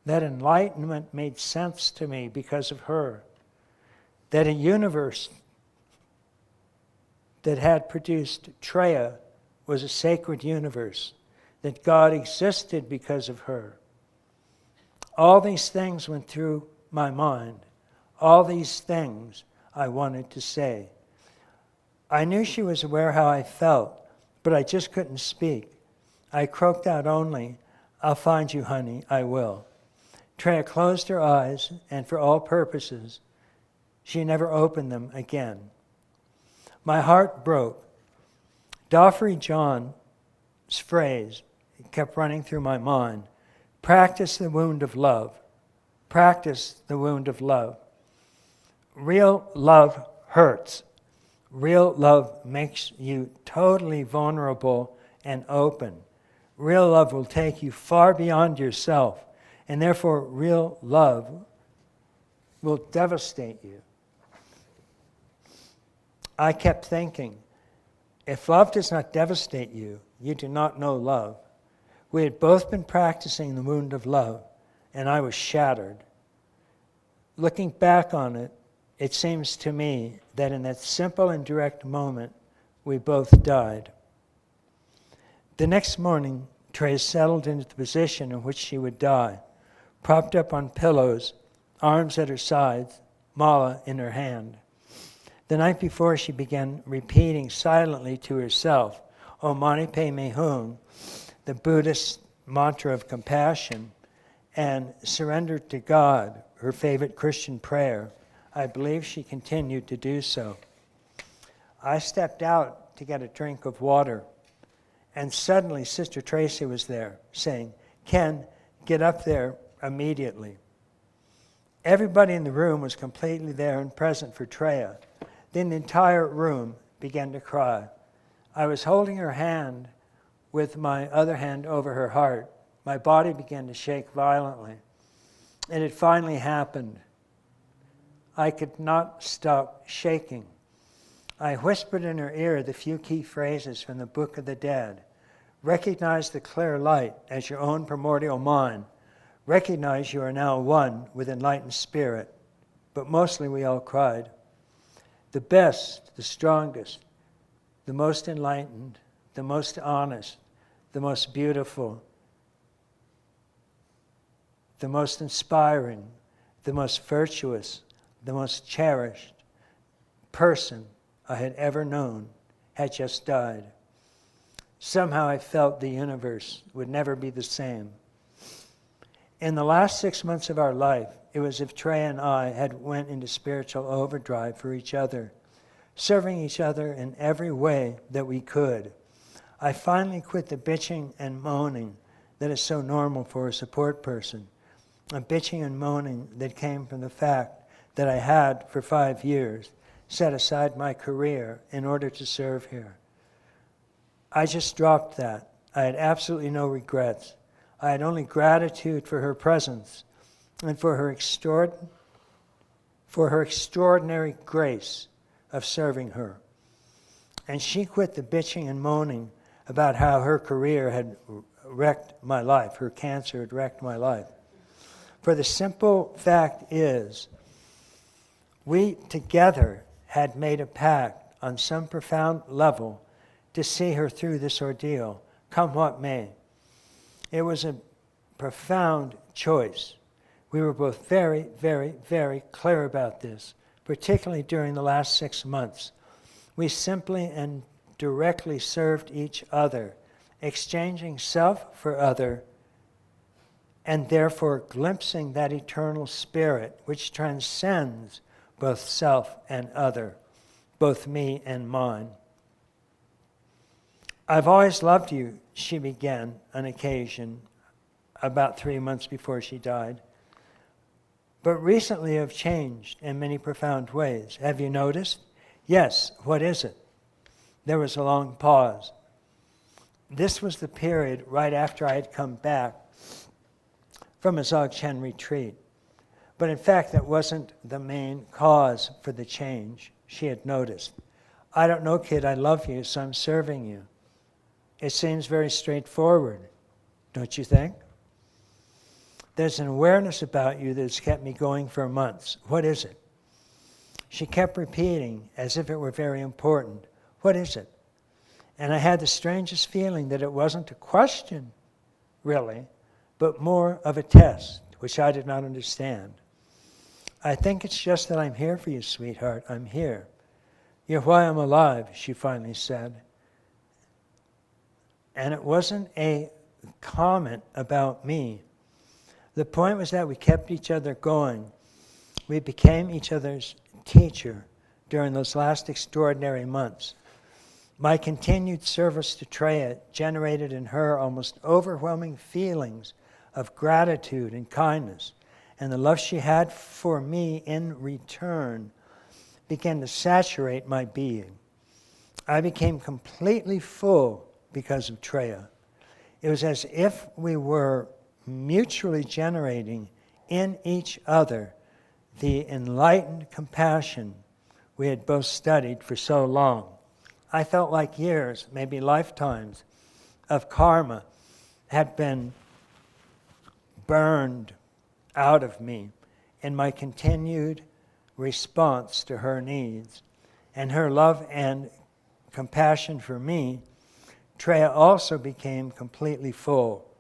Speaker 1: That enlightenment made sense to me because of her. That a universe that had produced Treya was a sacred universe. That God existed because of her. All these things went through my mind. All these things I wanted to say. I knew she was aware how I felt, but I just couldn't speak. I croaked out only, "I'll find you, honey, I will." Treya closed her eyes, and for all purposes, she never opened them again. My heart broke. Doffrey John's phrase kept running through my mind. Practice the wound of love. Practice the wound of love. Real love hurts. Real love makes you totally vulnerable and open. Real love will take you far beyond yourself, and therefore real love will devastate you. I kept thinking, if love does not devastate you, you do not know love. We had both been practicing the wound of love, and I was shattered. Looking back on it, it seems to me that in that simple and direct moment, we both died. The next morning, Treya settled into the position in which she would die, propped up on pillows, arms at her sides, mala in her hand. The night before, she began repeating silently to herself, "O Mani Padme Hum," the Buddhist mantra of compassion, and surrendered to God, her favorite Christian prayer. I believe she continued to do so. I stepped out to get a drink of water, and suddenly Sister Tracy was there, saying, "Ken, get up there immediately." Everybody in the room was completely there and present for Treya. Then the entire room began to cry. I was holding her hand with my other hand over her heart. My body began to shake violently. It had finally happened. I could not stop shaking. I whispered in her ear the few key phrases from the Book of the Dead. Recognize the clear light as your own primordial mind. Recognize you are now one with enlightened spirit. But mostly we all cried. The best, the strongest, the most enlightened, the most honest, the most beautiful, the most inspiring, the most virtuous, the most cherished person I had ever known had just died. Somehow I felt the universe would never be the same. In the last 6 months of our life, it was as if Treya and I had went into spiritual overdrive for each other, serving each other in every way that we could. I finally quit the bitching and moaning that is so normal for a support person, a bitching and moaning that came from the fact that I had, for 5 years, set aside my career in order to serve here. I just dropped that. I had absolutely no regrets. I had only gratitude for her presence and for her extraordinary grace of serving her. And she quit the bitching and moaning about how her career had wrecked my life, her cancer had wrecked my life. For the simple fact is, we together had made a pact on some profound level to see her through this ordeal, come what may. It was a profound choice. We were both very, very, very clear about this, particularly during the last 6 months. We simply and directly served each other, exchanging self for other, and therefore glimpsing that eternal spirit which transcends both self and other, both me and mine. "I've always loved you," she began on occasion, about 3 months before she died. "But recently I've changed in many profound ways. Have you noticed?" "Yes, what is it?" There was a long pause. This was the period right after I had come back from a Dzogchen retreat. But in fact, that wasn't the main cause for the change. She had noticed. "I don't know, kid, I love you, so I'm serving you." It seems very straightforward, don't you think? "There's an awareness about you that's kept me going for months. What is it?" She kept repeating, as if it were very important, "What is it?" And I had the strangest feeling that it wasn't a question, really, but more of a test, which I did not understand. I think it's just that I'm here for you, sweetheart. I'm here. You're why I'm alive, she finally said. And it wasn't a comment about me. The point was that we kept each other going. We became each other's teacher during those last extraordinary months. My continued service to Treya generated in her almost overwhelming feelings of gratitude and kindness, and the love she had for me in return began to saturate my being. I became completely full because of Treya. It was as if we were mutually generating in each other the enlightened compassion we had both studied for so long. I felt like years, maybe lifetimes, of karma had been burned out of me in my continued response to her needs. And her love and compassion for me, Treya also became completely full.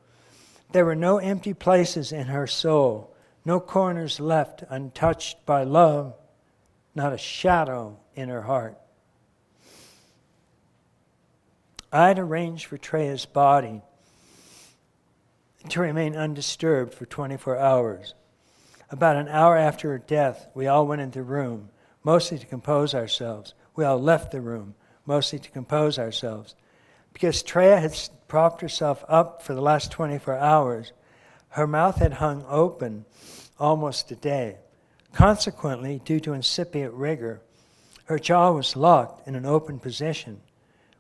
Speaker 1: There were no empty places in her soul, no corners left untouched by love, not a shadow in her heart. I had arranged for Treya's body to remain undisturbed for 24 hours. About an hour after her death, we all went into the room, mostly to compose ourselves. We all left the room, mostly to compose ourselves. Because Treya had propped herself up for the last 24 hours, her mouth had hung open almost a day. Consequently, due to incipient rigor, her jaw was locked in an open position.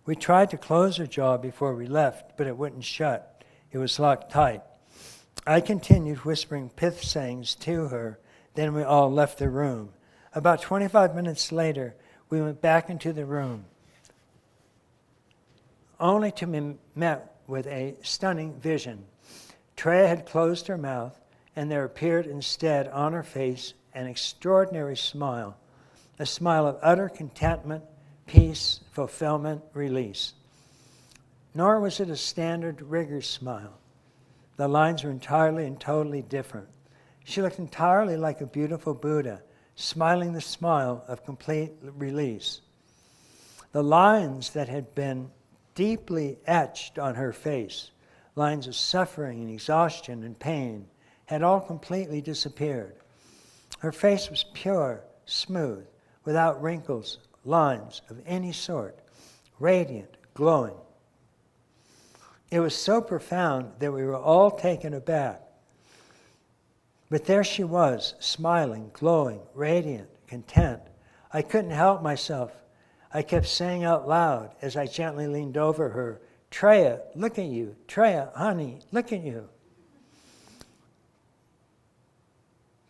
Speaker 1: We tried to close her jaw before we left, but it wouldn't shut. It was locked tight. I continued whispering pith sayings to her, then we all left the room. About 25 minutes later, we went back into the room, only to be met with a stunning vision. Treya had closed her mouth, and there appeared instead on her face an extraordinary smile, a smile of utter contentment, peace, fulfillment, release. Nor was it a standard rigor smile. The lines were entirely and totally different. She looked entirely like a beautiful Buddha, smiling the smile of complete release. The lines that had been deeply etched on her face, lines of suffering and exhaustion and pain, had all completely disappeared. Her face was pure, smooth, without wrinkles, lines of any sort, radiant, glowing. It was so profound that we were all taken aback. But there she was, smiling, glowing, radiant, content. I couldn't help myself. I kept saying out loud as I gently leaned over her, "Treya, look at you. Treya, honey, look at you."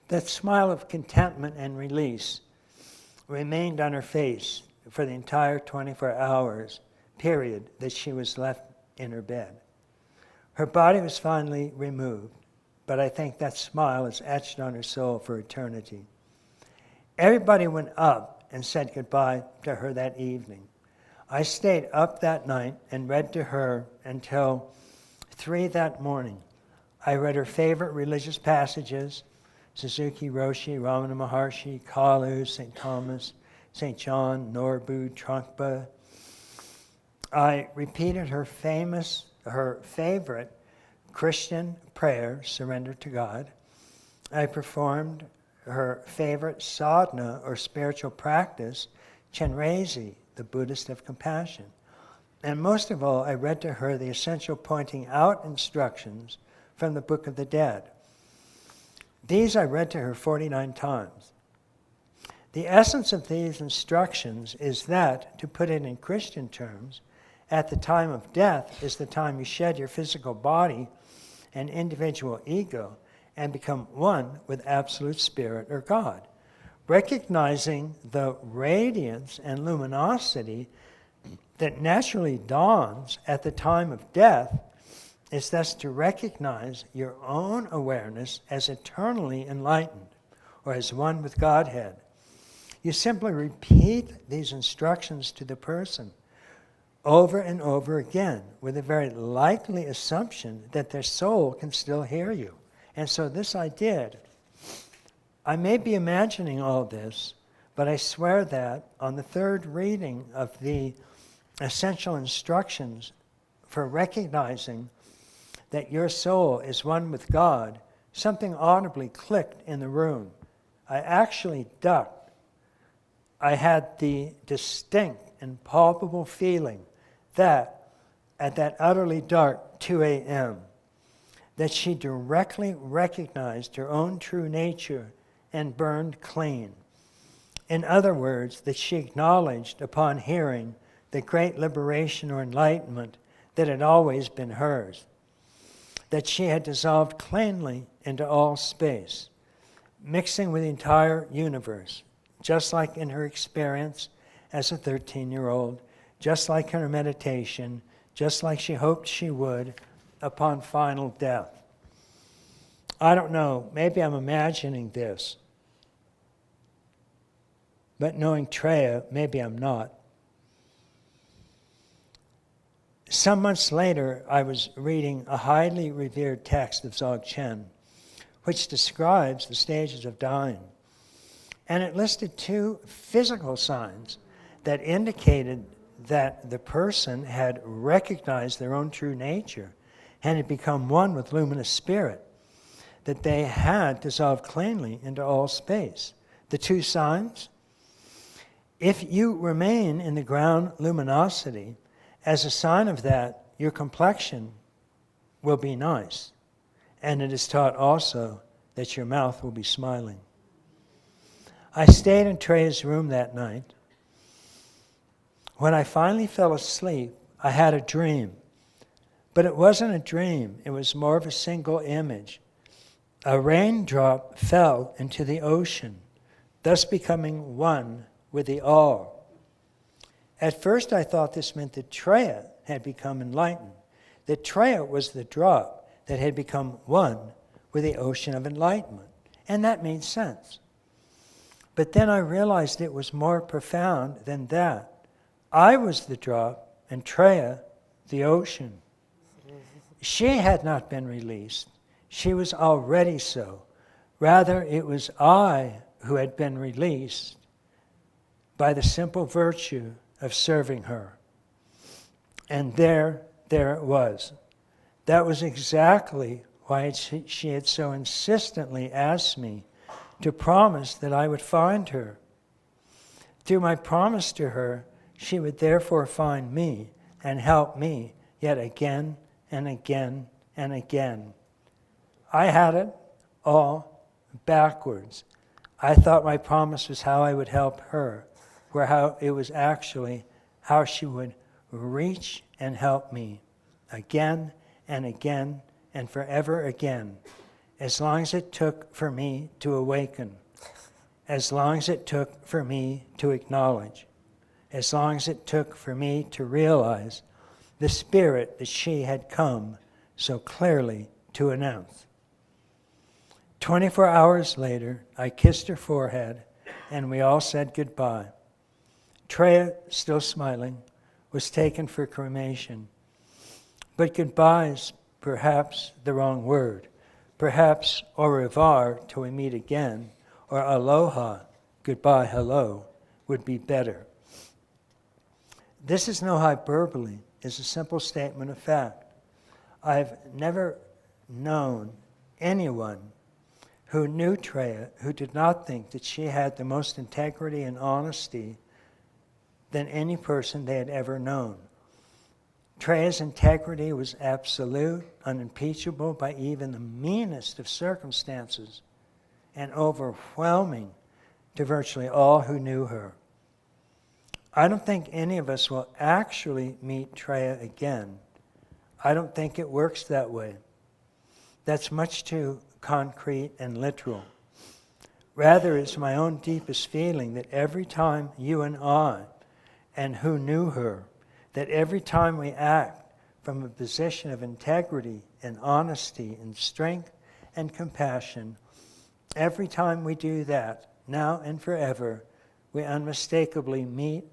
Speaker 1: That smile of contentment and release remained on her face for the entire 24 hours period that she was left in her bed. Her body was finally removed, but I think that smile is etched on her soul for eternity. Everybody went up and said goodbye to her that evening. I stayed up that night and read to her until 3 that morning. I read her favorite religious passages, Suzuki Roshi, Ramana Maharshi, Kalu, St. Thomas, St. John, Norbu, Trungpa. I repeated her favorite Christian prayer, Surrender to God. I performed her favorite sadhana or spiritual practice, Chenrezig, the Buddhist of compassion. And most of all, I read to her the essential pointing out instructions from the Book of the Dead. These I read to her 49 times. The essence of these instructions is that, to put it in Christian terms, at the time of death is the time you shed your physical body and individual ego and become one with Absolute Spirit or God. Recognizing the radiance and luminosity that naturally dawns at the time of death is thus to recognize your own awareness as eternally enlightened or as one with Godhead. You simply repeat these instructions to the person over and over again with a very likely assumption that their soul can still hear you And so this I did. I may be imagining all this, but I swear that on the third reading of the essential instructions for recognizing that your soul is one with God, something audibly clicked in the room. I actually ducked. I had the distinct and palpable feeling that at that utterly dark 2 a.m., that she directly recognized her own true nature and burned clean. In other words, that she acknowledged upon hearing the great liberation or enlightenment that had always been hers, that she had dissolved cleanly into all space, mixing with the entire universe, just like in her experience as a 13-year-old, just like in her meditation, just like she hoped she would upon final death. I don't know, maybe I'm imagining this, but knowing Treya, maybe I'm not. Some months later, I was reading a highly revered text of Dzogchen, which describes the stages of dying. And it listed 2 physical signs that indicated that the person had recognized their own true nature and had become one with luminous spirit, that they had dissolved cleanly into all space. The 2 signs: if you remain in the ground luminosity, as a sign of that, your complexion will be nice. And it is taught also that your mouth will be smiling. I stayed in Treya's room that night. When I finally fell asleep, I had a dream. But it wasn't a dream. It was more of a single image. A raindrop fell into the ocean, thus becoming one with the all. At first I thought this meant that Treya had become enlightened, that Treya was the drop that had become one with the ocean of enlightenment. And that made sense. But then I realized it was more profound than that. I was the drop and Treya the ocean. She had not been released. She was already so. Rather, it was I who had been released by the simple virtue of serving her. And there it was. That was exactly why she had so insistently asked me to promise that I would find her. Through my promise to her, she would therefore find me and help me yet again and again and again. I had it all backwards. I thought my promise was how I would help her, where how it was actually how she would reach and help me again and again and forever again, as long as it took for me to awaken, as long as it took for me to acknowledge, as long as it took for me to realize the spirit that she had come so clearly to announce. 24 hours later, I kissed her forehead, and we all said goodbye. Treya, still smiling, was taken for cremation. But goodbye is perhaps the wrong word. Perhaps au revoir till we meet again, or aloha, goodbye, hello, would be better. This is no hyperbole. It's a simple statement of fact. I've never known anyone who knew Treya who did not think that she had the most integrity and honesty than any person they had ever known. Treya's integrity was absolute, unimpeachable by even the meanest of circumstances, and overwhelming to virtually all who knew her. I don't think any of us will actually meet Treya again. I don't think it works that way. That's much too concrete and literal. Rather, it's my own deepest feeling that every time you and I, and who knew her, that every time we act from a position of integrity and honesty and strength and compassion, every time we do that, now and forever, we unmistakably meet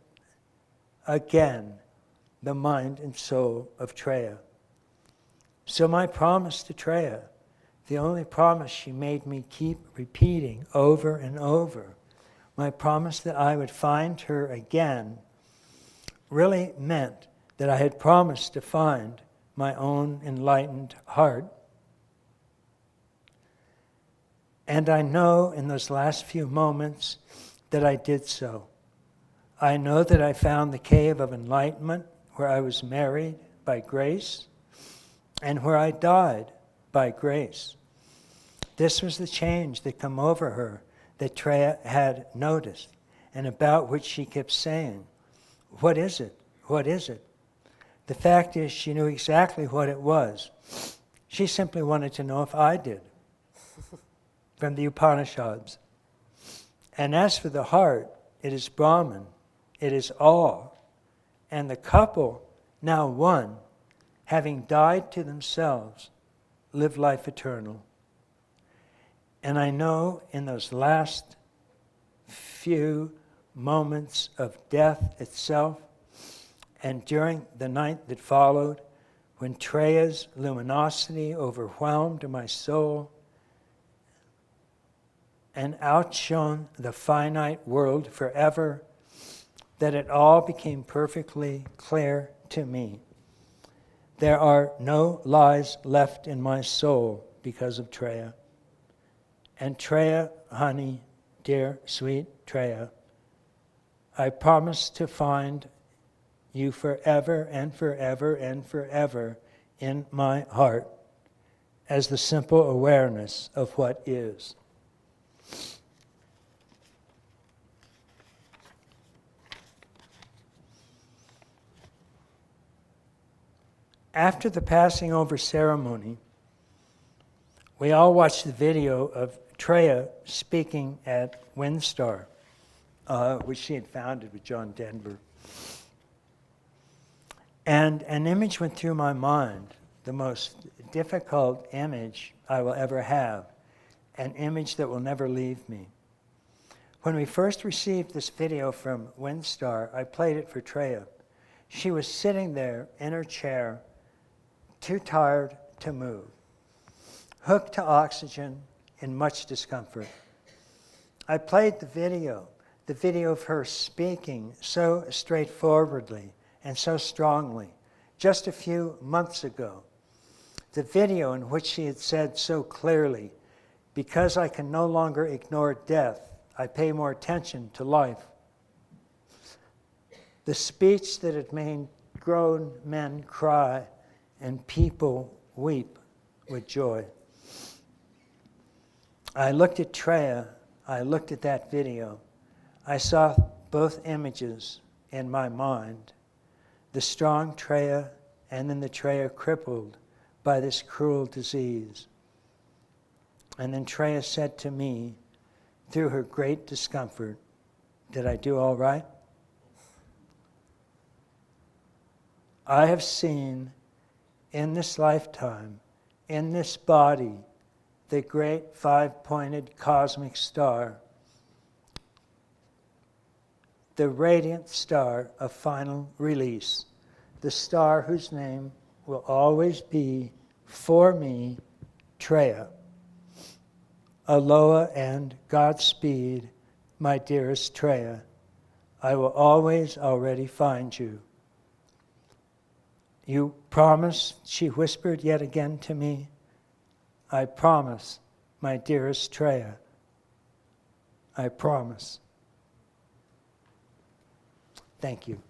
Speaker 1: again the mind and soul of Treya. So my promise to Treya the only promise she made me keep repeating over and over, my promise that I would find her again, really meant that I had promised to find my own enlightened heart. And I know in those last few moments that I did so. I know that I found the cave of enlightenment where I was married by grace and where I died by grace. This was the change that came over her that Treya had noticed and about which she kept saying, "What is it? What is it?" The fact is, she knew exactly what it was. She simply wanted to know if I did, from the Upanishads. And as for the heart, it is Brahman, it is all. And the couple, now one, having died to themselves, live life eternal. And I know in those last few moments of death itself, and during the night that followed, when Treya's luminosity overwhelmed my soul and outshone the finite world forever, that it all became perfectly clear to me. There are no lies left in my soul because of Treya. And Treya, honey, dear, sweet Treya, I promise to find you forever and forever and forever in my heart as the simple awareness of what is. After the passing over ceremony, we all watched the video of Treya speaking at Windstar, which she had founded with John Denver. And an image went through my mind, the most difficult image I will ever have, an image that will never leave me. When we first received this video from Windstar, I played it for Treya. She was sitting there in her chair, too tired to move, hooked to oxygen in much discomfort. I played the video of her speaking so straightforwardly and so strongly just a few months ago. The video in which she had said so clearly, "Because I can no longer ignore death, I pay more attention to life." The speech that had made grown men cry and people weep with joy. I looked at Treya, I looked at that video. I saw both images in my mind. The strong Treya and then the Treya crippled by this cruel disease. And then Treya said to me, through her great discomfort, "Did I do all right?" I have seen in this lifetime, in this body, the great five-pointed cosmic star, the radiant star of final release, the star whose name will always be, for me, Treya. Aloha and Godspeed, my dearest Treya. I will always already find you. You promise, she whispered yet again to me. I promise, my dearest Treya. I promise. Thank you.